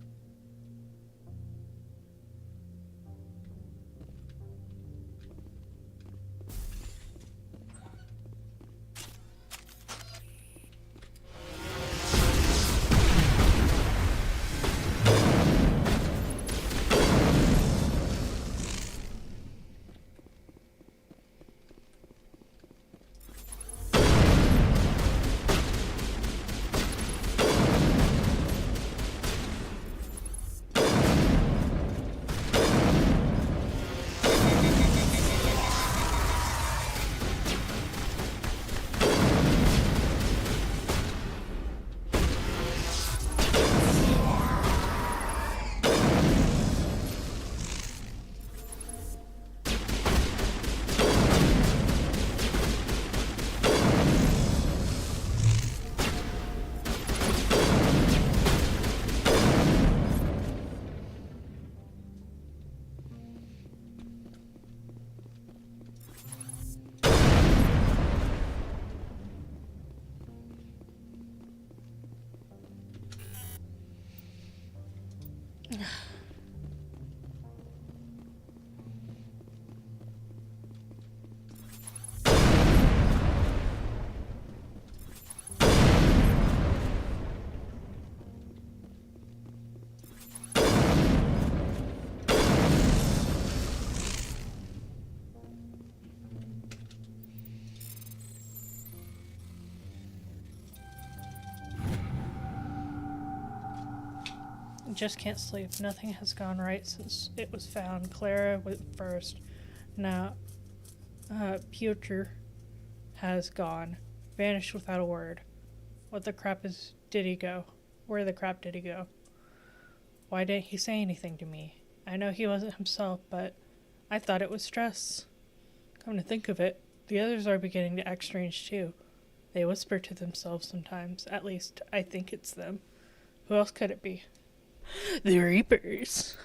Just can't sleep. Nothing has gone right since it was found. Clara went first. Now, Piotr has gone. Vanished without a word. What the crap did he go? Where the crap did he go? Why didn't he say anything to me? I know he wasn't himself, but I thought it was stress. Come to think of it, the others are beginning to act strange too. They whisper to themselves sometimes. At least, I think it's them. Who else could it be? The Reapers.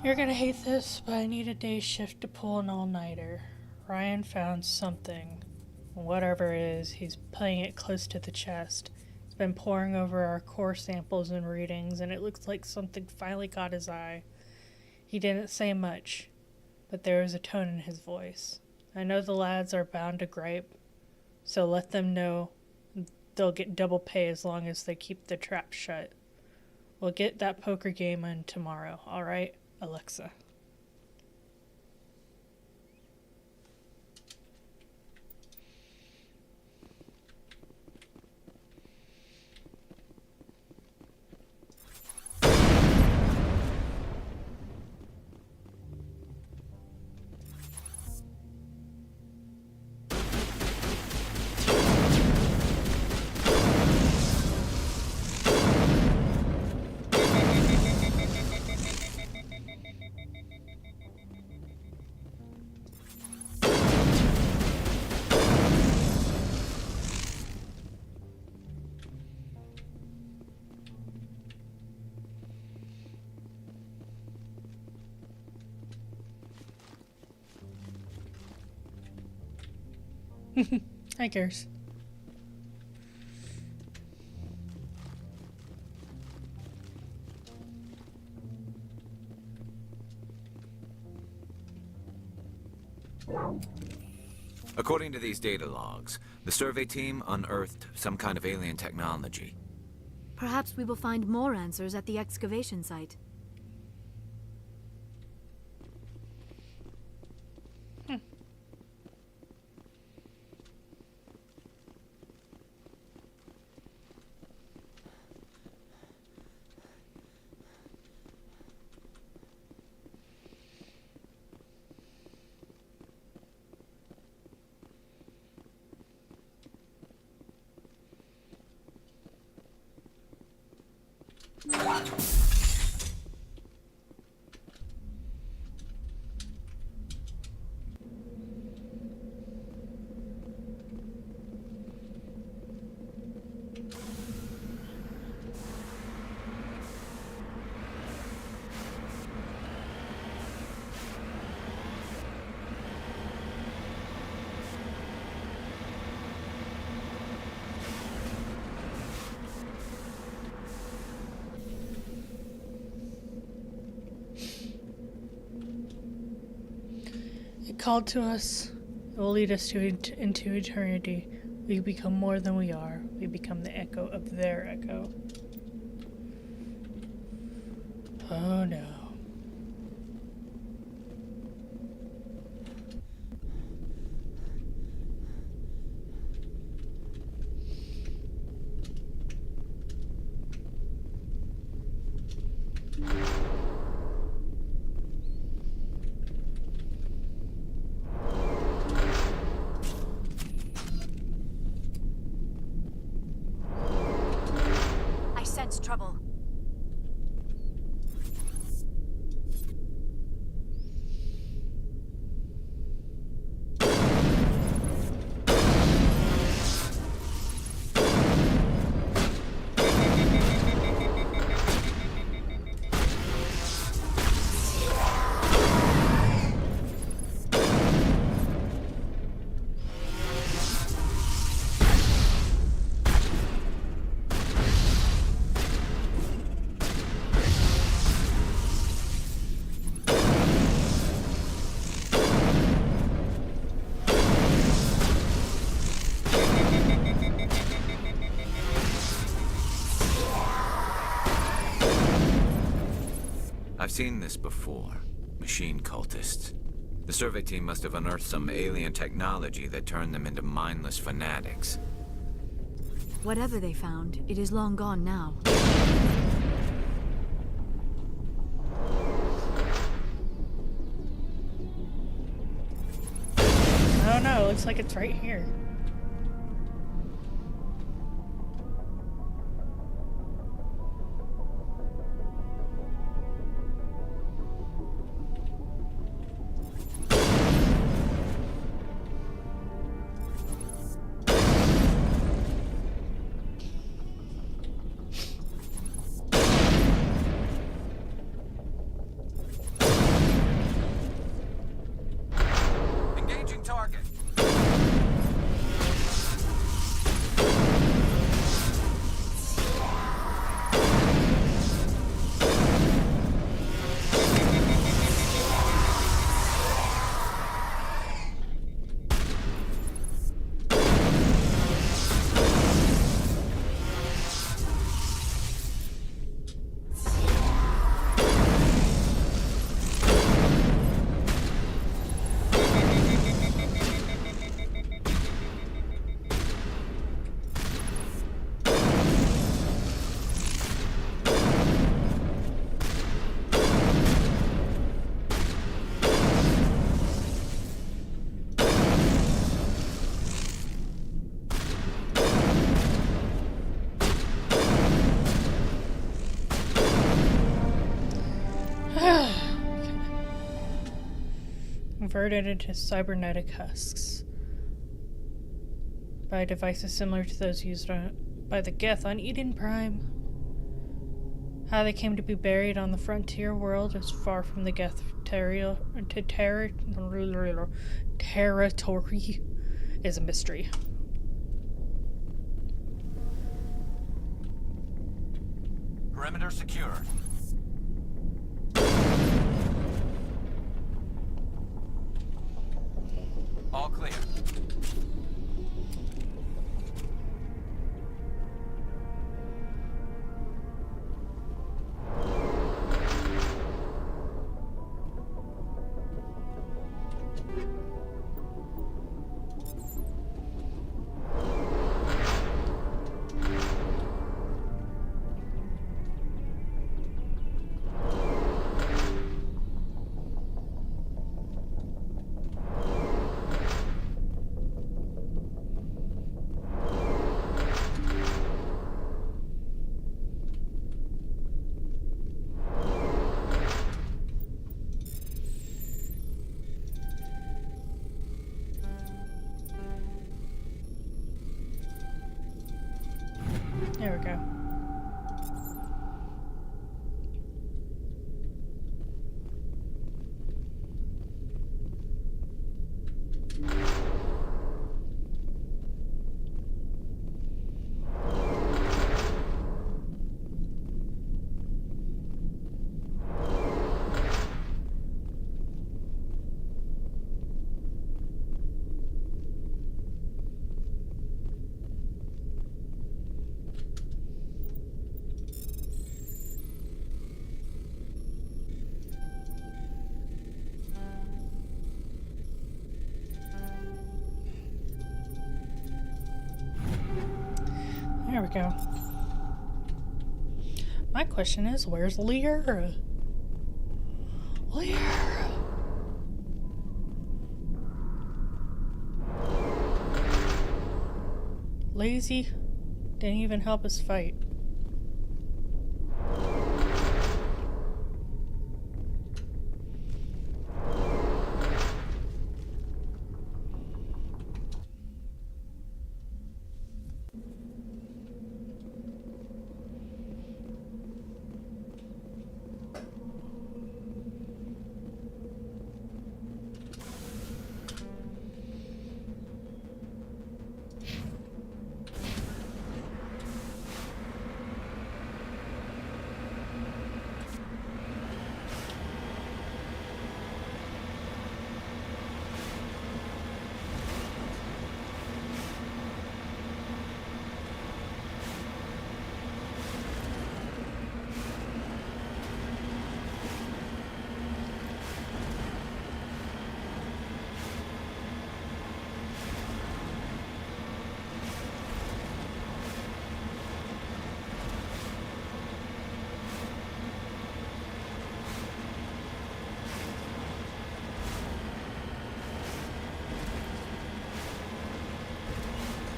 You're gonna hate this, but I need a day shift to pull an all-nighter. Ryan found something. Whatever it is, he's putting it close to the chest. He's been poring over our core samples and readings, and it looks like something finally caught his eye. He didn't say much, but there was a tone in his voice. I know the lads are bound to gripe, so let them know they'll get double pay as long as they keep the trap shut. We'll get that poker game in tomorrow, alright? Alexa. Hi, Gears. According to these data logs, the survey team unearthed some kind of alien technology. Perhaps we will find more answers at the excavation site. It called to us. It will lead us into eternity. We become more than we are. We become the echo of their echo. Oh no. I sense trouble. I've seen this before. Machine cultists. The survey team must have unearthed some alien technology that turned them into mindless fanatics. Whatever they found, it is long gone now. I don't know, it looks like it's right here. Engaging target. Converted into cybernetic husks by devices similar to those used by the Geth on Eden Prime. How they came to be buried on the frontier world as far from the Geth territory is a mystery. Perimeter secure. All clear. go. My question is, where's Lyra? Lyra! Lazy. Didn't even help us fight.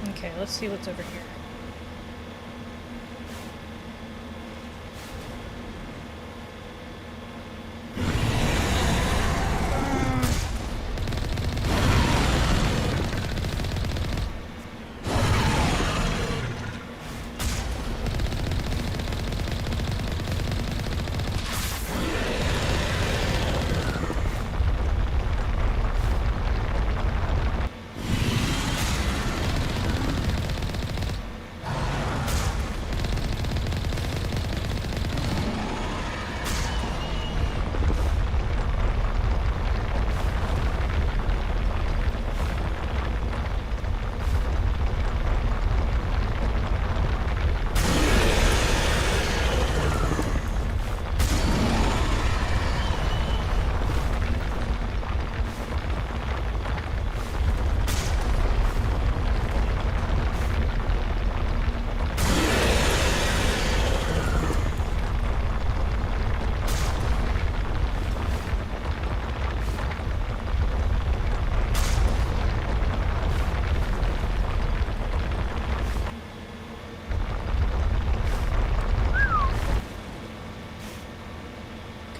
Okay, let's see what's over here.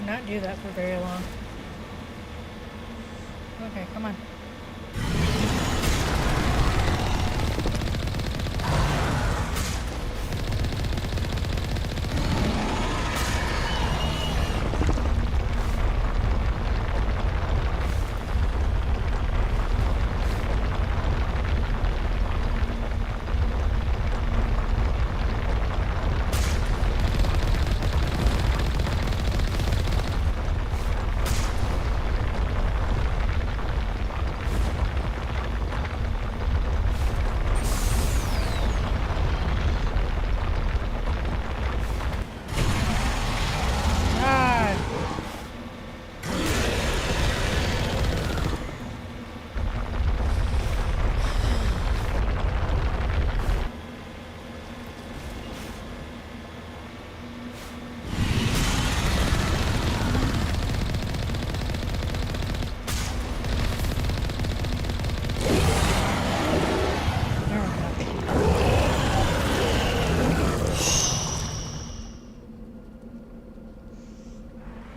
Not do that for very long. Okay, come on.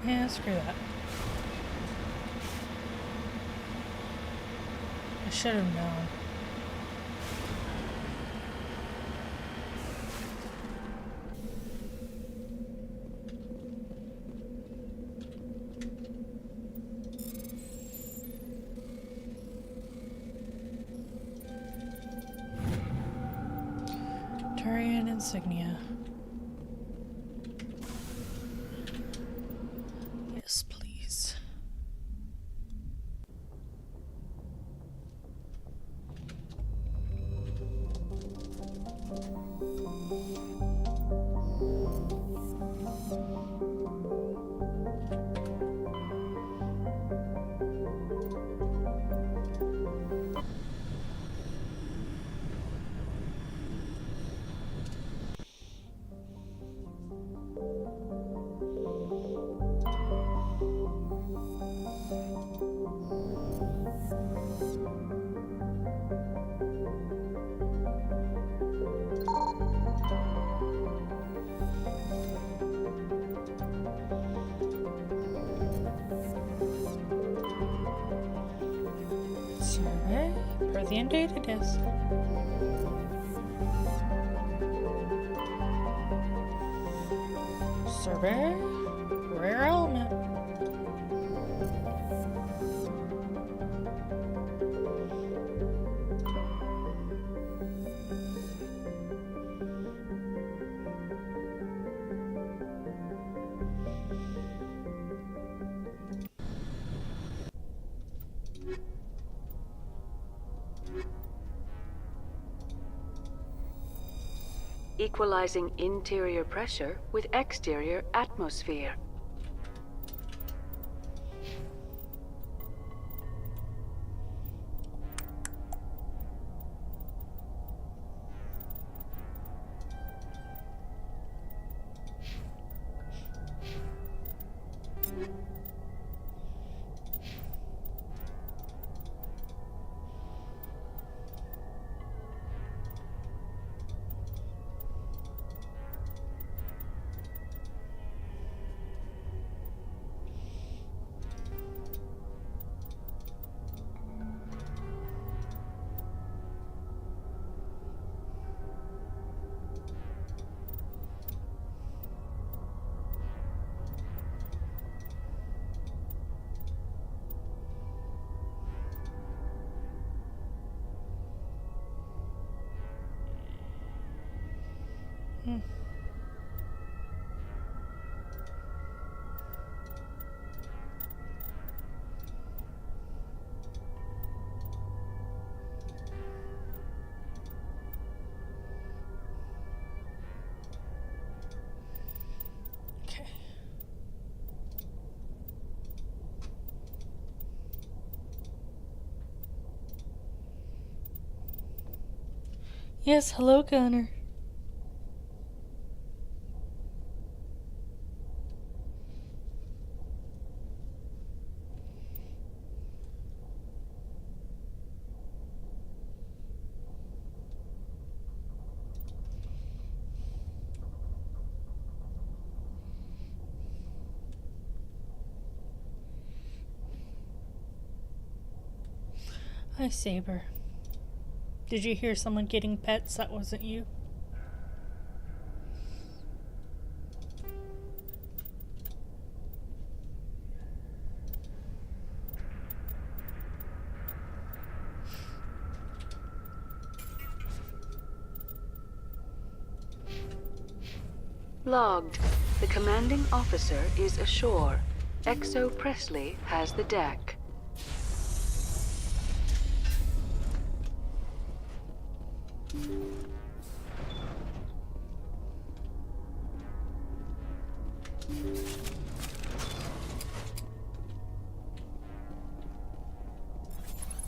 Yeah, screw that. I should have known. Turian insignia. Yes, please. Worthy indeed it is. Survey. Rare element. Equalizing interior pressure with exterior atmosphere. Yes, hello, Gunner. Hi, Saber. Did you hear someone getting pets that wasn't you? Logged. The commanding officer is ashore. Exo Presley has the deck.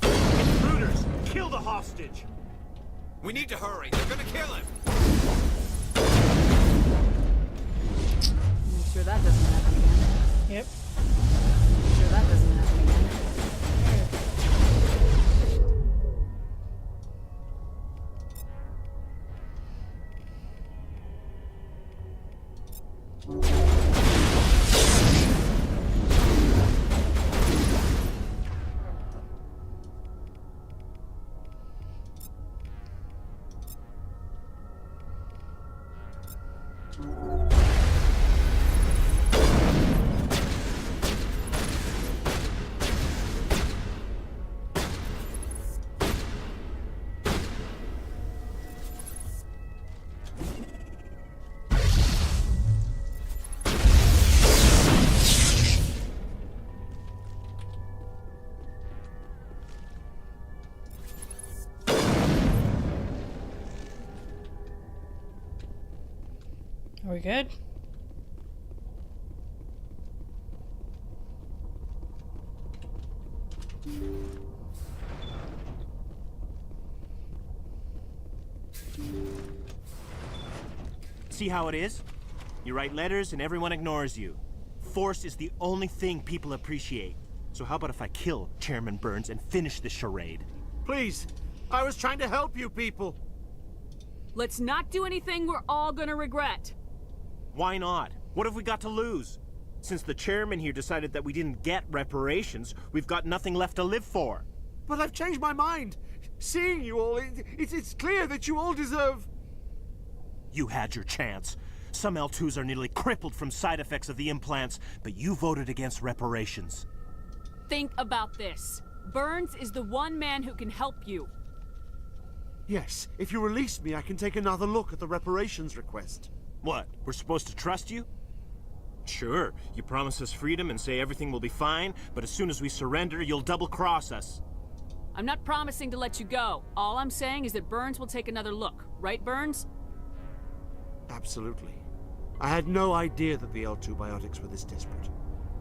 Intruders! Kill the hostage! We need to hurry. They're gonna kill him. Make sure that doesn't happen again. Yep. Make sure that doesn't happen again. Are we good? See how it is? You write letters and everyone ignores you. Force is the only thing people appreciate. So how about if I kill Chairman Burns and finish this charade? Please, I was trying to help you people. Let's not do anything we're all gonna regret. Why not? What have we got to lose? Since the chairman here decided that we didn't get reparations, we've got nothing left to live for. But I've changed my mind. Seeing you all, it's clear that you all deserve... You had your chance. Some L2s are nearly crippled from side effects of the implants, but you voted against reparations. Think about this. Burns is the one man who can help you. Yes, if you release me, I can take another look at the reparations request. What, we're supposed to trust you? Sure, you promise us freedom and say everything will be fine, but as soon as we surrender, you'll double-cross us. I'm not promising to let you go. All I'm saying is that Burns will take another look. Right, Burns? Absolutely. I had no idea that the L2 biotics were this desperate.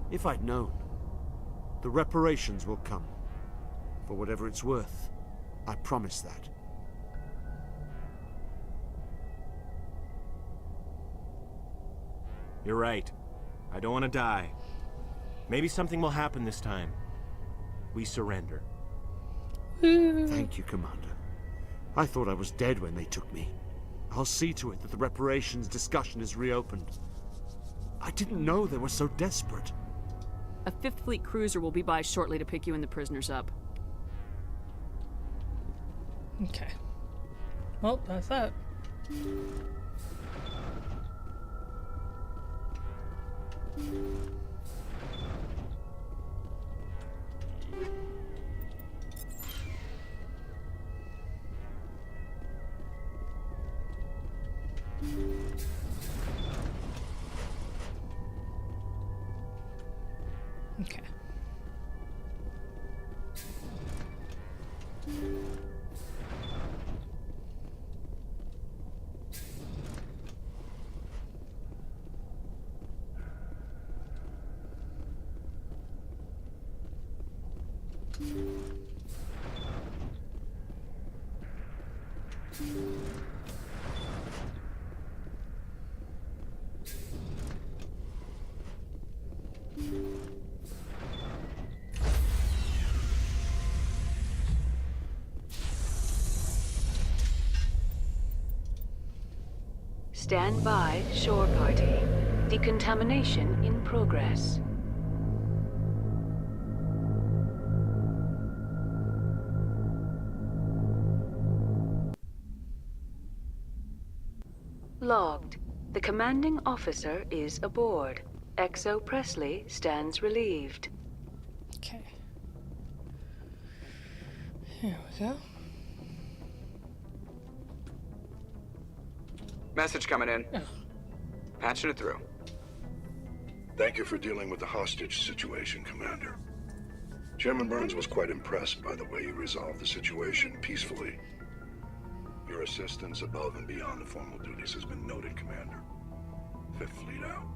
If I'd known, the reparations will come. For whatever it's worth, I promise that. You're right. I don't want to die. Maybe something will happen this time. We surrender. Thank you, Commander. I thought I was dead when they took me. I'll see to it that the reparations discussion is reopened. I didn't know they were so desperate. A 5th Fleet cruiser will be by shortly to pick you and the prisoners up. Okay. Well, that's that. Okay. Stand by, shore party. Decontamination in progress. Logged. The commanding officer is aboard. XO Presley stands relieved. Okay. Here we go. Message coming in. Patching it through. Thank you for dealing with the hostage situation, Commander. Chairman Burns was quite impressed by the way you resolved the situation peacefully. Your assistance above and beyond the formal duties has been noted, Commander. 5th Fleet out.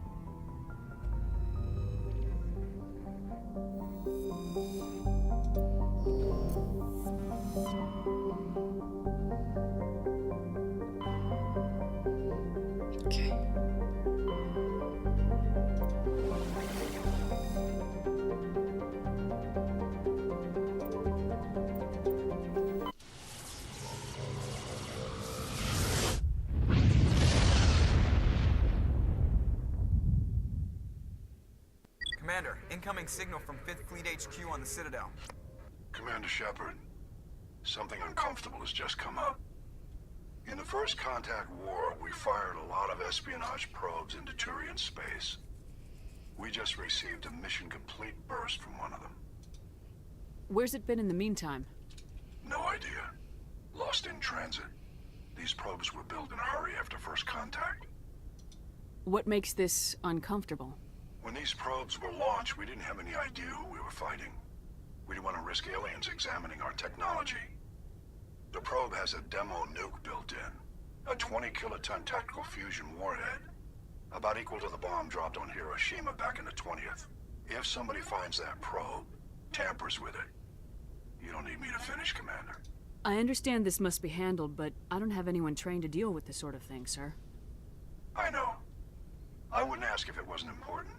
Okay. Commander, incoming signal from 5th Fleet HQ on the Citadel. Commander Shepard, something uncomfortable has just come up. In the First Contact War, we fired a lot of espionage probes into Turian space. We just received a mission complete burst from one of them. Where's it been in the meantime? No idea. Lost in transit. These probes were built in a hurry after First Contact. What makes this uncomfortable? When these probes were launched, we didn't have any idea who we were fighting. We didn't want to risk aliens examining our technology. The probe has a demo nuke built in. A 20-kiloton tactical fusion warhead. About equal to the bomb dropped on Hiroshima back in the 20th. If somebody finds that probe, tampers with it, you don't need me to finish, Commander. I understand this must be handled, but I don't have anyone trained to deal with this sort of thing, sir. I know. I wouldn't ask if it wasn't important.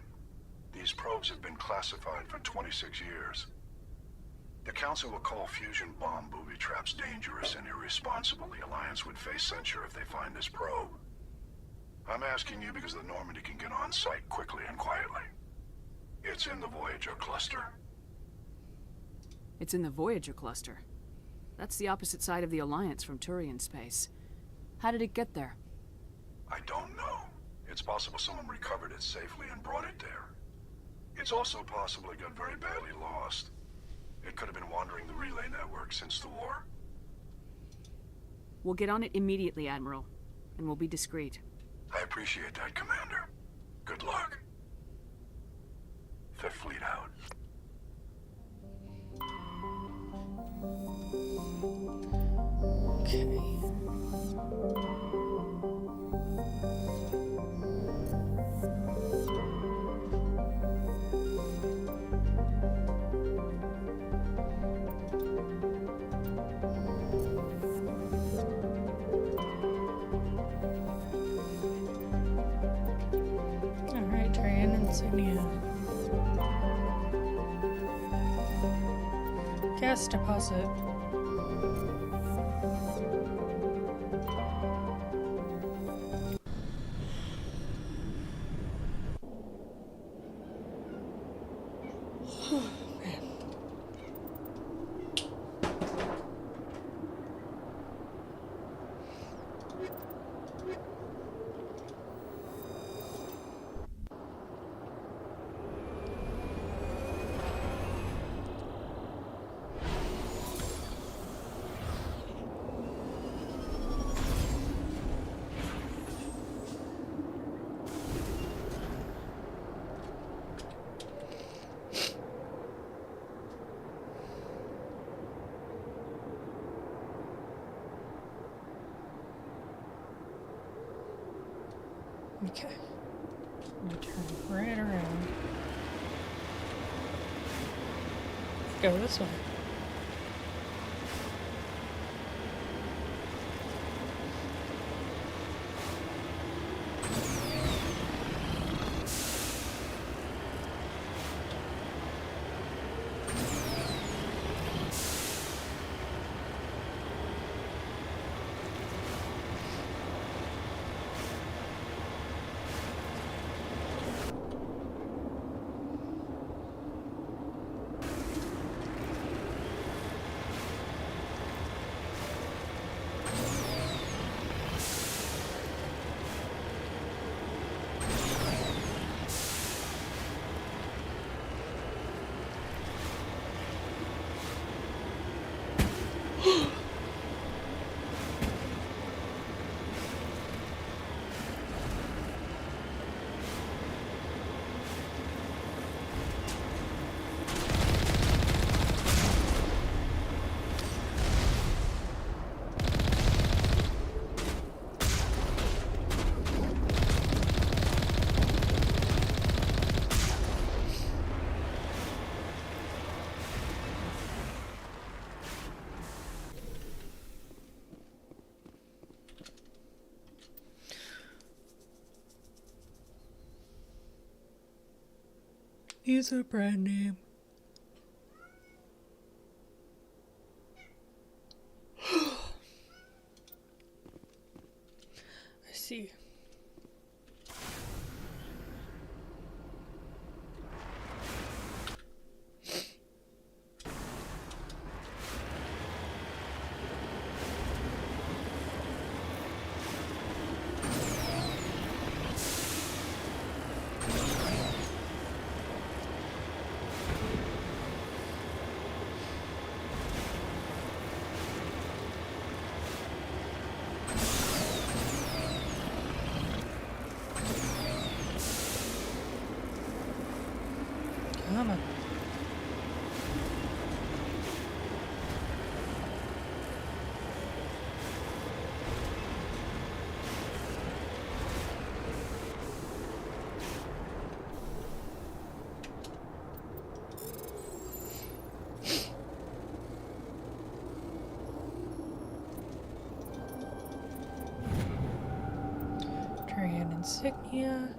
These probes have been classified for 26 years. The Council will call fusion bomb booby traps dangerous and irresponsible. The Alliance would face censure if they find this probe. I'm asking you because the Normandy can get on site quickly and quietly. It's in the Voyager cluster. It's in the Voyager cluster. That's the opposite side of the Alliance from Turian space. How did it get there? I don't know. It's possible someone recovered it safely and brought it there. It's also possible it got very badly lost. It could have been wandering the relay network since the war. We'll get on it immediately, Admiral, and we'll be discreet. I appreciate that, Commander. Good luck. Fifth Fleet out. Okay. Alright, Turian insignia. Gas deposit. Okay. I'm gonna turn right around. Go this way. Use a brand name. I see. Come on. Turian insignia.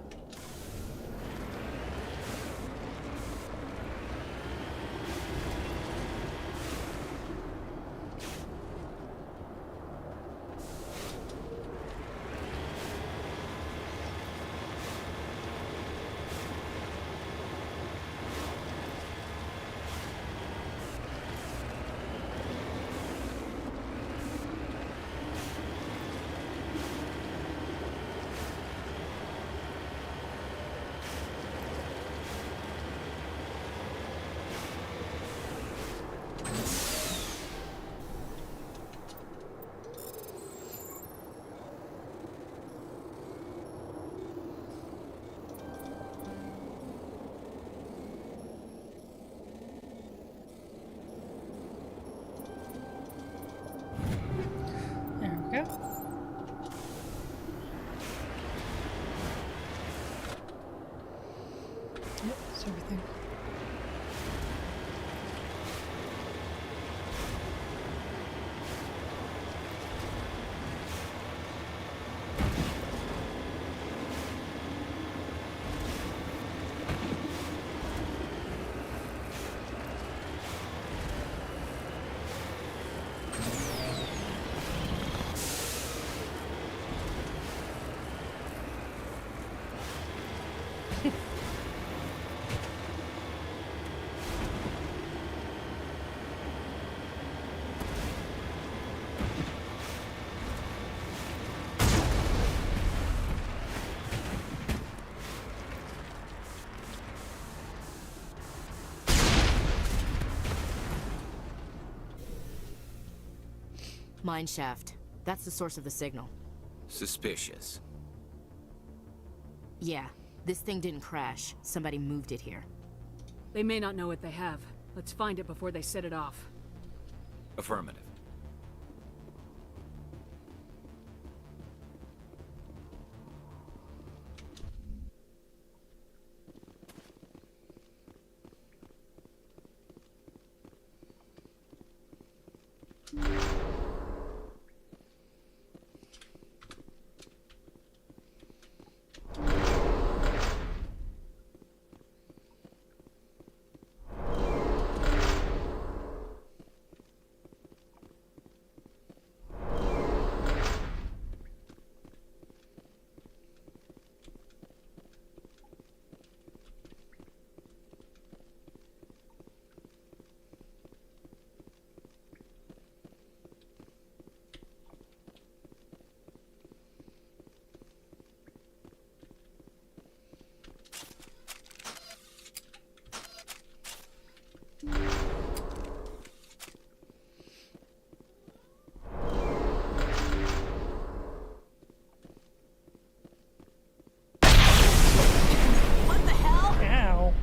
Mine shaft. That's the source of the signal. Suspicious. Yeah, this thing didn't crash. Somebody moved it here. They may not know what they have. Let's find it before they set it off. Affirmative. Ow.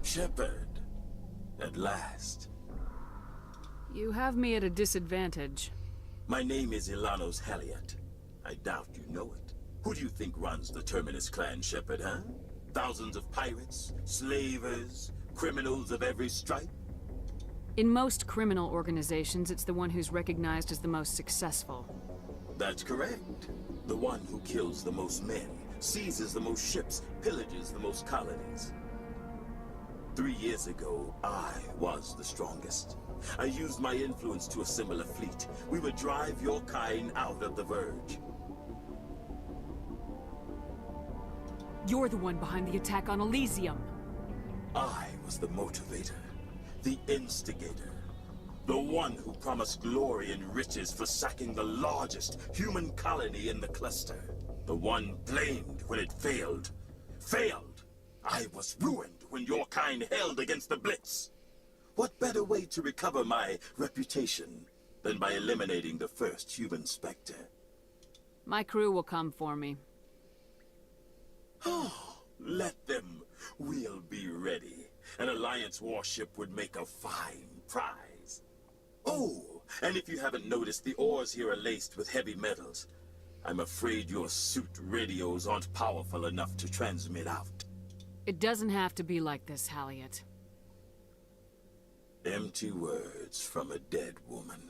Shepard, at last. You have me at a disadvantage. My name is Ilanos Halliot. I doubt you know it. Who do you think runs the Terminus clan, Shepard, huh? Thousands of pirates, slavers, criminals of every stripe? In most criminal organizations, it's the one who's recognized as the most successful. That's correct. The one who kills the most men, seizes the most ships, pillages the most colonies. 3 years ago, I was the strongest. I used my influence to assemble a fleet. We would drive your kind out of the Verge. You're the one behind the attack on Elysium. I was the motivator, the instigator, the one who promised glory and riches for sacking the largest human colony in the cluster. The one blamed when it failed. Failed! I was ruined when your kind held against the Blitz. What better way to recover my reputation than by eliminating the first human Spectre? My crew will come for me. Oh, let them. We'll be ready. An Alliance warship would make a fine prize. Oh, and if you haven't noticed, the ores here are laced with heavy metals. I'm afraid your suit radios aren't powerful enough to transmit out. It doesn't have to be like this, Halliot. Empty words from a dead woman.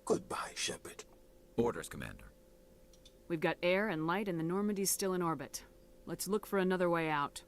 Goodbye, Shepard. Orders, Commander. We've got air and light and the Normandy's still in orbit. Let's look for another way out.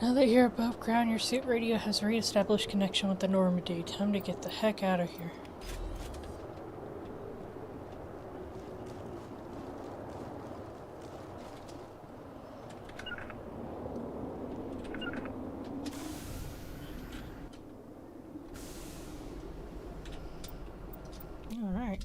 Now that you're above ground, your suit radio has re-established connection with the Normandy. Time to get the heck out of here. All right.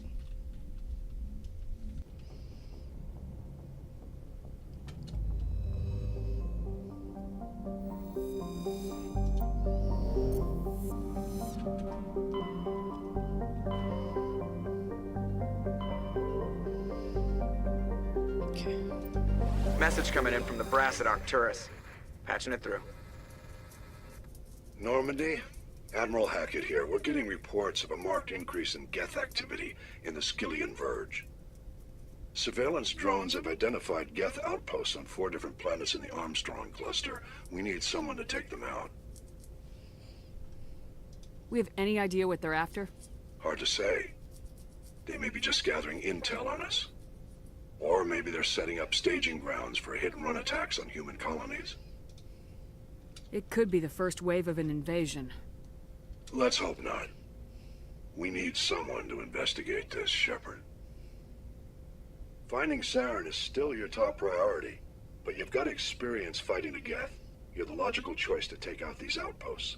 Message coming in from the brass at Arcturus. Patching it through. Normandy? Admiral Hackett here. We're getting reports of a marked increase in Geth activity in the Skyllian Verge. Surveillance drones have identified Geth outposts on 4 different planets in the Armstrong cluster. We need someone to take them out. We have any idea what they're after? Hard to say. They may be just gathering intel on us. Or maybe they're setting up staging grounds for hit-and-run attacks on human colonies. It could be the first wave of an invasion. Let's hope not. We need someone to investigate this, Shepard. Finding Saren is still your top priority, but you've got experience fighting the Geth. You're the logical choice to take out these outposts.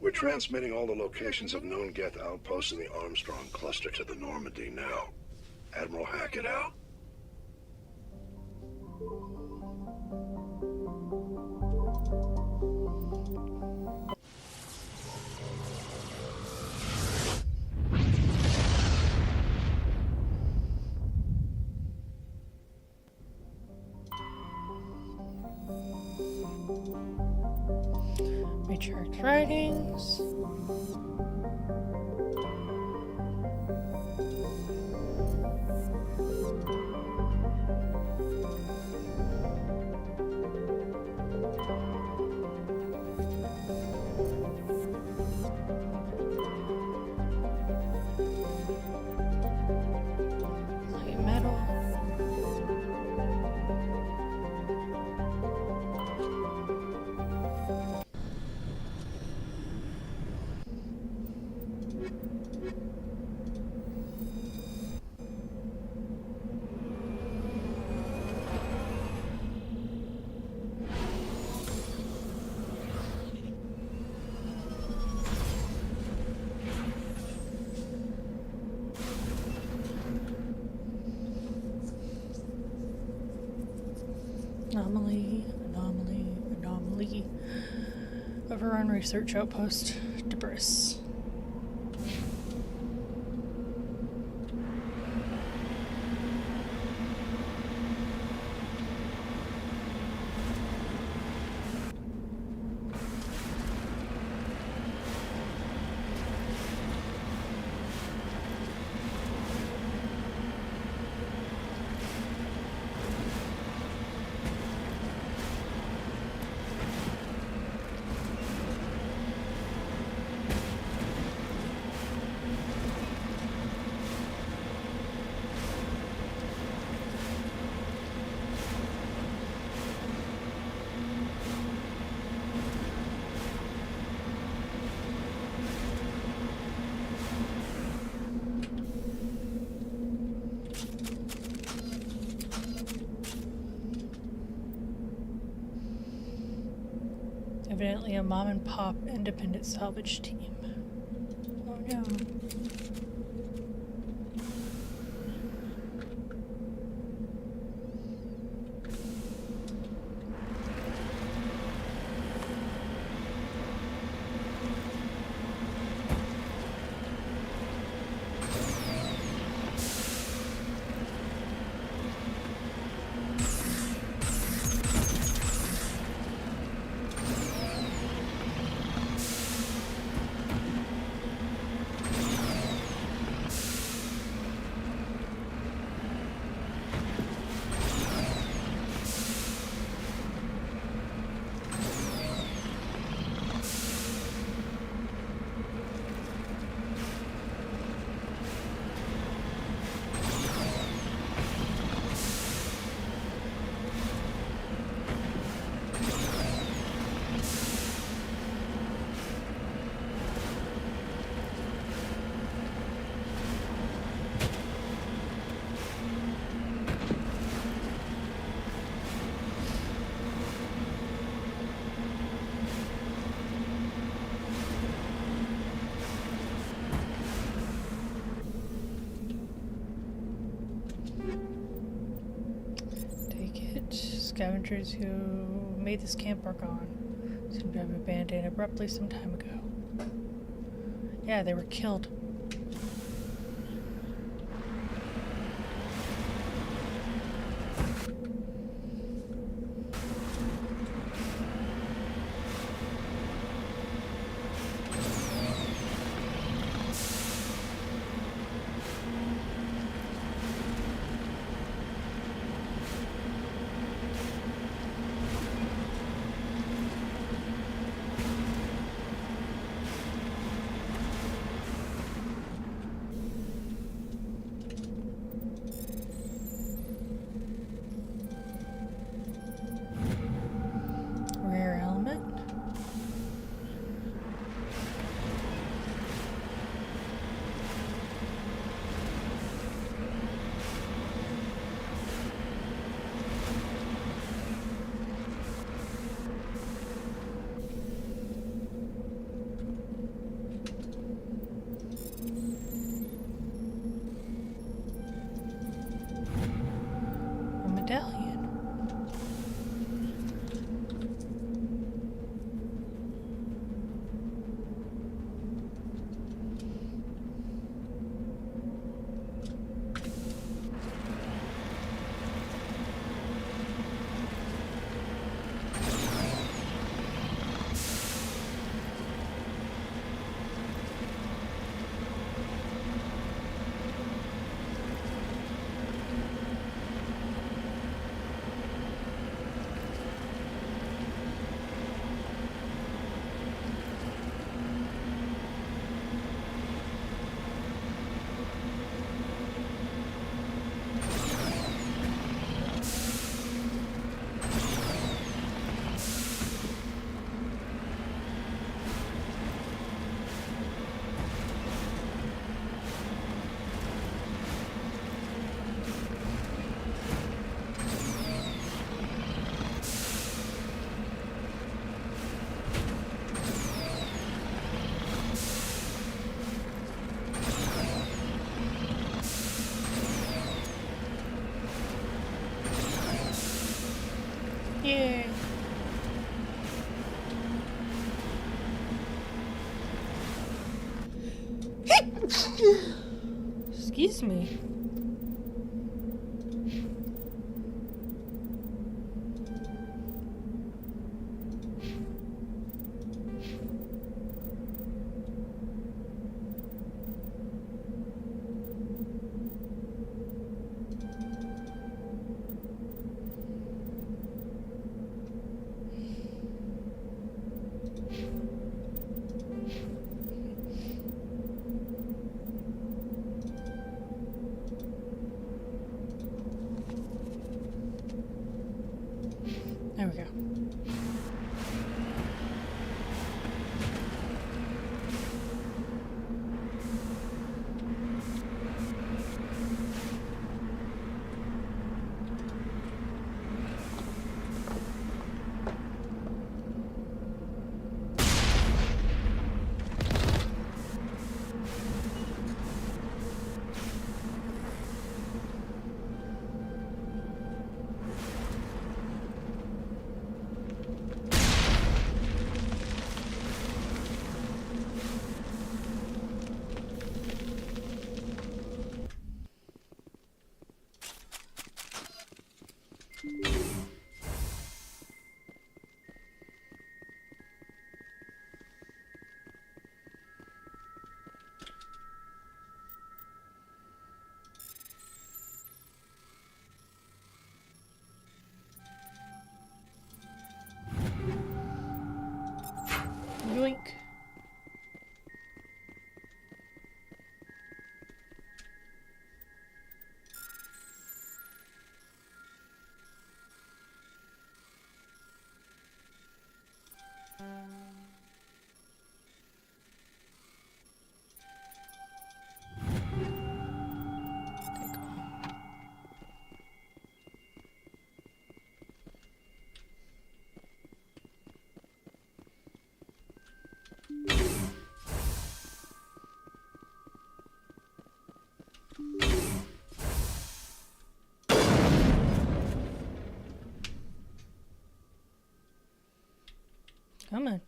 We're transmitting all the locations of known Geth outposts in the Armstrong cluster to the Normandy now. Admiral Hackett out. Matriarch writings. Light metal. Anomaly. Overrun research outpost, Debris. Evidently a mom and pop independent salvage team. Oh no. scavengers who made this camp are gone. Seem to have abandoned abruptly some time ago. Yeah, they were killed. Rare element. A medallion. Yay. Excuse me. Come on.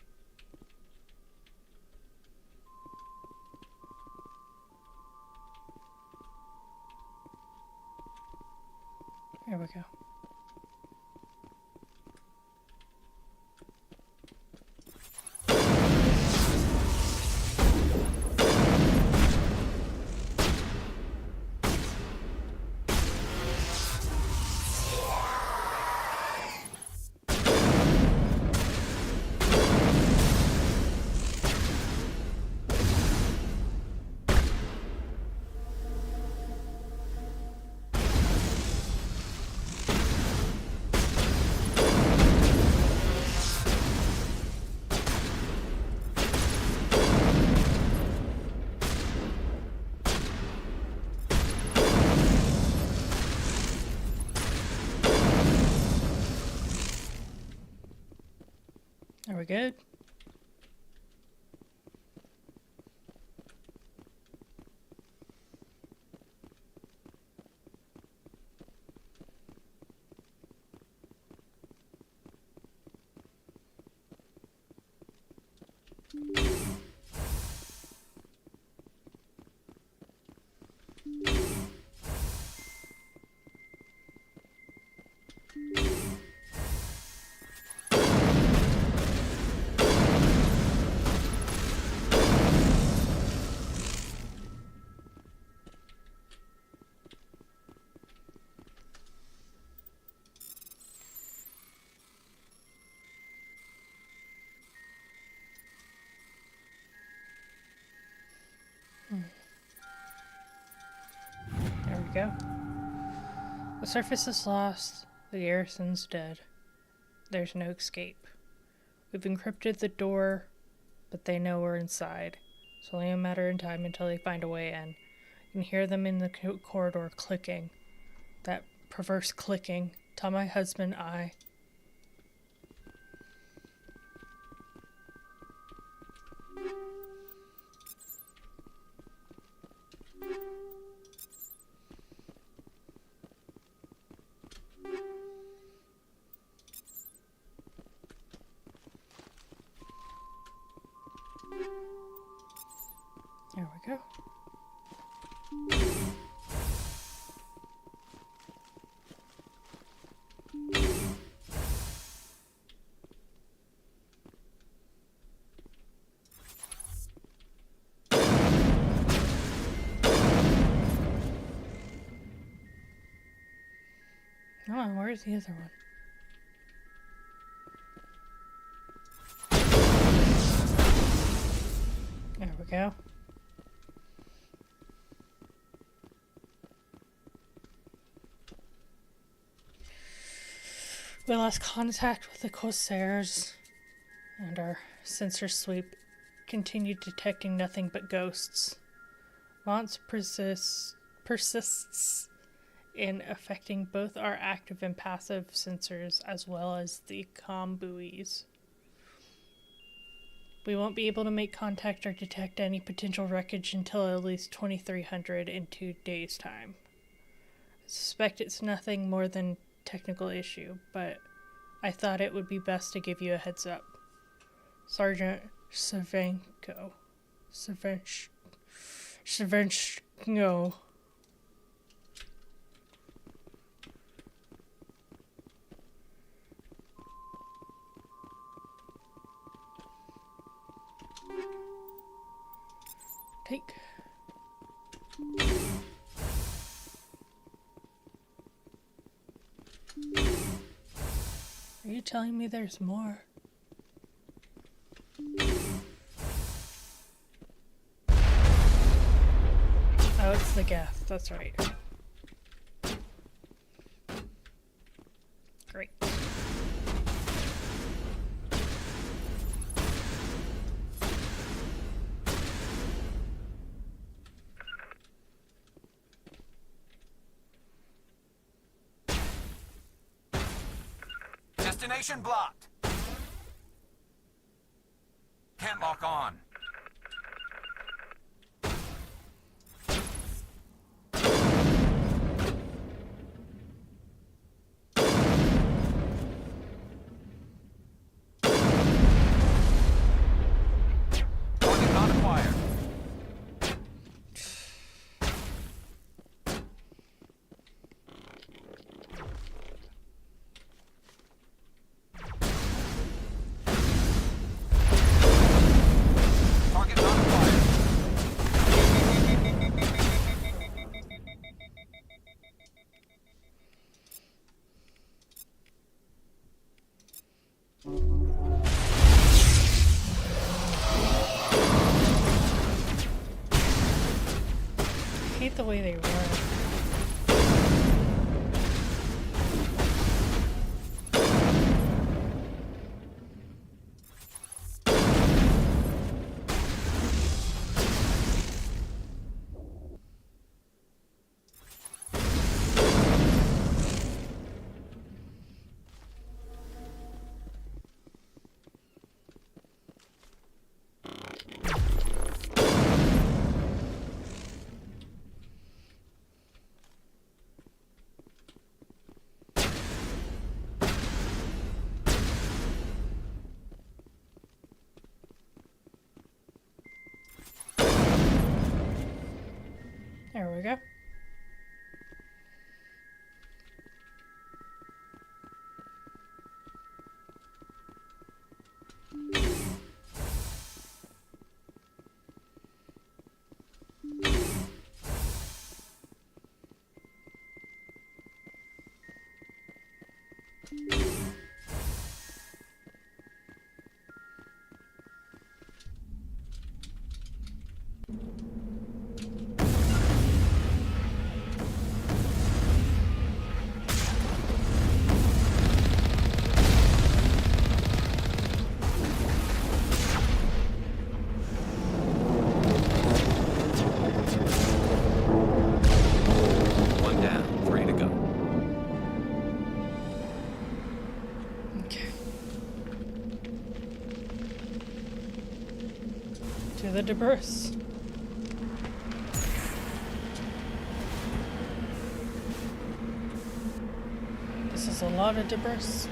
Here we go. Are we good? There we go. The surface is lost. The garrison's dead. There's no escape. We've encrypted the door, but they know we're inside. It's only a matter of time until they find a way in. You can hear them in the corridor clicking. That perverse clicking. Tell my husband I... There we go. Come on, where's the other one? There we go. We lost contact with the Corsairs, and our sensor sweep continued detecting nothing but ghosts. Mons persists in affecting both our active and passive sensors as well as the comm buoys. We won't be able to make contact or detect any potential wreckage until at least 2300 in 2 days' time. I suspect it's nothing more than technical issue, but I thought it would be best to give you a heads up. Sergeant Savenko. Savenko. Take. Are you telling me there's more? Oh, it's the gas. That's right. Great. Destination blocked. Can't lock on. the way they run. There we go. One down, 3 to go. Okay. To the debris. This is a lot of debris.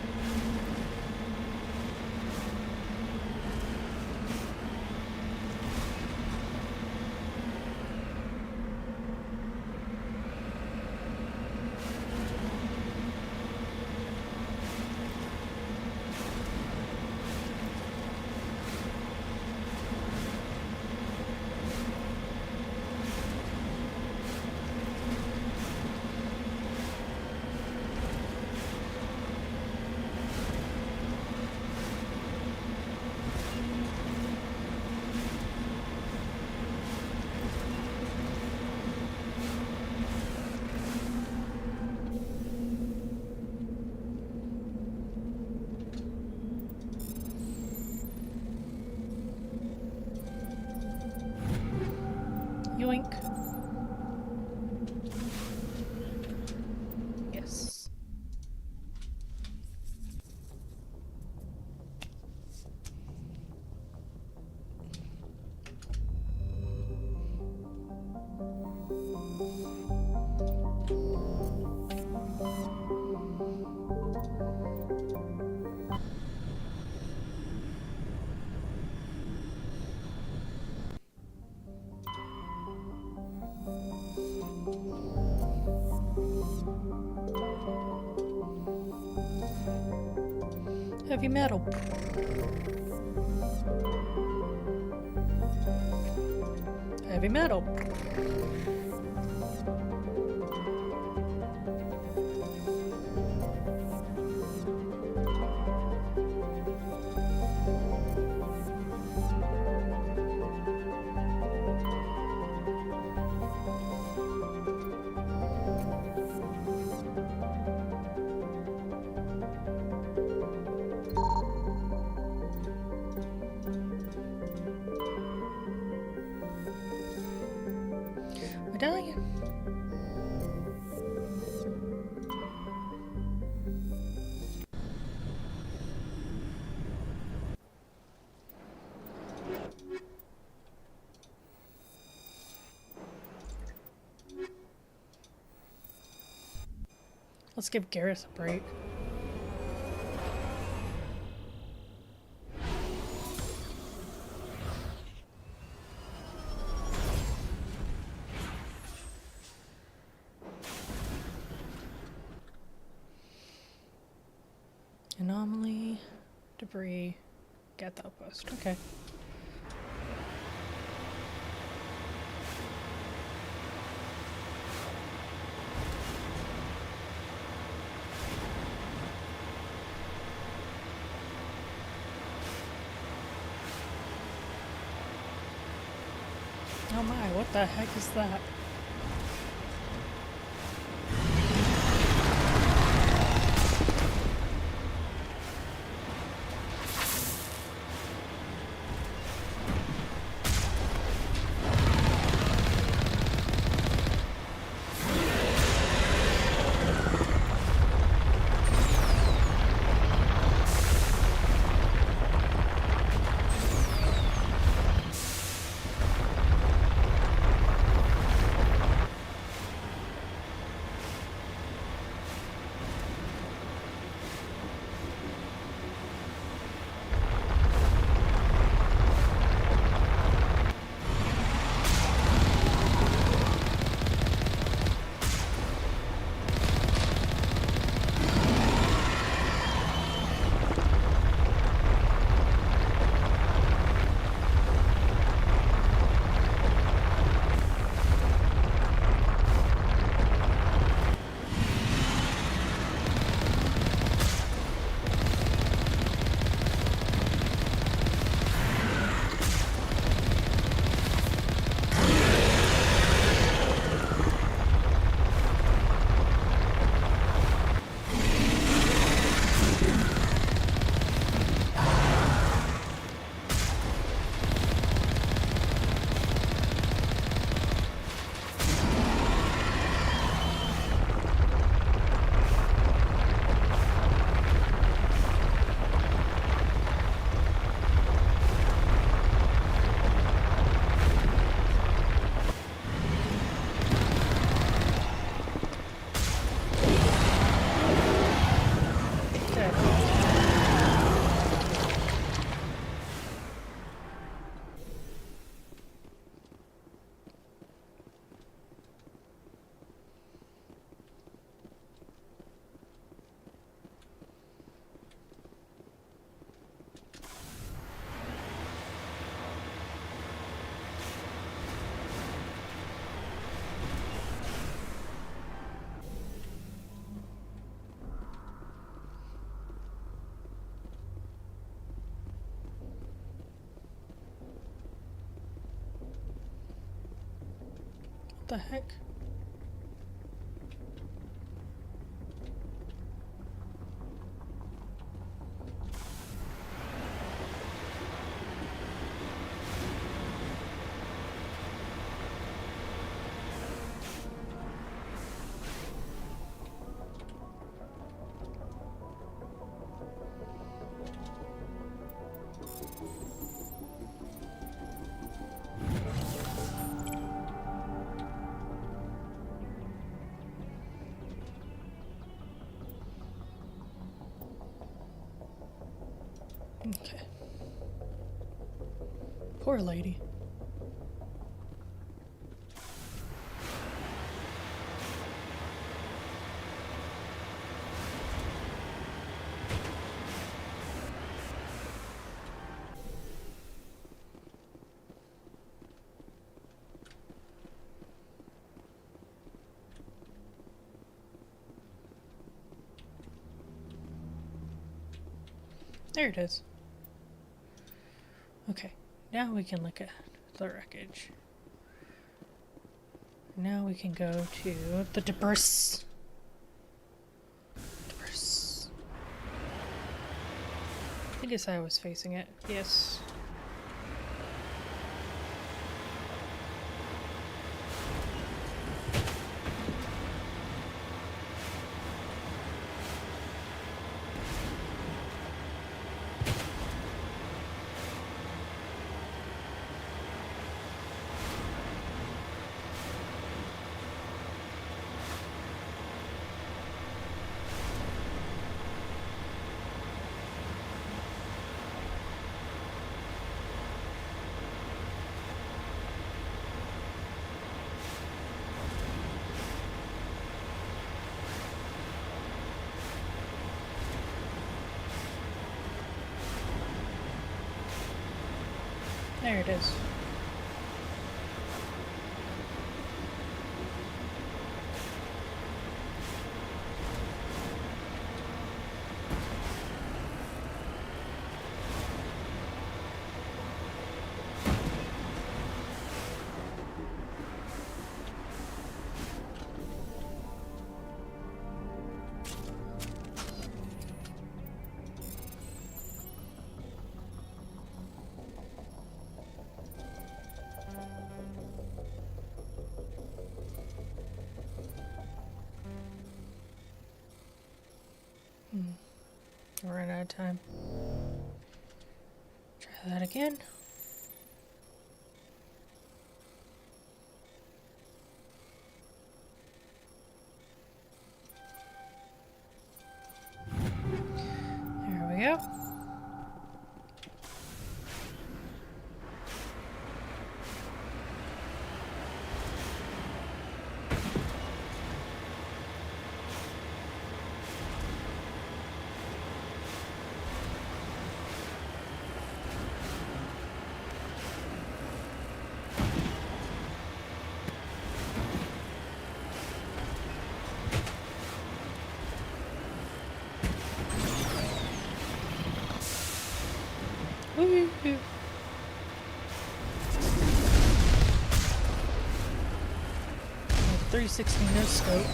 Yoink. Yes. Heavy metal. Heavy metal. Medallion. Let's give Garrus a break. Anomaly, debris, get the outpost. Okay. Oh my, what the heck is that? the heck? Okay. Poor lady. There it is. Okay, now we can look at the wreckage. Now we can go to the debris. I guess I was facing it. Yes. There it is. We're running out of time. Try that again. There we go. Woo-hoo. 360 no scope.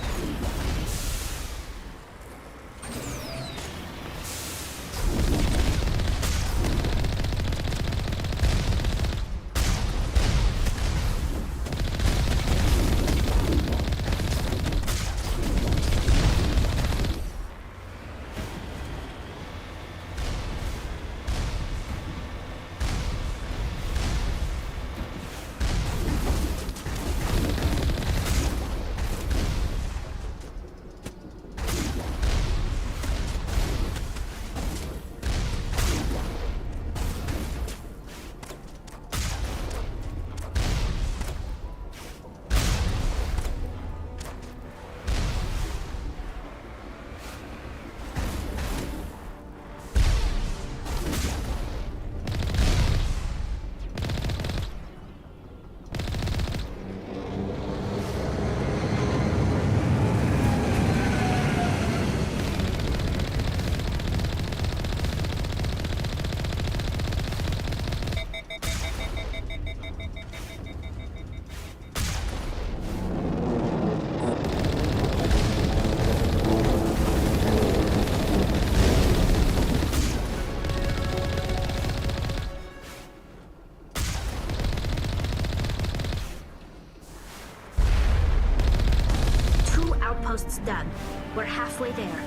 almost done. We're halfway there.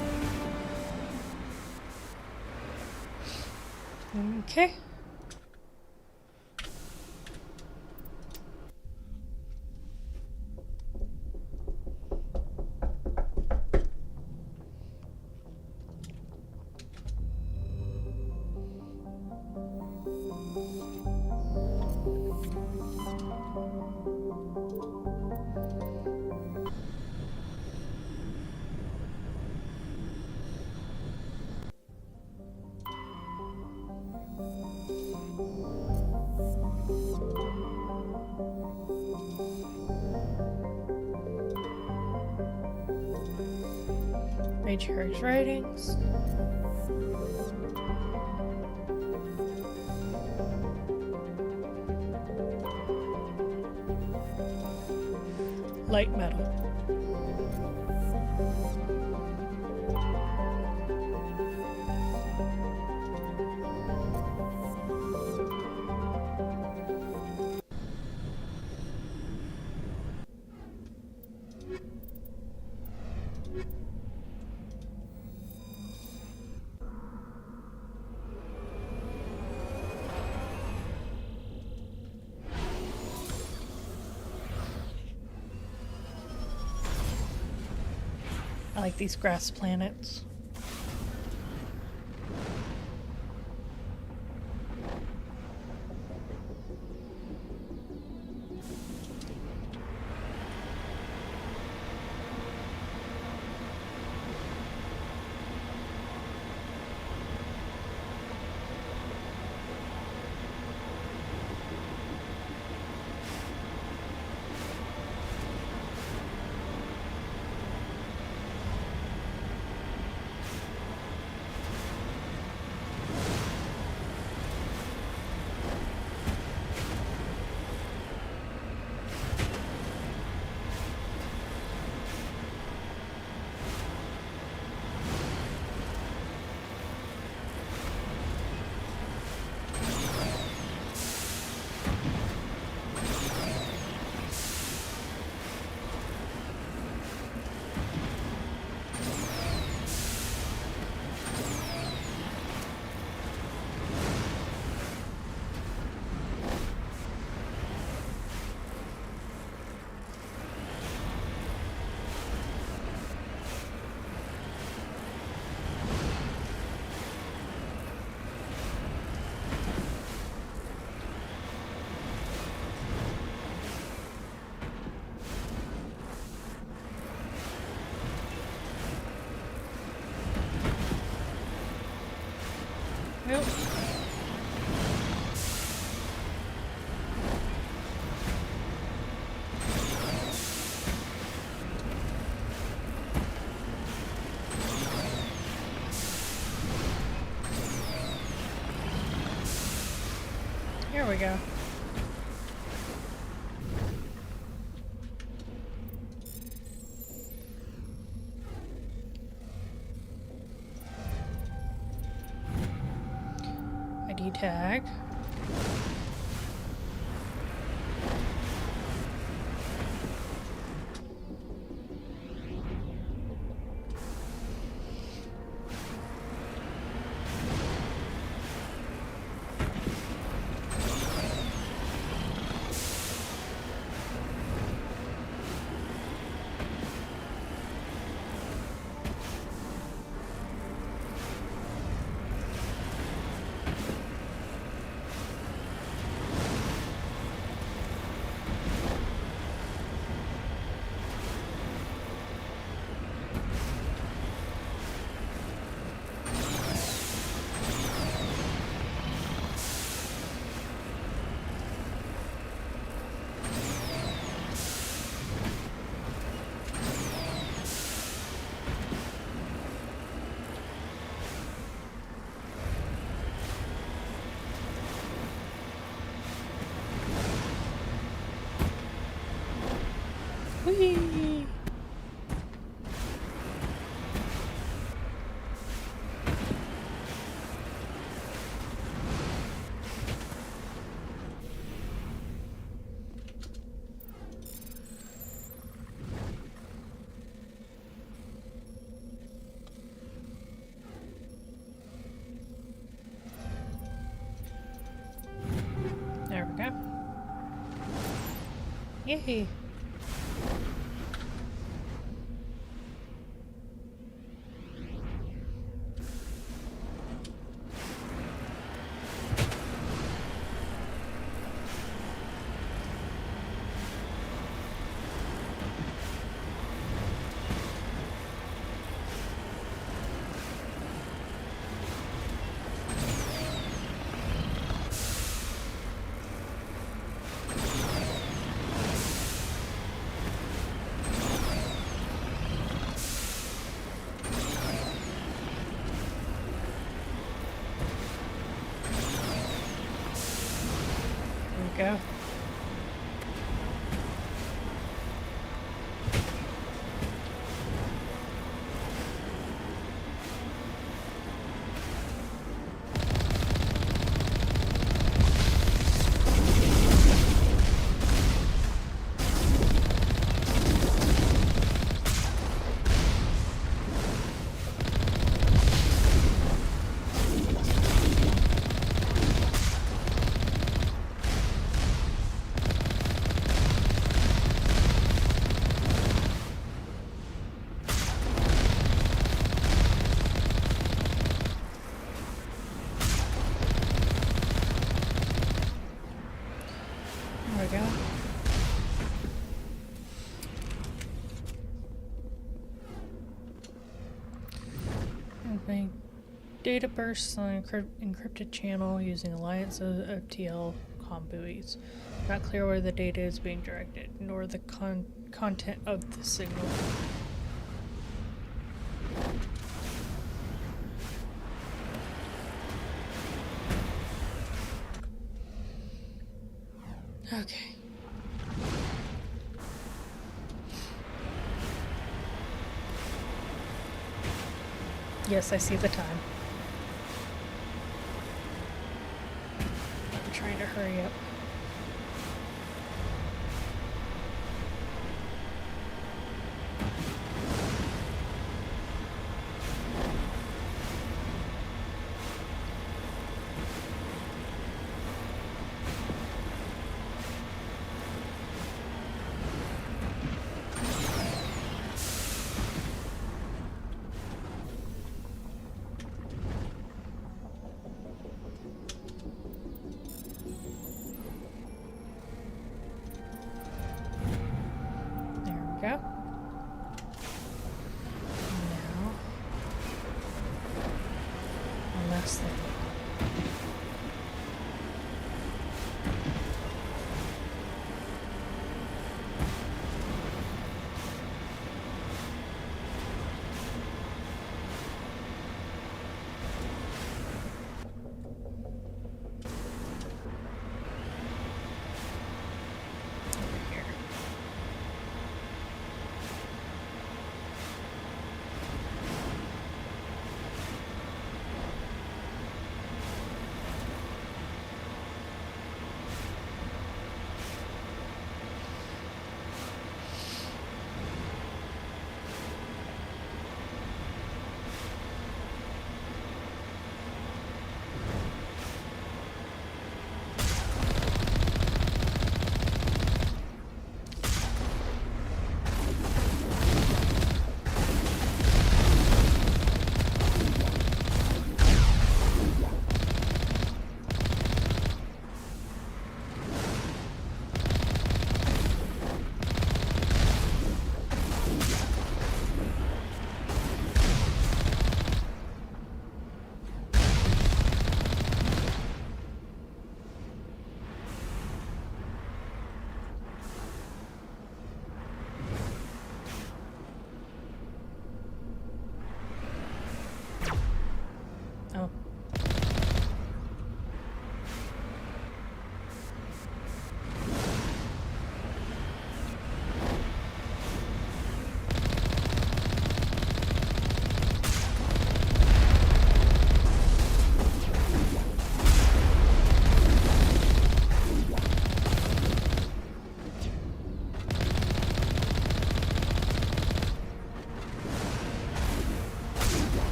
Okay. Matriarch's writings. Light metal. I like these grass planets. Nope. Here we go. ID tag. Whee! Yay! Go. Data bursts on encrypted channel using Alliance FTL comm buoys. Not clear where the data is being directed, nor the content of the signal. Okay. Yes, I see the time. I'm trying to hurry up.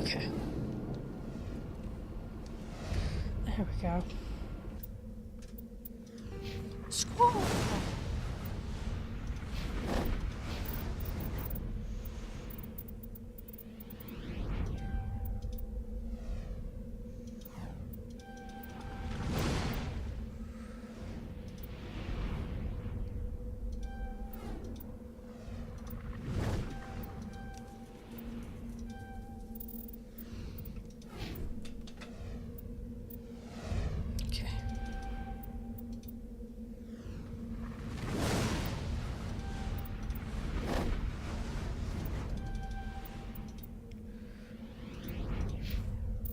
Okay. There we go. Squall!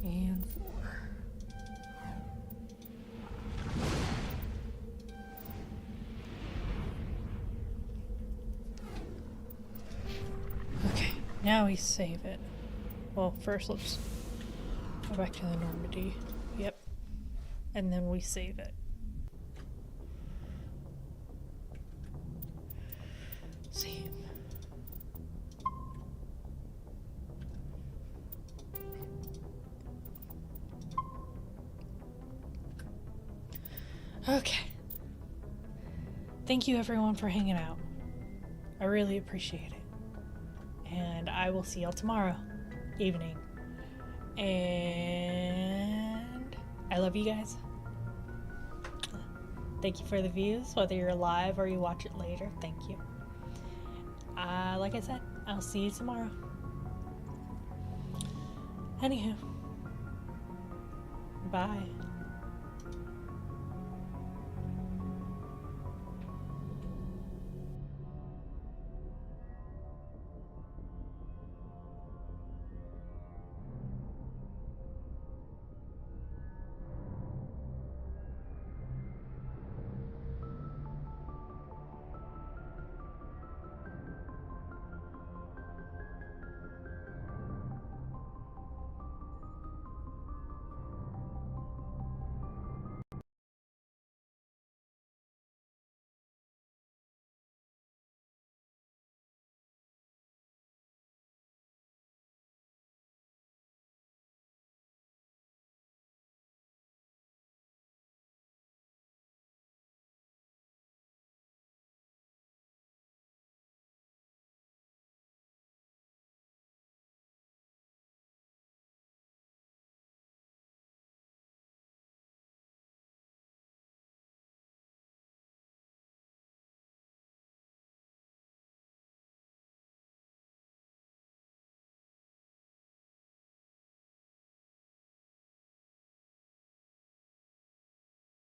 And 4. Okay, now we save it. Well, first let's go back to the Normandy. Yep. And then we save it. Save. Okay. Thank you everyone for hanging out. I really appreciate it. And I will see y'all tomorrow evening. And I love you guys. Thank you for the views, whether you're live or you watch it later. Thank you. Like I said, I'll see you tomorrow. Anywho. Bye.